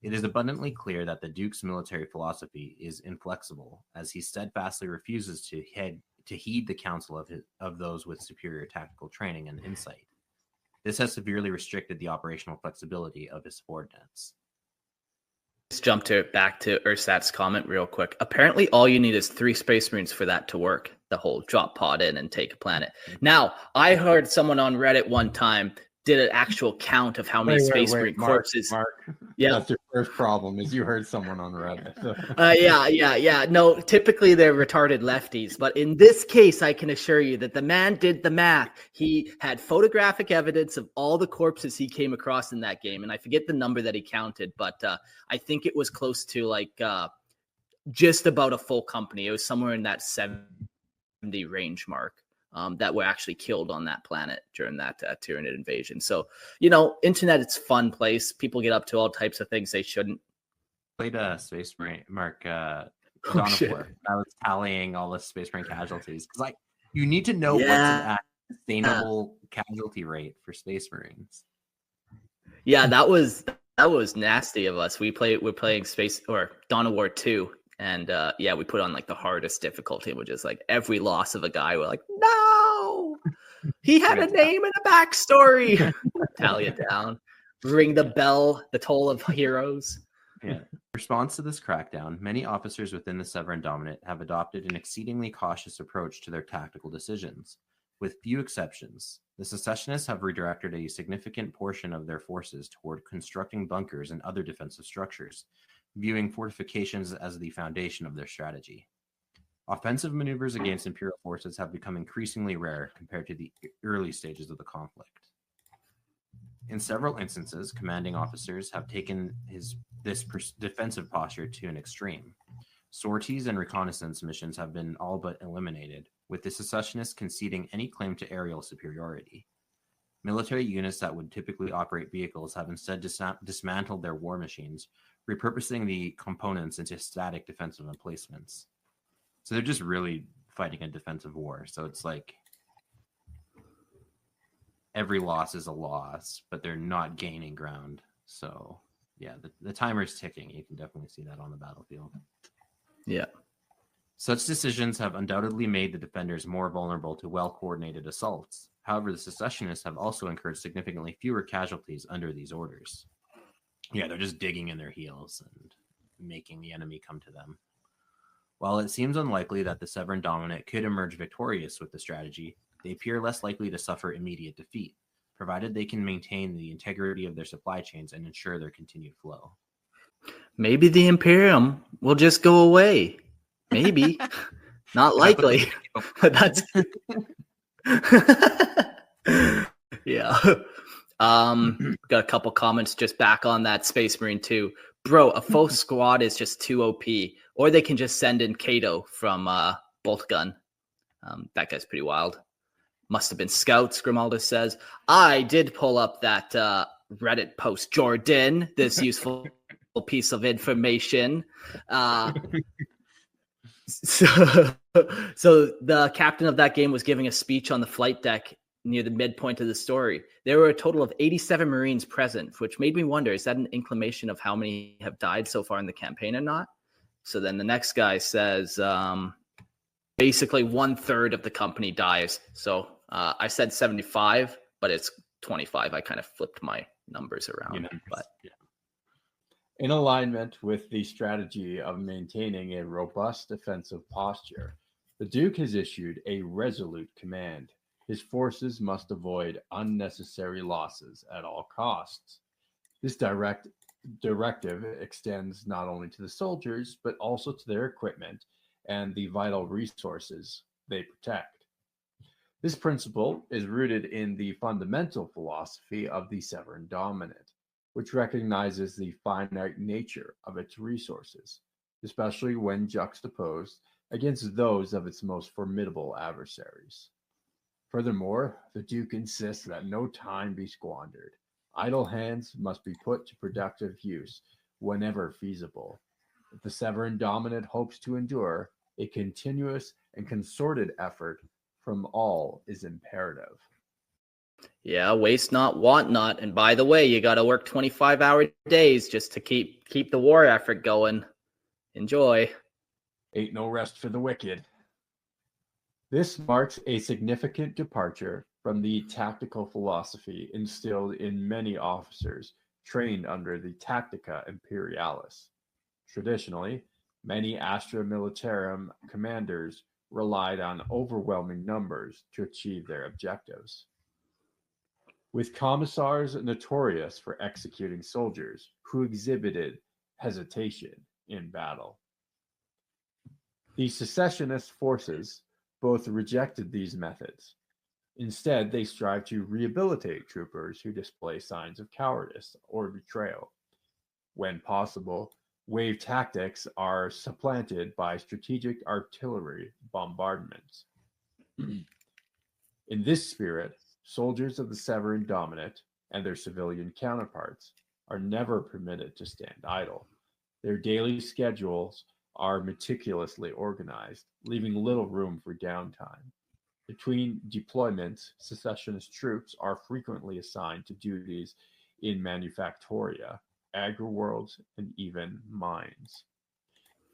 It is abundantly clear that the Duke's military philosophy is inflexible, as he steadfastly refuses to heed the counsel of those with superior tactical training and insight. This has severely restricted the operational flexibility of his subordinates. Let's jump back to Ursat's comment real quick. Apparently, all you need is 3 Space Marines for that to work. The whole drop pod in and take a planet. Now, I heard someone on Reddit one time did an actual count of how many Space Marine corpses. Mark, yeah, that's your first problem is you heard someone on Reddit. Yeah. No, typically they're retarded lefties, but in this case, I can assure you that the man did the math. He had photographic evidence of all the corpses he came across in that game, and I forget the number that he counted, but I think it was close to like just about a full company. It was somewhere in that 70 range mark. That were actually killed on that planet during that Tyranid invasion. So, internet, it's a fun place. People get up to all types of things they shouldn't. Played a Space Marine, Mark, Dawn of War. I was tallying all the Space Marine casualties. Because, you need to know what's an sustainable casualty rate for Space Marines. Yeah, that was nasty of us. We're playing Space or Dawn of War 2. And we put on the hardest difficulty, which is every loss of a guy. We're like, no, he had a name and a backstory. Tally it down, ring the bell, the toll of heroes. Yeah. In response to this crackdown, many officers within the Severan Dominate have adopted an exceedingly cautious approach to their tactical decisions. With few exceptions, the secessionists have redirected a significant portion of their forces toward constructing bunkers and other defensive structures, viewing fortifications as the foundation of their strategy. Offensive maneuvers against Imperial forces have become increasingly rare compared to the early stages of the conflict. In several instances, commanding officers have taken this defensive posture to an extreme. Sorties and reconnaissance missions have been all but eliminated, with the secessionists conceding any claim to aerial superiority. Military units that would typically operate vehicles have instead dismantled their war machines, repurposing the components into static defensive emplacements. So they're just really fighting a defensive war. So it's every loss is a loss, but they're not gaining ground. So yeah, the timer's ticking. You can definitely see that on the battlefield. Yeah. Such decisions have undoubtedly made the defenders more vulnerable to well-coordinated assaults. However, the secessionists have also incurred significantly fewer casualties under these orders. Yeah, they're just digging in their heels and making the enemy come to them. While it seems unlikely that the Severan Dominate could emerge victorious with the strategy, they appear less likely to suffer immediate defeat, provided they can maintain the integrity of their supply chains and ensure their continued flow. Maybe the Imperium will just go away. Maybe. Not likely. That's yeah. Got a couple comments just back on that Space Marine 2. Bro, a full squad is just too OP. Or they can just send in Kato from Bolt Gun. That guy's pretty wild. Must have been scouts, Grimaldus says. I did pull up that Reddit post, Jordan, this useful piece of information. So the captain of that game was giving a speech on the flight deck near the midpoint of the story. There were a total of 87 Marines present, which made me wonder, is that an inclination of how many have died so far in the campaign or not? So then the next guy says, basically 1/3 of the company dies. So I said 75, but it's 25. I kind of flipped my numbers around. But yeah. In alignment with the strategy of maintaining a robust defensive posture, the Duke has issued a resolute command. His forces must avoid unnecessary losses at all costs. This directive extends not only to the soldiers, but also to their equipment and the vital resources they protect. This principle is rooted in the fundamental philosophy of the Severan Dominate, which recognizes the finite nature of its resources, especially when juxtaposed against those of its most formidable adversaries. Furthermore, the Duke insists that no time be squandered. Idle hands must be put to productive use whenever feasible. If the Severan Dominate hopes to endure, a continuous and concerted effort from all is imperative. Yeah, waste not, want not. And by the way, you got to work 25-hour days just to keep the war effort going. Enjoy. Ain't no rest for the wicked. This marks a significant departure from the tactical philosophy instilled in many officers trained under the Tactica Imperialis. Traditionally, many Astra Militarum commanders relied on overwhelming numbers to achieve their objectives. With commissars notorious for executing soldiers who exhibited hesitation in battle. The secessionist forces both rejected these methods. Instead, they strive to rehabilitate troopers who display signs of cowardice or betrayal. When possible, wave tactics are supplanted by strategic artillery bombardments. In this spirit, soldiers of the Severan Dominate and their civilian counterparts are never permitted to stand idle. Their daily schedules are meticulously organized, leaving little room for downtime. Between deployments, secessionist troops are frequently assigned to duties in manufactoria, agri-worlds, and even mines.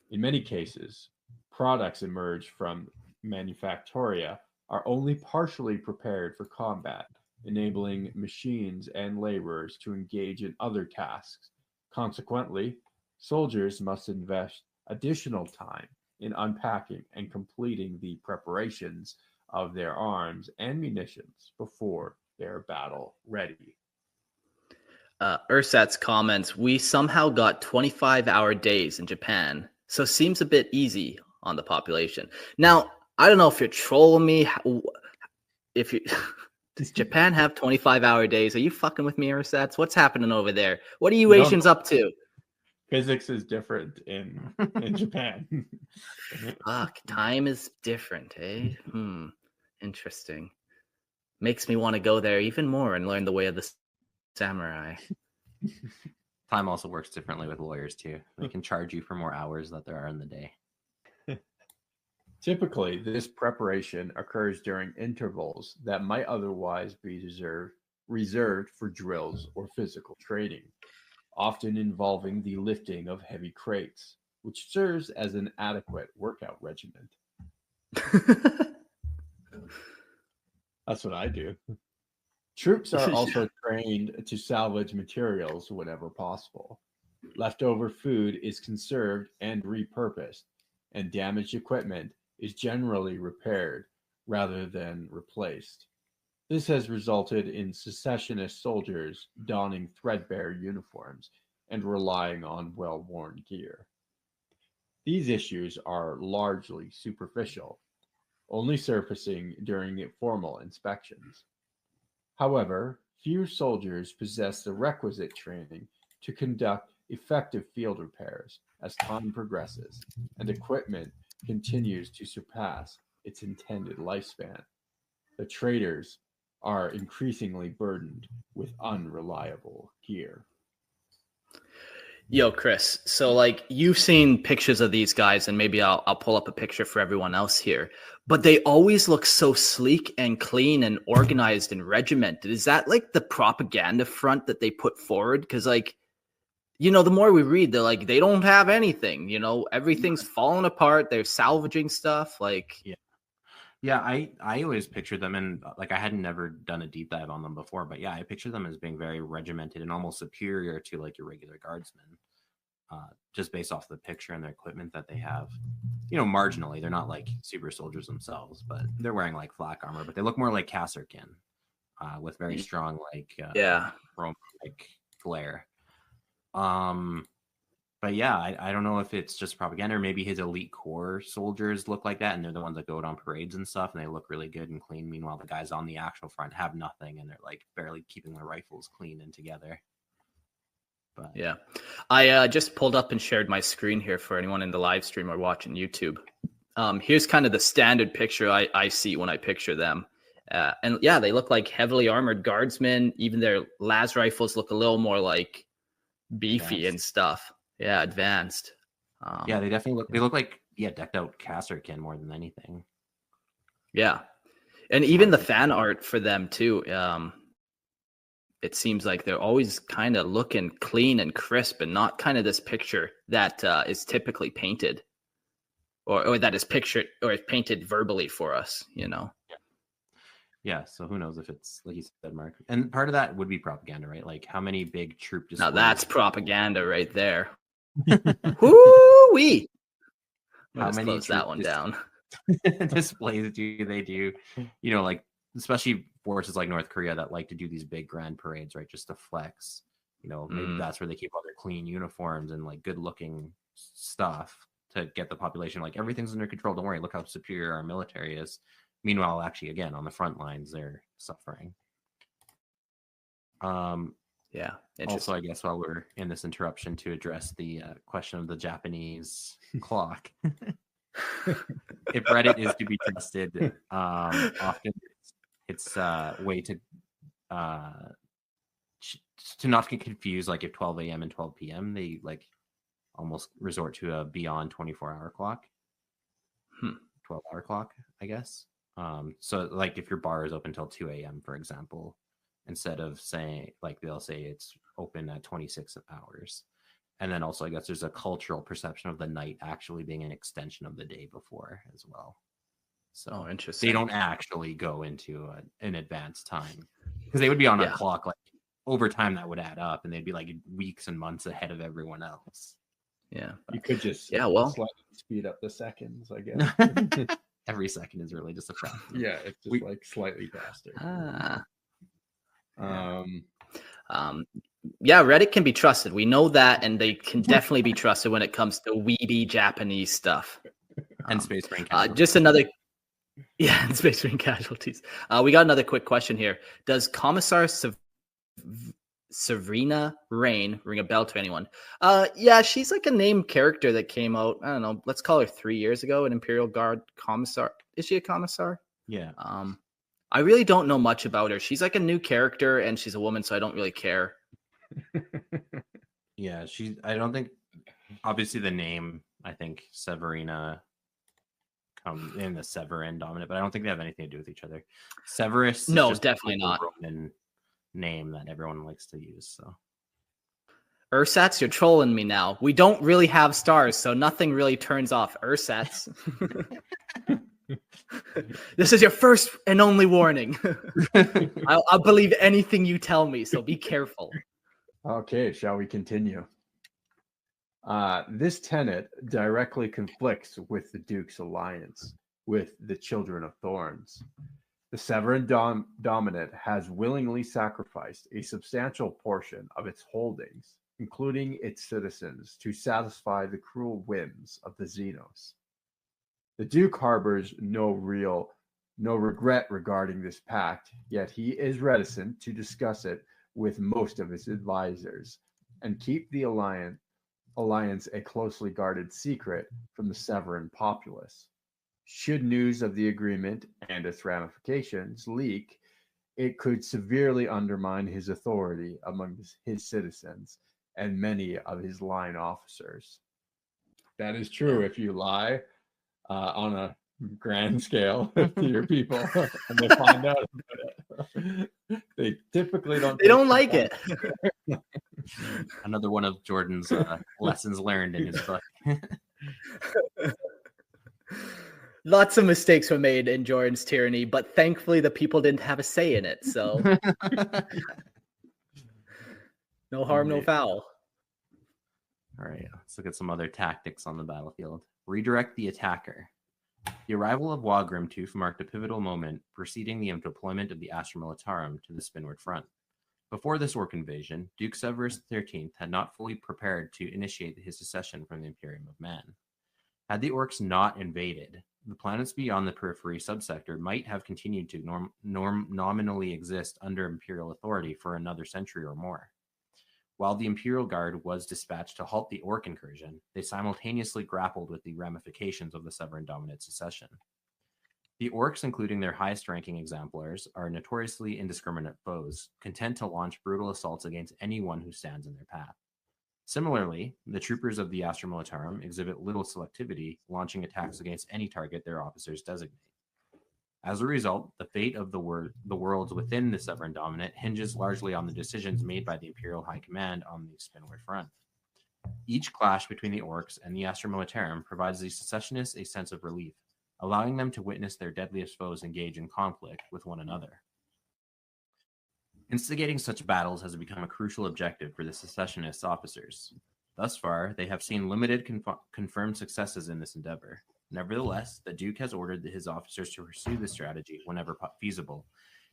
In many cases, products emerge from manufactoria are only partially prepared for combat, enabling machines and laborers to engage in other tasks. Consequently, soldiers must invest additional time in unpacking and completing the preparations of their arms and munitions before they're battle ready. Ursat's comments, we somehow got 25-hour days in Japan, so seems a bit easy on the population. Now, I don't know if you're trolling me. If you does Japan have 25-hour days? Are you fucking with me, Ursats? What's happening over there? What are you Asians up to? Physics is different in Japan. Fuck, time is different, eh? Interesting. Makes me want to go there even more and learn the way of the samurai. Time also works differently with lawyers too. They can charge you for more hours that there are in the day. Typically, this preparation occurs during intervals that might otherwise be reserved for drills or physical training, often involving the lifting of heavy crates, which serves as an adequate workout regimen. That's what I do. Troops are also trained to salvage materials whenever possible. Leftover food is conserved and repurposed, and damaged equipment is generally repaired rather than replaced. This has resulted in secessionist soldiers donning threadbare uniforms and relying on well-worn gear. These issues are largely superficial, only surfacing during formal inspections. However, few soldiers possess the requisite training to conduct effective field repairs as time progresses and equipment continues to surpass its intended lifespan. The traders are increasingly burdened with unreliable gear. Yo, Chris, so like you've seen pictures of these guys, and maybe I'll pull up a picture for everyone else here, but they always look so sleek and clean and organized and regimented. Is that like the propaganda front that they put forward? Because like, you know, the more we read, they're like, they don't have anything, you know, everything's falling apart. They're salvaging stuff. Like, Yeah, I always picture them, and like I had never done a deep dive on them before, but yeah, I picture them as being very regimented and almost superior to like your regular guardsmen, just based off the picture and their equipment that they have. You know, marginally, they're not like super soldiers themselves, but they're wearing like flak armor, but they look more like Kasserkin, with very strong like chrome like glare. But yeah, I don't know if it's just propaganda or maybe his elite corps soldiers look like that and they're the ones that go out on parades and stuff and they look really good and clean. Meanwhile, the guys on the actual front have nothing and they're like barely keeping their rifles clean and together. But yeah, I just pulled up and shared my screen here for anyone in the live stream or watching YouTube. Here's kind of the standard picture I see when I picture them. And yeah, they look like heavily armored guardsmen. Even their las rifles look a little more like beefy and stuff. Yeah, advanced. Yeah, they definitely look like decked out Kasserkin more than anything. Yeah, and even the fan art for them too. it seems like they're always kind of looking clean and crisp, and not kind of this picture that is typically painted, or that is pictured or is painted verbally for us, you know. Yeah, so who knows if it's like you said, Mark. And part of that would be propaganda, right? Like how many big troop displays. Now that's propaganda right there. Woo-wee! How many close that one down? Displays do they do? You know, like especially forces like North Korea that like to do these big grand parades, right? Just to flex. You know, maybe that's where they keep all their clean uniforms and like good looking stuff to get the population like everything's under control. Don't worry, look how superior our military is. Meanwhile, actually, again, on the front lines, they're suffering. Yeah. Also, I guess while we're in this interruption, to address the question of the Japanese clock, if Reddit is to be trusted, often it's a way to not get confused. Like if 12 a.m. and 12 p.m., they like almost resort to a beyond 24-hour clock, 12-hour clock, I guess. So like if your bar is open until 2 a.m., for example, instead of saying like they'll say it's open at 26 hours. And then also I guess there's a cultural perception of the night actually being an extension of the day before as well. So interesting. They don't actually go into an advanced time because they would be on a clock like over time that would add up, and they'd be like weeks and months ahead of everyone else. Yeah. You could just slightly speed up the seconds, I guess. Every second is really just a fraction. Yeah, it's just like slightly faster. Yeah, Reddit can be trusted. We know that, and they can definitely be trusted when it comes to weeby Japanese stuff. And Space Marine casualties. Just another... Yeah, and Space Marine casualties. We got another quick question here. Does Commissar Severina Rain ring a bell to anyone? Yeah, she's like a named character that came out, I don't know, let's call her 3 years ago, an Imperial Guard Commissar. Is she a Commissar? Yeah. I really don't know much about her. She's like a new character, and she's a woman, so I don't really care. Yeah, I don't think, obviously the name, I think Severina come in the Severan Dominate, but I don't think they have anything to do with each other. Severus, no, is just definitely not. Roman name that everyone likes to use. So, Ursats, you're trolling me now. We don't really have stars, so nothing really turns off Ursats. This is your first and only warning. I'll believe anything you tell me, so be careful. Okay, shall we continue? This tenet directly conflicts with the Duke's alliance with the Children of Thorns. The Severan Dominate has willingly sacrificed a substantial portion of its holdings, including its citizens, to satisfy the cruel whims of the Xenos. The Duke harbors no regret regarding this pact, yet he is reticent to discuss it with most of his advisors and keep the alliance a closely guarded secret from the Severan populace. Should news of the agreement and its ramifications leak, it could severely undermine his authority among his citizens and many of his line officers. That is true if you lie on a grand scale to your people and they find out about it. They typically don't. They don't like it. Another one of Jordan's lessons learned in his book. Lots of mistakes were made in Jordan's tyranny, but thankfully the people didn't have a say in it. So no harm, no foul. All right, let's look at some other tactics on the battlefield. Redirect the attacker. The arrival of Wagram II marked a pivotal moment preceding the deployment of the Astra Militarum to the Spinward Front. Before this Ork invasion, Duke Severus XIII had not fully prepared to initiate his secession from the Imperium of Man. Had the Orks not invaded, the planets beyond the periphery subsector might have continued to nominally exist under Imperial authority for another century or more. While the Imperial Guard was dispatched to halt the Ork incursion, they simultaneously grappled with the ramifications of the Severan Dominate secession. The Orks, including their highest-ranking exemplars, are notoriously indiscriminate foes, content to launch brutal assaults against anyone who stands in their path. Similarly, the troopers of the Astra Militarum exhibit little selectivity, launching attacks against any target their officers designate. As a result, the fate of the worlds within the Severan Dominate hinges largely on the decisions made by the Imperial High Command on the Spinward Front. Each clash between the Orks and the Astra Militarum provides the secessionists a sense of relief, allowing them to witness their deadliest foes engage in conflict with one another. Instigating such battles has become a crucial objective for the secessionist officers. Thus far, they have seen limited confirmed successes in this endeavor. Nevertheless, the Duke has ordered his officers to pursue this strategy whenever feasible.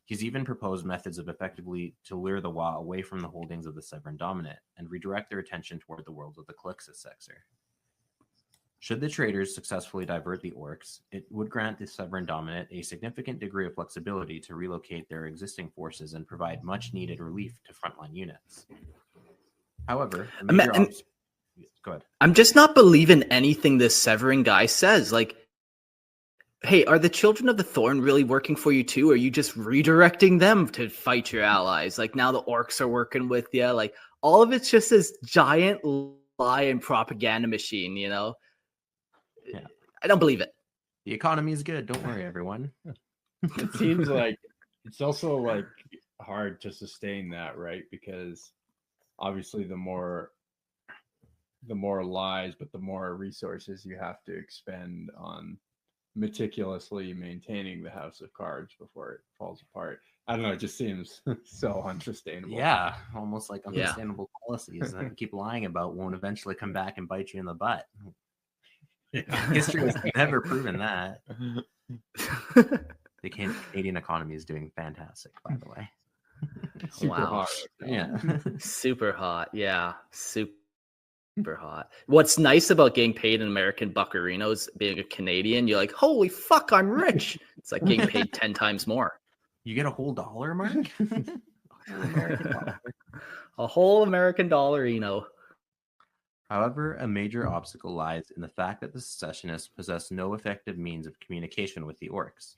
He's even proposed methods of effectively to lure the Wa away from the holdings of the Severan Dominate and redirect their attention toward the worlds of the Calixtus sector. Should the traders successfully divert the Orks, it would grant the Severan Dominate a significant degree of flexibility to relocate their existing forces and provide much-needed relief to frontline units. However, go ahead. I'm just not believing anything this Severan guy says. Like, hey, are the Children of the Thorn really working for you too? Or are you just redirecting them to fight your allies? Like, now the Orks are working with you. Like, all of it's just this giant lie and propaganda machine, you know? Yeah. I don't believe it. The economy is good. Don't worry, everyone. It seems like it's also like hard to sustain that, right? Because obviously the more lies, but the more resources you have to expend on meticulously maintaining the house of cards before it falls apart. I don't know, it just seems so unsustainable. Yeah, almost like unsustainable policies that keep lying about won't eventually come back and bite you in the butt. Yeah. History has never proven that. The Canadian economy is doing fantastic, by the way. Super hot. Yeah. Super hot. Yeah. Super hot. What's nice about getting paid in American buccarinos, being a Canadian, you're like, holy fuck, I'm rich. It's like getting paid 10 times more. You get a whole dollar, Mark? A whole American dollarino. However, a major obstacle lies in the fact that the secessionists possess no effective means of communication with the Orks.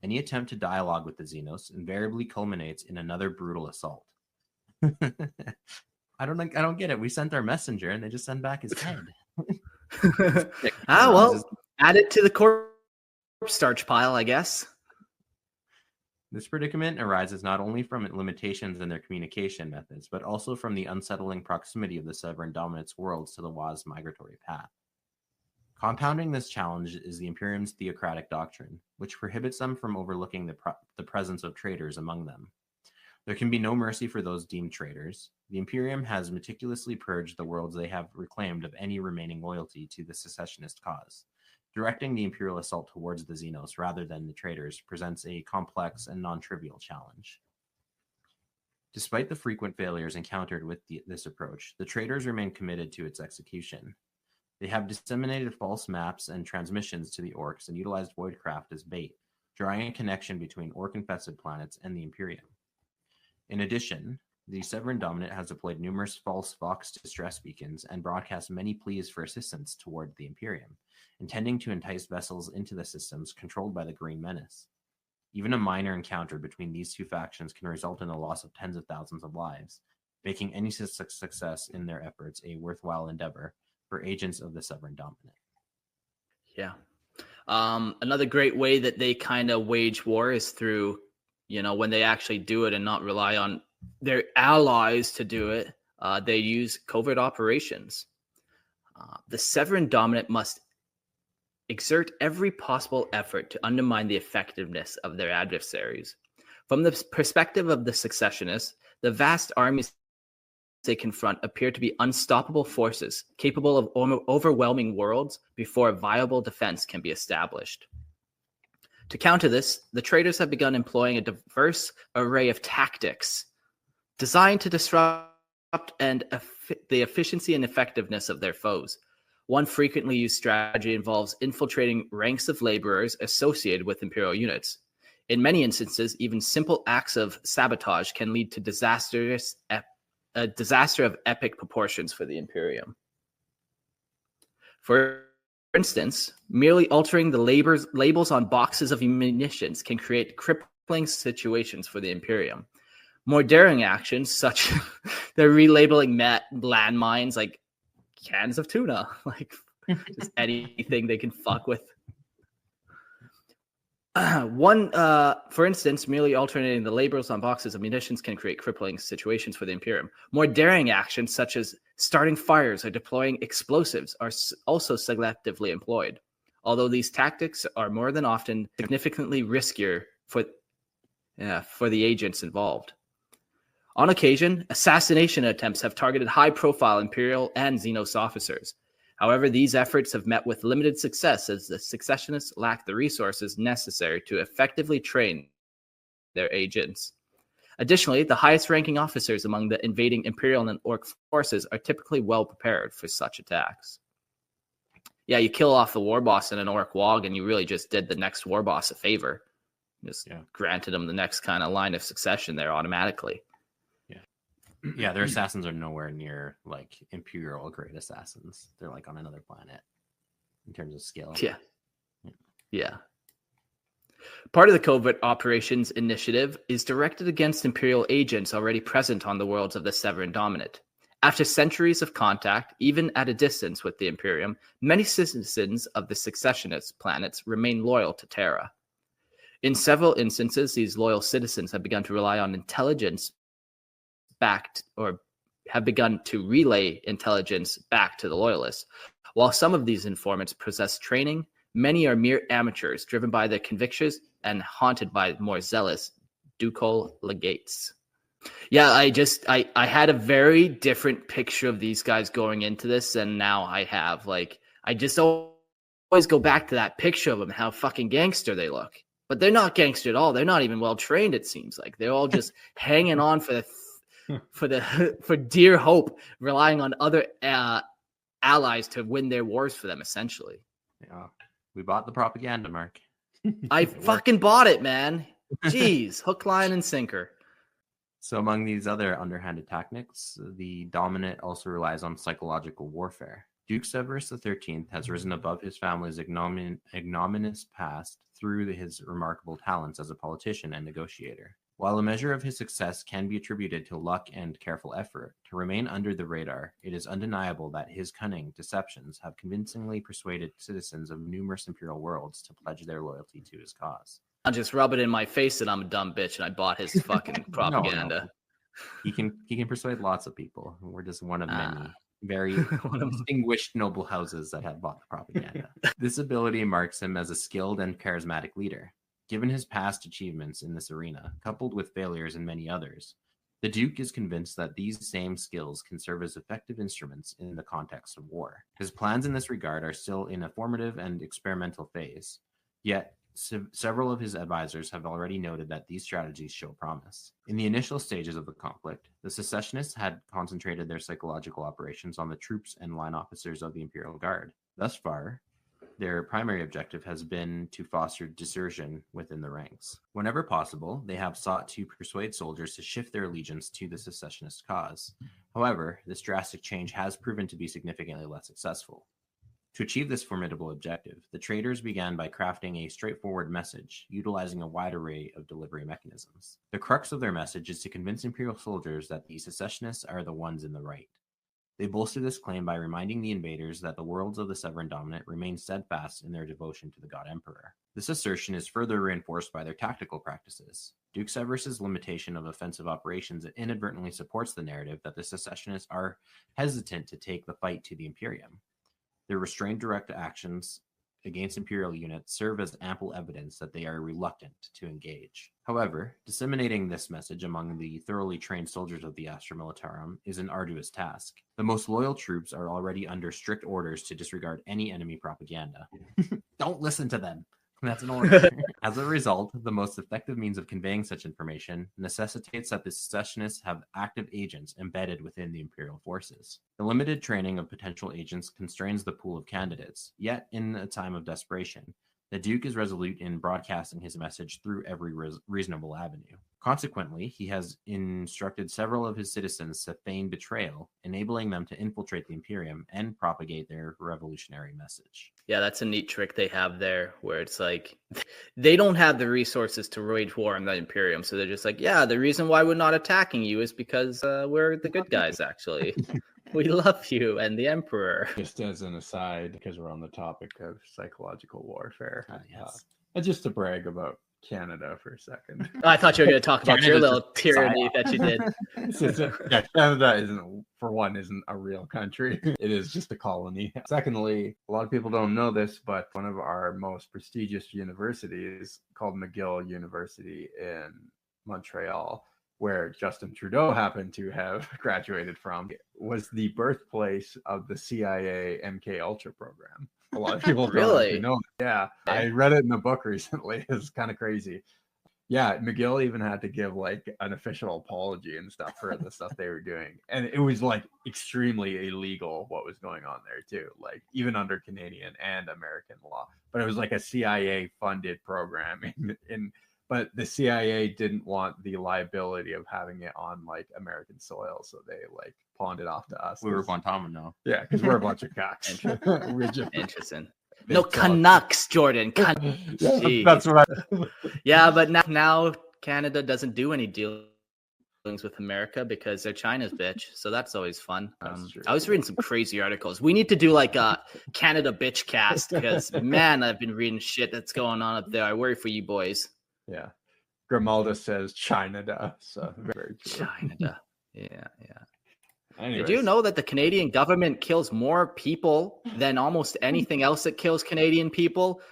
Any attempt to dialogue with the Xenos invariably culminates in another brutal assault. I don't get it. We sent our messenger and they just send back his head. Add it to the corpse starch pile, I guess. This predicament arises not only from limitations in their communication methods, but also from the unsettling proximity of the Severan Dominate's worlds to the Wa's migratory path. Compounding this challenge is the Imperium's theocratic doctrine, which prohibits them from overlooking the presence of traitors among them. There can be no mercy for those deemed traitors. The Imperium has meticulously purged the worlds they have reclaimed of any remaining loyalty to the secessionist cause. Directing the Imperial assault towards the Xenos rather than the traitors presents a complex and non-trivial challenge. Despite the frequent failures encountered with this approach, the traitors remain committed to its execution. They have disseminated false maps and transmissions to the Orks and utilized Voidcraft as bait, drawing a connection between Ork-infested planets and the Imperium. In addition, the Severan Dominate has deployed numerous false Vox distress beacons and broadcast many pleas for assistance toward the Imperium, intending to entice vessels into the systems controlled by the Green Menace. Even a minor encounter between these two factions can result in the loss of tens of thousands of lives, making any success in their efforts a worthwhile endeavor for agents of the Severan Dominate. Yeah. Another great way that they kind of wage war is through, when they actually do it and not rely on their allies to do it, they use covert operations. The Severan Dominate must exert every possible effort to undermine the effectiveness of their adversaries. From the perspective of the secessionists, the vast armies they confront appear to be unstoppable forces capable of overwhelming worlds before a viable defense can be established. To counter this, the traitors have begun employing a diverse array of tactics designed to disrupt the efficiency and effectiveness of their foes. One frequently used strategy involves infiltrating ranks of laborers associated with Imperial units. In many instances, even simple acts of sabotage can lead to a disaster of epic proportions for the Imperium. For instance, merely altering the labels on boxes of munitions can create crippling situations for the Imperium. More daring actions, such they're relabeling landmines like cans of tuna, like just anything they can fuck with. For instance, merely alternating the labels on boxes of munitions can create crippling situations for the Imperium. More daring actions, such as starting fires or deploying explosives, are also selectively employed, although these tactics are more than often significantly riskier for the agents involved. On occasion, assassination attempts have targeted high-profile Imperial and Xenos officers. However, these efforts have met with limited success as the secessionists lack the resources necessary to effectively train their agents. Additionally, the highest-ranking officers among the invading Imperial and Ork forces are typically well prepared for such attacks. Yeah, you kill off the war boss in an Ork WOG, and you really just did the next war boss a favor. Just granted them the next kind of line of succession there automatically. Yeah, their assassins are nowhere near like Imperial grade assassins. They're like on another planet in terms of skill. Yeah. Part of the Covert Operations Initiative is directed against Imperial agents already present on the worlds of the Severan Dominate. After centuries of contact, even at a distance with the Imperium, many citizens of the secessionist planets remain loyal to Terra. In several instances, these loyal citizens have begun to rely on intelligence backed, or have begun to relay intelligence back to the loyalists. While some of these informants possess training, many are mere amateurs driven by their convictions and haunted by more zealous ducal legates. Yeah, I had a very different picture of these guys going into this than now I have. Like, I just always go back to that picture of them, how fucking gangster they look. But they're not gangster at all. They're not even well trained, it seems like. They're all just hanging on for dear hope, relying on other allies to win their wars for them, essentially. Yeah, we bought the propaganda, Mark. I fucking bought it, man. Jeez, hook, line, and sinker. So among these other underhanded tactics, the Dominate also relies on psychological warfare. Duke Severus XIII has risen above his family's ignominious past through his remarkable talents as a politician and negotiator. While a measure of his success can be attributed to luck and careful effort to remain under the radar, it is undeniable that his cunning deceptions have convincingly persuaded citizens of numerous Imperial worlds to pledge their loyalty to his cause. I'll just rub it in my face that I'm a dumb bitch and I bought his fucking propaganda. No. He can persuade lots of people. We're just one of many very distinguished noble houses that have bought the propaganda. This ability marks him as a skilled and charismatic leader. Given his past achievements in this arena, coupled with failures in many others, the Duke is convinced that these same skills can serve as effective instruments in the context of war. His plans in this regard are still in a formative and experimental phase, yet several of his advisors have already noted that these strategies show promise. In the initial stages of the conflict, the secessionists had concentrated their psychological operations on the troops and line officers of the Imperial Guard. Thus far, their primary objective has been to foster desertion within the ranks. Whenever possible, they have sought to persuade soldiers to shift their allegiance to the secessionist cause. However, this drastic change has proven to be significantly less successful. To achieve this formidable objective, the traitors began by crafting a straightforward message, utilizing a wide array of delivery mechanisms. The crux of their message is to convince Imperial soldiers that the secessionists are the ones in the right. They bolster this claim by reminding the invaders that the worlds of the Severan Dominate remain steadfast in their devotion to the God Emperor. This assertion is further reinforced by their tactical practices. Duke Severus's limitation of offensive operations inadvertently supports the narrative that the secessionists are hesitant to take the fight to the Imperium. Their restrained direct actions against Imperial units serve as ample evidence that they are reluctant to engage. However, disseminating this message among the thoroughly trained soldiers of the Astra Militarum is an arduous task. The most loyal troops are already under strict orders to disregard any enemy propaganda. Don't listen to them. That's an order. As a result, the most effective means of conveying such information necessitates that the secessionists have active agents embedded within the Imperial forces. The limited training of potential agents constrains the pool of candidates, yet in a time of desperation, the Duke is resolute in broadcasting his message through every reasonable avenue. Consequently, he has instructed several of his citizens to feign betrayal, enabling them to infiltrate the Imperium and propagate their revolutionary message. Yeah, that's a neat trick they have there, where it's like they don't have the resources to wage war on the Imperium, so they're just like, yeah, the reason why we're not attacking you is because we're the good guys, actually. We love you and the Emperor. Just as an aside, because we're on the topic of psychological warfare, Yes. And just to brag about Canada for a second. I thought you were going to talk about your Canada's little just tyranny that you did. Yeah, Canada isn't a real country. It is just a colony. Secondly, a lot of people don't know this, but one of our most prestigious universities, called McGill University in Montreal, where Justin Trudeau happened to have graduated from, was the birthplace of the CIA MK Ultra program. A lot of people don't Really? actually know that. Yeah, I read it in a book recently. It's kind of crazy. Yeah, McGill even had to give like an official apology and stuff for the stuff they were doing. And it was like extremely illegal what was going on there too, like even under Canadian and American law. But it was like a CIA funded program but the CIA didn't want the liability of having it on like American soil, so they like pawned it off to us. We were Guantanamo. Yeah, because we're a bunch of cocks. We're just Interesting. No, Canucks, Jordan. Yeah, that's right. Yeah, but now Canada doesn't do any dealings with America because they're China's bitch. So that's always fun. I was reading some crazy articles. We need to do like a Canada bitch cast because, man, I've been reading shit that's going on up there. I worry for you boys. Yeah. Grimalda says China. So very true. China. Yeah. Anyways. Did you know that the Canadian government kills more people than almost anything else that kills Canadian people?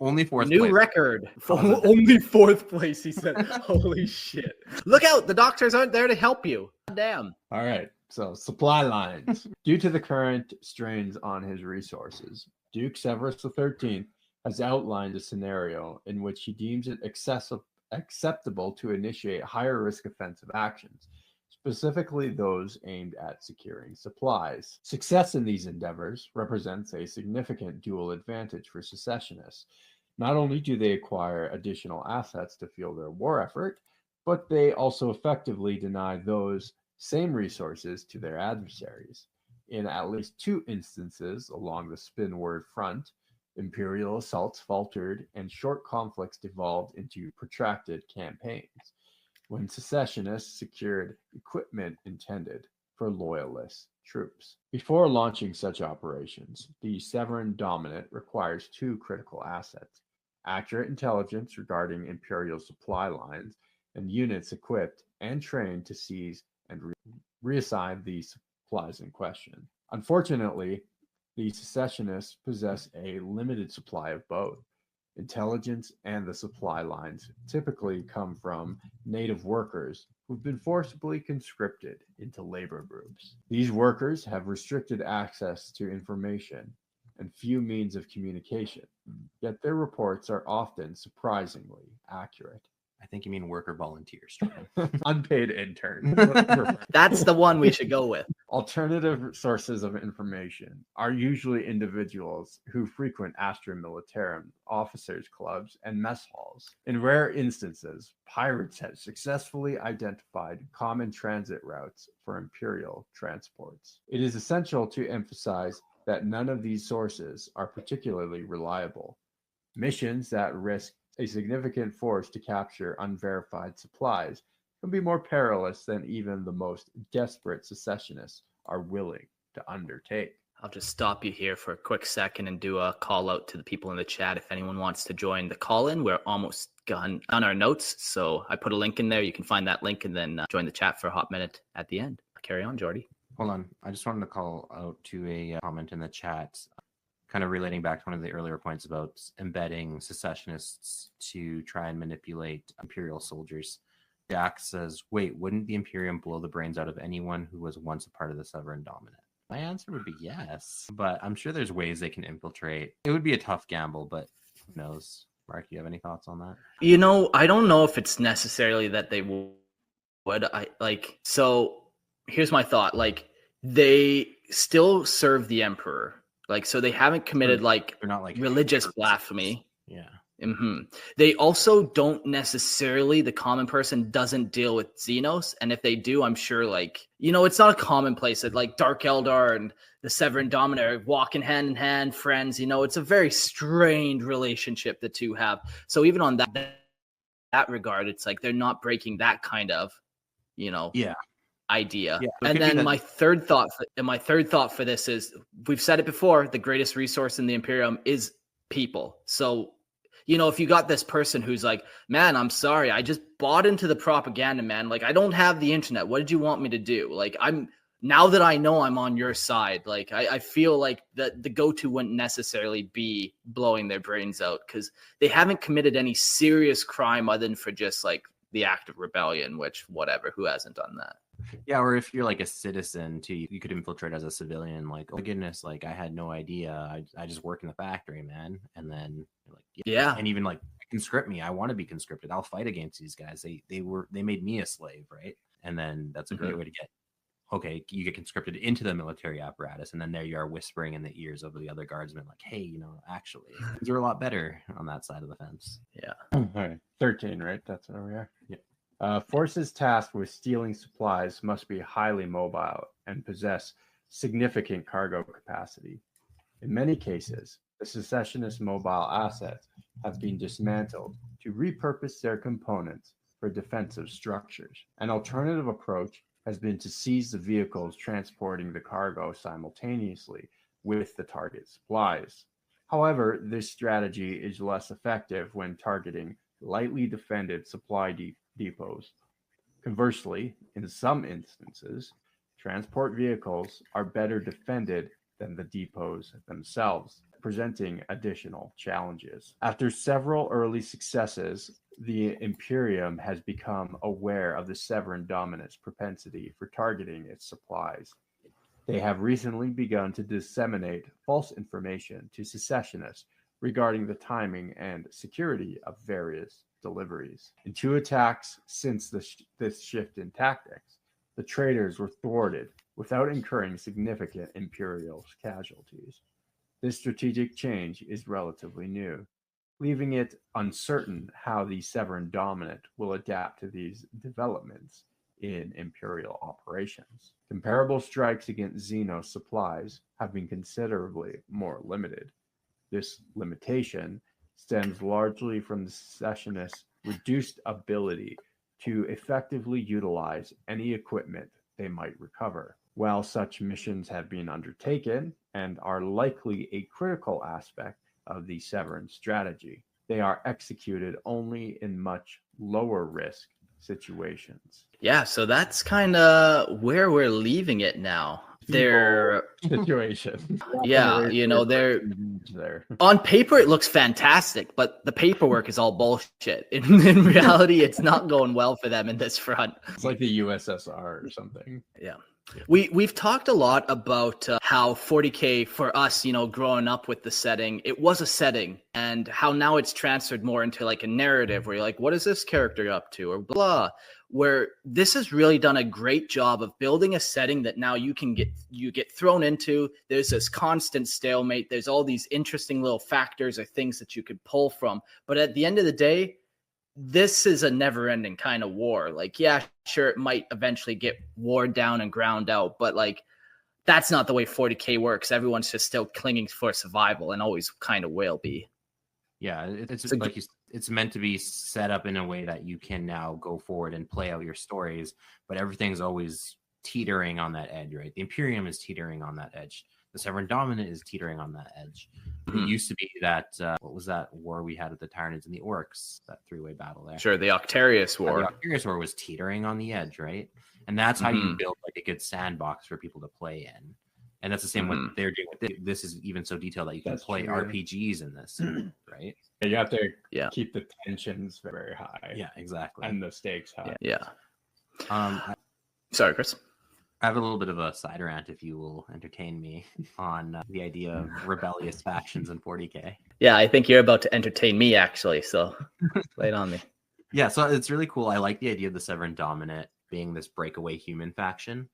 Only fourth New place. record. Only fourth place, he said. Holy shit. Look out. The doctors aren't there to help you. Damn. All right. So supply lines. Due to the current strains on his resources, Duke Severus XIII has outlined a scenario in which he deems it acceptable to initiate higher risk offensive actions, specifically those aimed at securing supplies. Success in these endeavors represents a significant dual advantage for secessionists. Not only do they acquire additional assets to fuel their war effort, but they also effectively deny those same resources to their adversaries. In at least 2 instances along the Spinward Front, Imperial assaults faltered and short conflicts devolved into protracted campaigns, when secessionists secured equipment intended for loyalist troops. Before launching such operations, the Severan Dominate requires 2 critical assets: accurate intelligence regarding Imperial supply lines and units equipped and trained to seize and reassign the supplies in question. Unfortunately, the secessionists possess a limited supply of both. Intelligence and the supply lines typically come from native workers who've been forcibly conscripted into labor groups. These workers have restricted access to information and few means of communication, yet their reports are often surprisingly accurate. I think you mean worker volunteers. Unpaid intern. That's the one we should go with. Alternative sources of information are usually individuals who frequent Astra Militarum, officers' clubs, and mess halls. In rare instances, pirates have successfully identified common transit routes for Imperial transports. It is essential to emphasize that none of these sources are particularly reliable. Missions that risk a significant force to capture unverified supplies can be more perilous than even the most desperate secessionists are willing to undertake. I'll just stop you here for a quick second and do a call out to the people in the chat. If anyone wants to join the call-in, we're almost done on our notes. So I put a link in there. You can find that link and then join the chat for a hot minute at the end. Carry on, Jordy. Hold on. I just wanted to call out to a comment in the chat, kind of relating back to one of the earlier points about embedding secessionists to try and manipulate Imperial soldiers. Jack says, wait, wouldn't the Imperium blow the brains out of anyone who was once a part of the Severan Dominate? My answer would be yes, but I'm sure there's ways they can infiltrate. It would be a tough gamble, but who knows? Mark, you have any thoughts on that? You know, I don't know if it's necessarily that they would. So here's my thought. Like, they still serve the Emperor. Like, so they haven't committed like they're not like religious blasphemy. Yeah. Mm-hmm. They also don't necessarily, the common person doesn't deal with Xenos. And if they do, I'm sure like, you know, it's not a commonplace that like Dark Eldar and the Severan Dominate are walking hand in hand, friends. You know, it's a very strained relationship the two have. So even on that regard, it's like they're not breaking that kind of, you know, idea. Yeah, and then my third thought for this is, we've said it before, the greatest resource in the Imperium is people. So you know, if you got this person who's like, man, I'm sorry, I just bought into the propaganda, man. Like, I don't have the internet. What did you want me to do? Like, now that I know I'm on your side, like, I feel like the go-to wouldn't necessarily be blowing their brains out, because they haven't committed any serious crime other than for just like the act of rebellion, which whatever, who hasn't done that? Yeah, or if you're like a citizen too, you could infiltrate as a civilian. Like, oh my goodness, like I had no idea. I just work in the factory, man. And then you're like, Yeah. And even like, conscript me. I want to be conscripted. I'll fight against these guys. They made me a slave, right? And then that's a great way to get. Okay, you get conscripted into the military apparatus, and then there you are whispering in the ears of the other guardsmen, like, hey, you know, actually, things are a lot better on that side of the fence. Yeah. All right, 13, right? That's where we are. Yeah. Forces tasked with stealing supplies must be highly mobile and possess significant cargo capacity. In many cases, the secessionist mobile assets have been dismantled to repurpose their components for defensive structures. An alternative approach has been to seize the vehicles transporting the cargo simultaneously with the target supplies. However, this strategy is less effective when targeting lightly defended supply depots. Conversely, in some instances, transport vehicles are better defended than the depots themselves, presenting additional challenges. After several early successes, the Imperium has become aware of the Severan Dominate's propensity for targeting its supplies. They have recently begun to disseminate false information to secessionists regarding the timing and security of various deliveries. In 2 attacks since this shift in tactics, the traitors were thwarted without incurring significant Imperial casualties. This strategic change is relatively new, leaving it uncertain how the Severan Dominate will adapt to these developments in Imperial operations. Comparable strikes against Xenos supplies have been considerably more limited. This limitation stems largely from the secessionists' reduced ability to effectively utilize any equipment they might recover. While such missions have been undertaken and are likely a critical aspect of the Severan strategy, they are executed only in much lower risk situations. Yeah, so that's kind of where we're leaving it now. They're situation. Yeah, you know, they're there. On paper it looks fantastic, but the paperwork is all bullshit. In reality, it's not going well for them in this front. It's like the USSR or something. Yeah. We've talked a lot about how 40K for us, you know, growing up with the setting, it was a setting, and how now it's transferred more into like a narrative where you're like, what is this character up to, or blah, where this has really done a great job of building a setting that now you get thrown into. There's this constant stalemate. There's all these interesting little factors or things that you could pull from. But at the end of the day, this is a never-ending kind of war. Like, yeah, sure, it might eventually get worn down and ground out, but like, that's not the way 40K works. Everyone's just still clinging for survival, and always kind of will be. Yeah, it's meant to be set up in a way that you can now go forward and play out your stories, but everything's always teetering on that edge, right? The Imperium is teetering on that edge. The Severan Dominate is teetering on that edge. It used to be that, what was that war we had with the Tyranids and the Orks, that 3-way battle there? Sure, the Octarius War. The Octarius War was teetering on the edge, right? And that's how you build like a good sandbox for people to play in. And that's the same what they're doing. This is even so detailed that you can play RPGs in this, right? Yeah, you have to keep the tensions very high. Yeah, exactly. And the stakes high. Yeah. Sorry, Chris. I have a little bit of a side rant, if you will entertain me, on the idea of rebellious factions in 40K. Yeah, I think you're about to entertain me, actually, so lay it on me. Yeah, so it's really cool. I like the idea of the Severan Dominate being this breakaway human faction.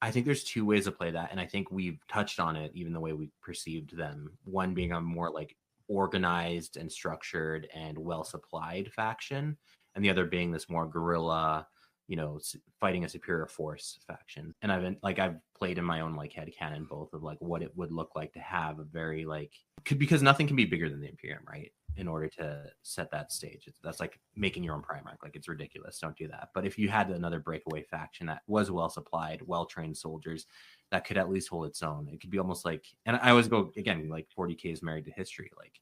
I think there's 2 ways to play that, and I think we've touched on it, even the way we perceived them. One being a more like organized and structured and well-supplied faction, and the other being this more guerrilla, you know, fighting a superior force faction. And I've played in my own like headcanon both of like what it would look like to have a very like, because nothing can be bigger than the Imperium, right? In order to set that stage. That's like making your own Primarch. Like, it's ridiculous. Don't do that. But if you had another breakaway faction that was well supplied, well-trained soldiers that could at least hold its own, it could be almost like, and I always go again, like 40K is married to history. Like,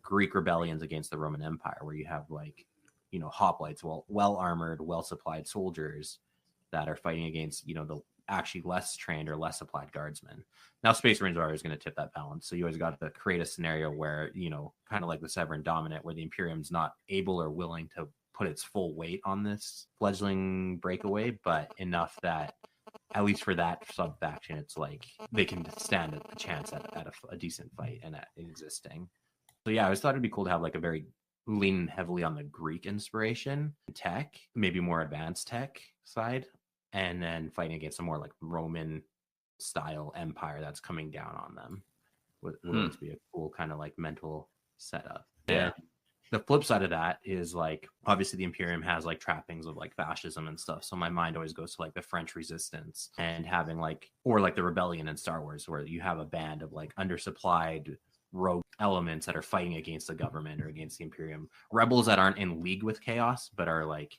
Greek rebellions against the Roman Empire, where you have like, hoplites, well armored, well supplied soldiers that are fighting against, the actually less trained or less supplied guardsmen. Now, Space Marines are always going to tip that balance. So you always got to create a scenario where, kind of like the Severan Dominate, where the Imperium's not able or willing to put its full weight on this fledgling breakaway, but enough that at least for that sub faction, it's like they can stand a chance at a decent fight and at existing. So yeah, I always thought it'd be cool to have like a very lean heavily on the Greek inspiration tech, maybe more advanced tech side, and then fighting against a more like Roman style empire that's coming down on them would always be a cool kind of like mental setup. Yeah. And the flip side of that is like, obviously the Imperium has like trappings of like fascism and stuff. So my mind always goes to like the French resistance and having like, or like the rebellion in Star Wars, where you have a band of like undersupplied rogue elements that are fighting against the government or against the Imperium. Rebels that aren't in league with chaos, but are like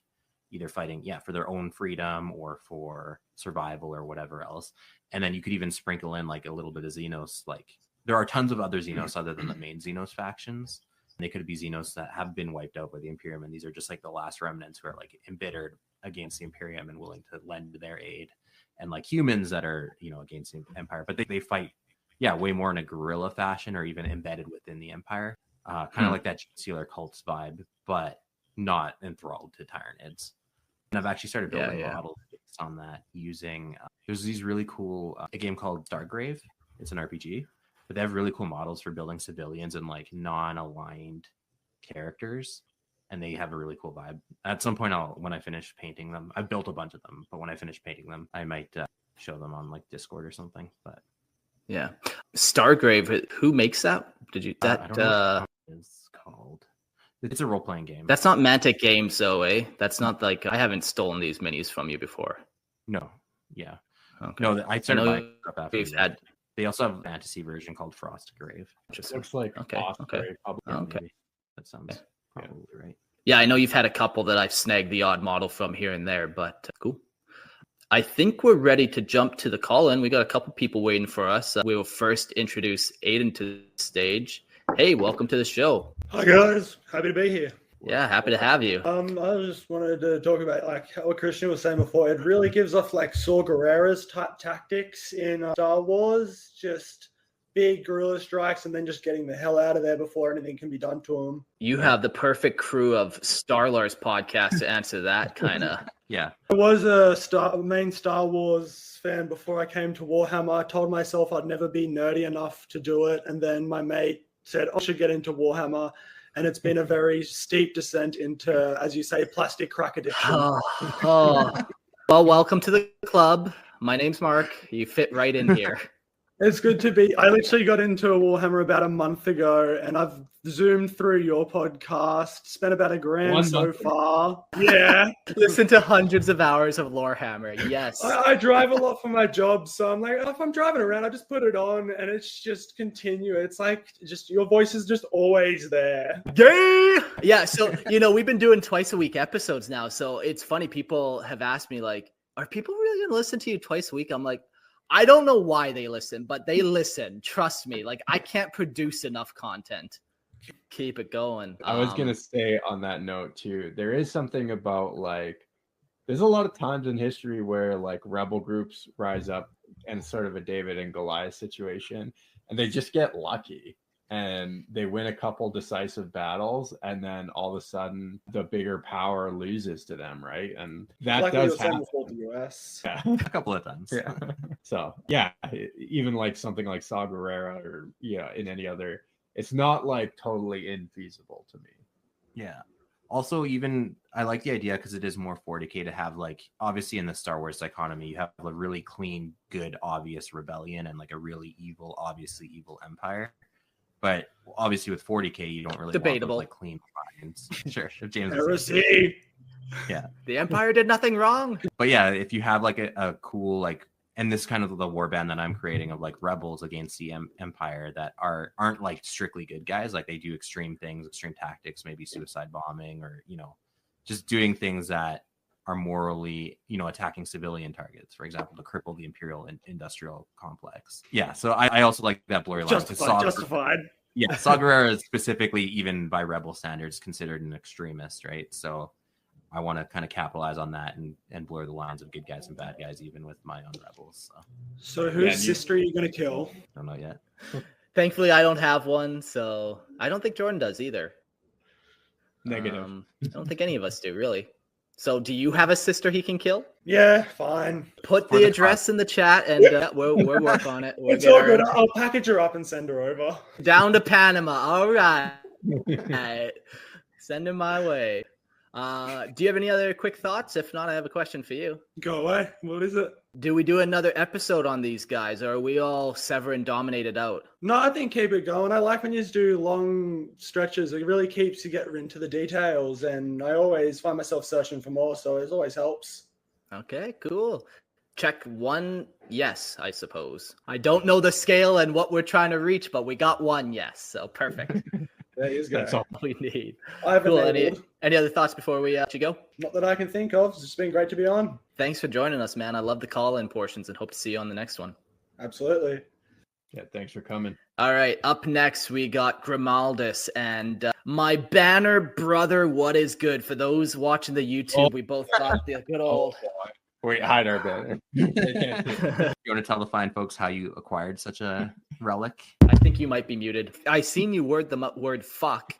either fighting, for their own freedom or for survival or whatever else. And then you could even sprinkle in like a little bit of Xenos. Like there are tons of other Xenos other than the main Xenos factions. They could be Xenos that have been wiped out by the Imperium, and these are just like the last remnants who are like embittered against the Imperium and willing to lend their aid, and like humans that are against the Empire, but they fight way more in a guerrilla fashion or even embedded within the Empire, kind of like that Sealer cults vibe, but not enthralled to Tyranids. And I've actually started building models based on that using there's these really cool a game called Stargrave. It's an RPG. But they have really cool models for building civilians and like non-aligned characters, and they have a really cool vibe. At some point, when I finish painting them, I've built a bunch of them, but when I finish painting them, I might show them on like Discord or something. But yeah, Stargrave. Who makes that? Did you that? I don't know what it's called. It's a role-playing game. That's not Mantic Games, though, eh? That's not like I haven't stolen these minis from you before. No, yeah, okay. No. I started buying stuff after we've had. They also have a fantasy version called Frostgrave. Looks like okay. That sounds probably right. Yeah, I know you've had a couple that I've snagged the odd model from here and there, but cool. I think we're ready to jump to the call-in. We got a couple people waiting for us. We will first introduce Aiden to the stage. Hey, welcome to the show. Hi guys, happy to be here. Yeah, happy to have you. I just wanted to talk about like what Christian was saying before. It really gives off like Saw Gerrera's type tactics in Star Wars, just big guerrilla strikes and then just getting the hell out of there before anything can be done to them. You have the perfect crew of Starlars podcast to answer that kind of. Yeah. I was a main Star Wars fan before I came to Warhammer. I told myself I'd never be nerdy enough to do it, and then my mate said I should get into Warhammer. And it's been a very steep descent into, as you say, plastic crack addiction. Well, welcome to the club. My name's Mark. You fit right in here. It's good to be. I literally got into Warhammer about a month ago, and I've zoomed through your podcast, spent about $1,000 so far. Yeah. Listen to hundreds of hours of Lorehammer. Yes. I drive a lot for my job, so I'm like, if I'm driving around, I just put it on, and it's just continuous. It's like just your voice is just always there. Yay! Yeah. So we've been doing twice a week episodes now. So it's funny. People have asked me like, "Are people really going to listen to you twice a week?" I'm like, I don't know why they listen, but they listen. Trust me. Like I can't produce enough content. Keep it going. I was going to say on that note too, there is something about like, there's a lot of times in history where like rebel groups rise up and sort of a David and Goliath situation, and they just get lucky and they win a couple decisive battles, and then all of a sudden the bigger power loses to them, right? And that does happen before the US. Yeah. A couple of times. Yeah. So yeah, even like something like Saw Gerrera or in any other, it's not like totally infeasible to me. Yeah. Also, even I like the idea because it is more 40K to have like, obviously in the Star Wars economy, you have a really clean, good, obvious rebellion and like a really evil, obviously evil empire. But obviously with 40K, you don't really debatable want those, like clean lines. Sure, if James Heresy. Yeah, the Empire did nothing wrong. But yeah, if you have like a cool like, and this kind of the warband that I'm creating of like rebels against the Empire that aren't like strictly good guys, like they do extreme things, extreme tactics, maybe suicide bombing or just doing things that are morally, attacking civilian targets, for example, to cripple the Imperial industrial complex. Yeah, so I also like that blurry line. Justified. Yeah, Saw Gerrera is specifically, even by Rebel standards, considered an extremist, right? So I want to kind of capitalize on that and blur the lines of good guys and bad guys, even with my own Rebels. So whose sister are you going to kill? Don't know yet. Thankfully, I don't have one, so I don't think Jordan does either. Negative. I don't think any of us do, really. So do you have a sister he can kill? Yeah, fine. Put the address in the chat, and we'll work on it. We'll It's all good. I'll package her up and send her over. Down to Panama. All right. Send him my way. Do you have any other quick thoughts? If not, I have a question for you. Go away. What is it? Do we do another episode on these guys, or are we all Severan dominated out? No, I think keep it going. I like when you do long stretches. It really keeps you getting into the details, and I always find myself searching for more, so it always helps. Okay, cool. Check one yes, I suppose. I don't know the scale and what we're trying to reach, but we got one yes, so perfect. There you go. That's all. We need. I've Cool. enabled. Any other thoughts before we let you go? Not that I can think of. It's been great to be on. Thanks for joining us, man. I love the call-in portions and hope to see you on the next one. Absolutely. Yeah, thanks for coming. All right, up next we got Grimaldus and my banner brother. What is good? For those watching the YouTube, we both got the good old. Wait, hide our banner. You want to tell the fine folks how you acquired such a relic? I think you might be muted. I seen you word the word fuck,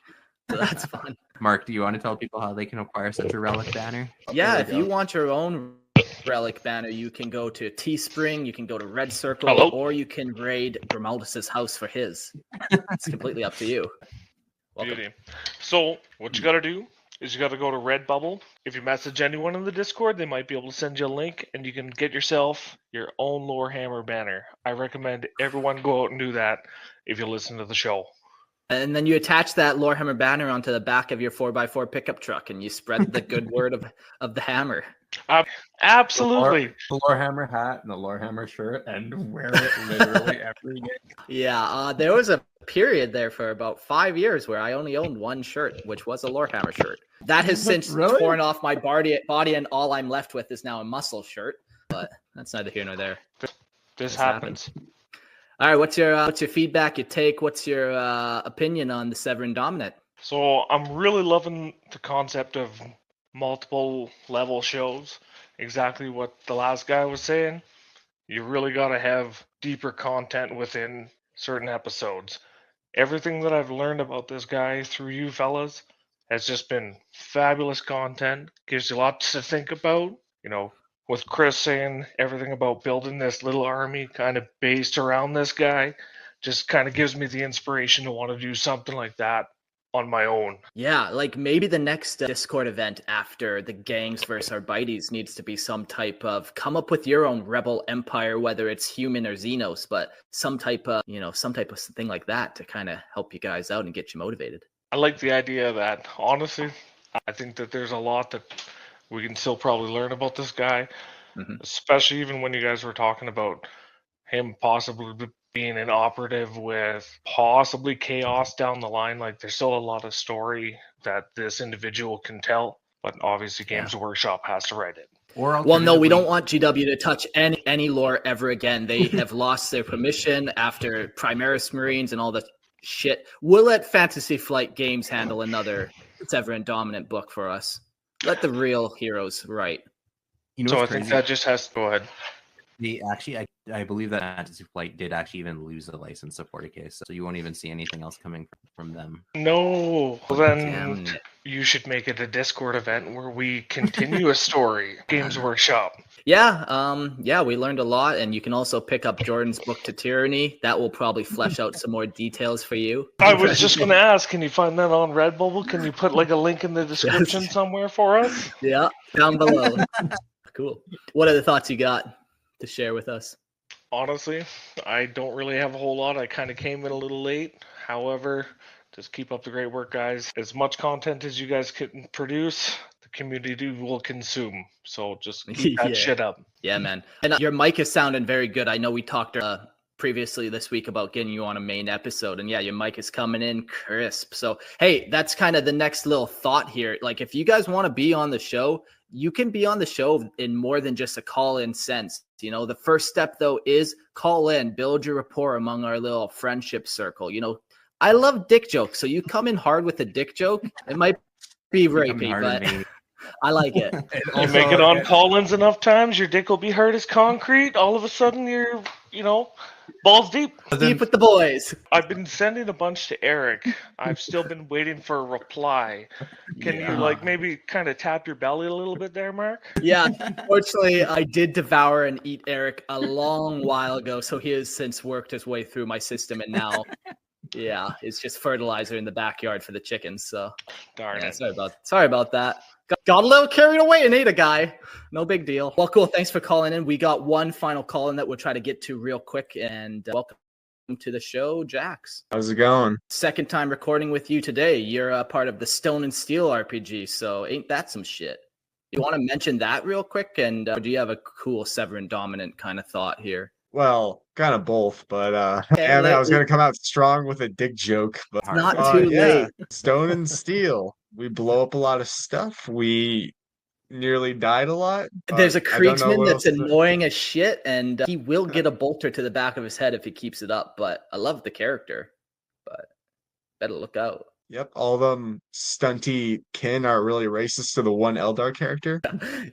so that's fun. Mark, do you want to tell people how they can acquire such a relic banner? Yeah, if you want your own relic banner, you can go to Teespring, you can go to Red Circle, Hello? or you can raid Grimaldus's house for his. It's completely up to you. Welcome. Beauty. So what you got to do is you got to go to Redbubble. If you message anyone in the Discord, they might be able to send you a link, and you can get yourself your own Lorehammer banner. I recommend everyone go out and do that if you listen to the show. And then you attach that Lorehammer banner onto the back of your 4x4 pickup truck, and you spread the good word of the hammer. Absolutely. The Lorehammer hat and the Lorehammer shirt, and wear it literally every day. Yeah, there was a period there for about 5 years where I only owned one shirt, which was a Lorehammer shirt. That has since Really? torn off my body, and all I'm left with is now a muscle shirt. But that's neither here nor there. This happens. All right, what's your feedback, your take? What's your opinion on the Severan Dominate? So I'm really loving the concept of multiple level shows. Exactly what the last guy was saying. You really got to have deeper content within certain episodes. Everything that I've learned about this guy through you fellas has just been fabulous content. Gives you lots to think about. You know, with Chris saying everything about building this little army kind of based around this guy, just kind of gives me the inspiration to want to do something like that on my own. Yeah, like maybe the next Discord event after the gangs versus Arbites needs to be some type of come up with your own rebel empire, whether it's human or Xenos, but some type of thing like that to kind of help you guys out and get you motivated. I like the idea of that. Honestly, I think that there's a lot that we can still probably learn about this guy, especially even when you guys were talking about him possibly being an operative with possibly chaos down the line. Like, there's still a lot of story that this individual can tell, but obviously Games Workshop has to write it. Well, no, we don't want GW to touch any lore ever again. They have lost their permission after Primaris Marines and all the shit. We'll let Fantasy Flight Games handle another Severan Dominant book for us. Let the real heroes write. You know, So I what's think crazy? that just has to go ahead. I believe that Fantasy Flight did actually even lose the license to 40K, so you won't even see anything else coming from them. No, well then Damn it. you should make it a Discord event where we continue a story. Games Workshop. Yeah, we learned a lot, and you can also pick up Jordan's book to Tyranny. That will probably flesh out some more details for you. I was just going to ask, can you find that on Redbubble? Can you put like a link in the description somewhere for us? Yeah, down below. Cool. What other thoughts you got to share with us? Honestly, I don't really have a whole lot. I kind of came in a little late. However, just keep up the great work, guys. As much content as you guys can produce, the community will consume. So just keep that shit up. Yeah, man. And your mic is sounding very good. I know we talked previously this week about getting you on a main episode, and yeah, your mic is coming in crisp. So, hey, that's kind of the next little thought here. Like, if you guys want to be on the show, you can be on the show in more than just a call-in sense. You know, the first step, though, is call in, build your rapport among our little friendship circle. You know, I love dick jokes. So you come in hard with a dick joke. It might be Coming rapey, hard but and I like it. You make it on Collins enough times, your dick will be hard as concrete. All of a sudden, you're, balls deep. Deep with the boys. I've been sending a bunch to Eric. I've still been waiting for a reply. Can you maybe kind of tap your belly a little bit there, Mark? Yeah, unfortunately, I did devour and eat Eric a long while ago, so he has since worked his way through my system, and now, yeah, it's just fertilizer in the backyard for the chickens. So, Darn it. Sorry about that. Got a little carried away and ate a guy. No big deal. Well, cool. Thanks for calling in. We got one final call in that we'll try to get to real quick, and welcome to the show, Jax. How's it going? Second time recording with you today. You're a part of the Stone and Steel RPG, so ain't that some shit? You want to mention that real quick, and do you have a cool Severan Dominant kind of thought here? Well, kind of both, but Okay, I was gonna come out strong with a dick joke, but Not too late. Stone and Steel. We blow up a lot of stuff. We nearly died a lot. There's a I don't know Kriegsman what that's else to- annoying as shit, and he will get a bolter to the back of his head if he keeps it up, but I love the character, but better look out. Yep, all them stunty kin are really racist to the one Eldar character.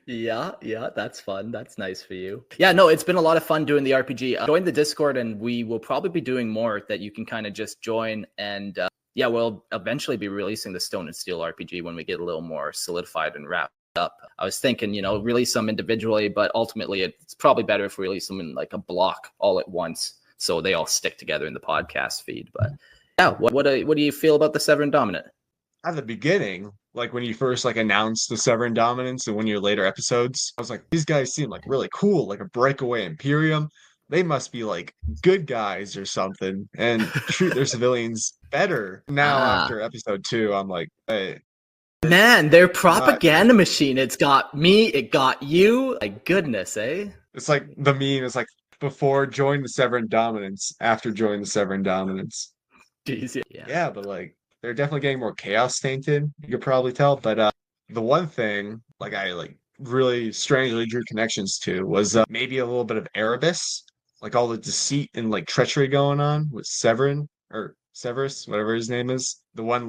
Yeah, that's fun. That's nice for you. Yeah, no, it's been a lot of fun doing the RPG. Join the Discord, and we will probably be doing more that you can kind of just join. And yeah, we'll eventually be releasing the Stone and Steel RPG when we get a little more solidified and wrapped up. I was thinking, release them individually, but ultimately it's probably better if we release them in like a block all at once, so they all stick together in the podcast feed. But yeah, what do you feel about the Severan Dominant? At the beginning, like when you first announced the Severan Dominance and one of your later episodes, I was like, these guys seem like really cool, like a breakaway Imperium. They must be like good guys or something and treat their civilians better. Now after episode 2, I'm like, hey. Man, their propaganda machine. It's got me, it got you. My goodness, eh? It's like the meme is like before join the Severan Dominance, after join the Severan Dominance. Jeez, Yeah, but like they're definitely getting more chaos tainted, you could probably tell. But the one thing I really strangely drew connections to was maybe a little bit of Erebus, like all the deceit and treachery going on with Severan or Severus, whatever his name is, the one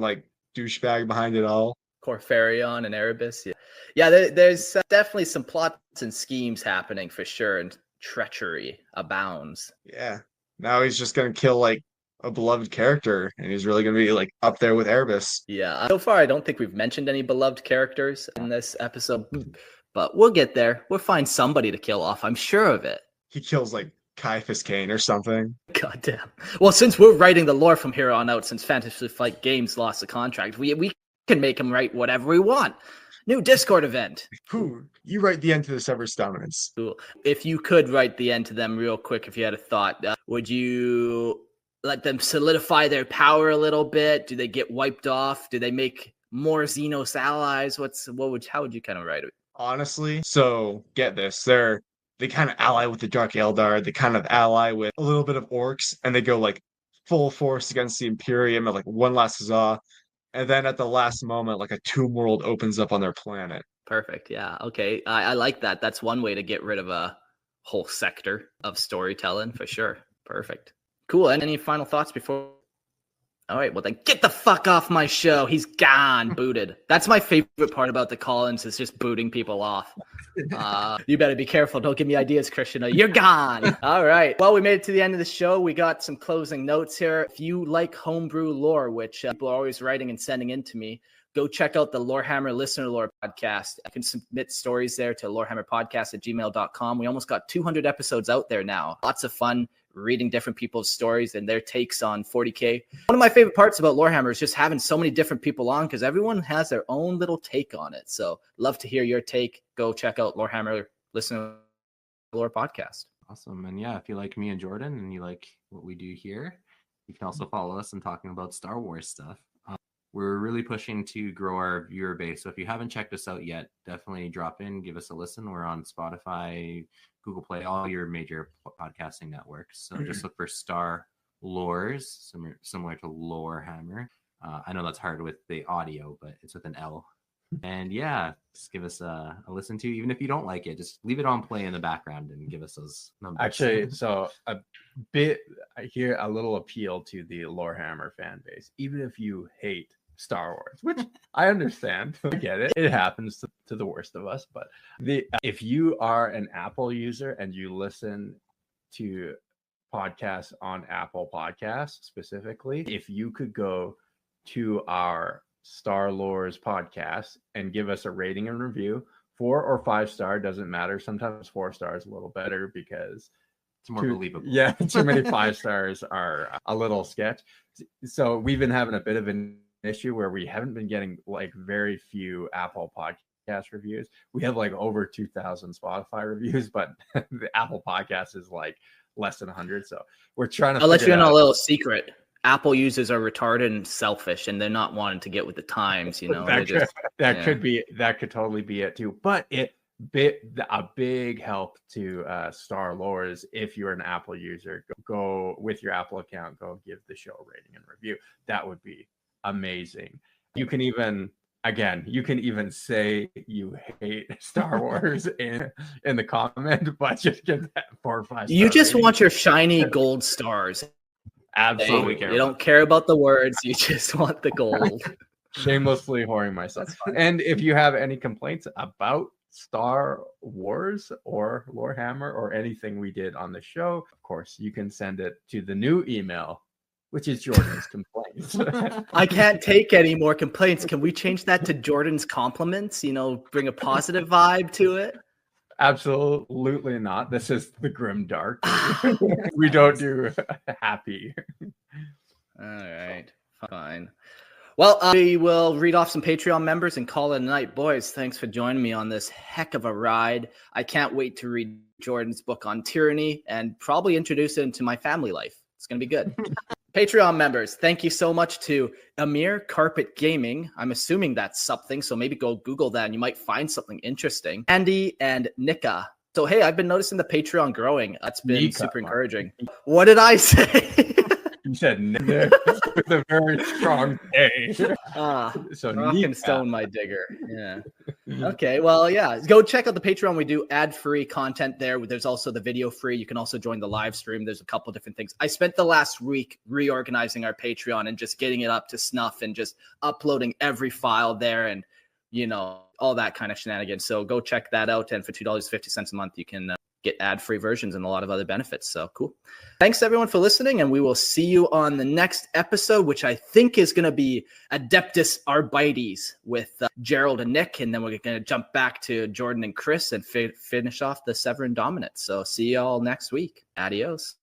douchebag behind it all. Corfarion and Erebus. Yeah, there's definitely some plots and schemes happening for sure, and treachery abounds. Yeah, now he's just gonna kill a beloved character, and he's really gonna be up there with Erebus. Yeah, so far I don't think we've mentioned any beloved characters in this episode, but we'll get there. We'll find somebody to kill off. I'm sure of it. He kills Caiaphas Cain or something. Goddamn. Well, since we're writing the lore from here on out, since Fantasy Flight Games lost the contract, we can make him write whatever we want. New Discord event. Who? You write the end to the Severus Dominance. Cool. If you could write the end to them real quick, if you had a thought, would you let them solidify their power a little bit? Do they get wiped off? Do they make more Xenos allies? How would you kind of write it? Honestly, so get this. They kind of ally with the Dark Eldar. They kind of ally with a little bit of Orks, and they go full force against the Imperium at one last huzzah. And then at the last moment, a tomb world opens up on their planet. Perfect. Yeah. Okay. I like that. That's one way to get rid of a whole sector of storytelling for sure. Perfect. Cool. And any final thoughts before? All right. Well, then get the fuck off my show. He's gone. Booted. That's my favorite part about the Collins is just booting people off. You better be careful. Don't give me ideas, Krishna. You're gone. All right. Well, we made it to the end of the show. We got some closing notes here. If you like homebrew lore, which people are always writing and sending in to me, go check out the Lorehammer Listener Lore podcast. I can submit stories there to lorehammerpodcast@gmail.com. We almost got 200 episodes out there now. Lots of fun reading different people's stories and their takes on 40K. One of my favorite parts about Lorehammer is just having so many different people on because everyone has their own little take on it. So love to hear your take. Go check out Lorehammer Listener Lore podcast. Awesome. And yeah, if you like me and Jordan and you like what we do here, you can also follow us in talking about Star Wars stuff. We're really pushing to grow our viewer base. So if you haven't checked us out yet, definitely drop in, give us a listen. We're on Spotify, Google Play, all your major podcasting networks. So just look for Star Lores, similar to Lorehammer. I know that's hard with the audio, but it's with an L. And yeah, just give us a listen to. Even if you don't like it, just leave it on play in the background and give us those numbers. Actually, so I hear a little appeal to the Lorehammer fan base. Even if you hate Star Wars, which I understand, I get it. It happens to the worst of us. But if you are an Apple user and you listen to podcasts on Apple Podcasts specifically, if you could go to our Star Lords podcast and give us a rating and review, 4 or 5 star, doesn't matter. Sometimes 4 stars a little better because it's more believable. Yeah, too many 5 stars are a little sketch. So we've been having a bit of an issue where we haven't been getting like very few Apple podcast reviews. We have like over 2,000 Spotify reviews, but the Apple podcast is like less than 100. So we're trying to. I'll let you in on a little secret. Apple users are retarded and selfish, and they're not wanting to get with the times. You know, that could totally be it too. But a big help to Star Lords. If you're an Apple user, go with your Apple account, go give the show a rating and review. That would be amazing. You can even say you hate Star Wars in the comment, but just give that 4 or 5 stars. You just want your shiny gold stars. Absolutely. You don't care about the words. You just want the gold. Shamelessly whoring myself. And if you have any complaints about Star Wars or Lorehammer or anything we did on the show, of course, you can send it to the new email, which is Jordan's complaints. I can't take any more complaints. Can we change that to Jordan's compliments? You know, bring a positive vibe to it. Absolutely not. This is the grim dark. We don't do happy. All right, fine. Well, we will read off some Patreon members and call it a night. Boys, thanks for joining me on this heck of a ride. I can't wait to read Jordan's book on tyranny and probably introduce it into my family life. It's going to be good. Patreon members, thank you so much to Amir Carpet Gaming. I'm assuming that's something, so maybe go Google that and you might find something interesting. Andy and Nika. So, hey, I've been noticing the Patreon growing. That's been super encouraging. What did I say? You said Nika with a very strong A. So rock and stone, my digger. Yeah. Okay. Well, yeah. Go check out the Patreon. We do ad-free content there. There's also the video free. You can also join the live stream. There's a couple different things. I spent the last week reorganizing our Patreon and just getting it up to snuff and just uploading every file there and, you know, all that kind of shenanigans. So go check that out. And for $2.50 a month, you can get ad-free versions and a lot of other benefits. So cool. Thanks everyone for listening, and we will see you on the next episode, which I think is going to be Adeptus Arbites with Gerald and Nick, and then we're going to jump back to Jordan and Chris and finish off the Severan Dominate. So see you all next week. Adios.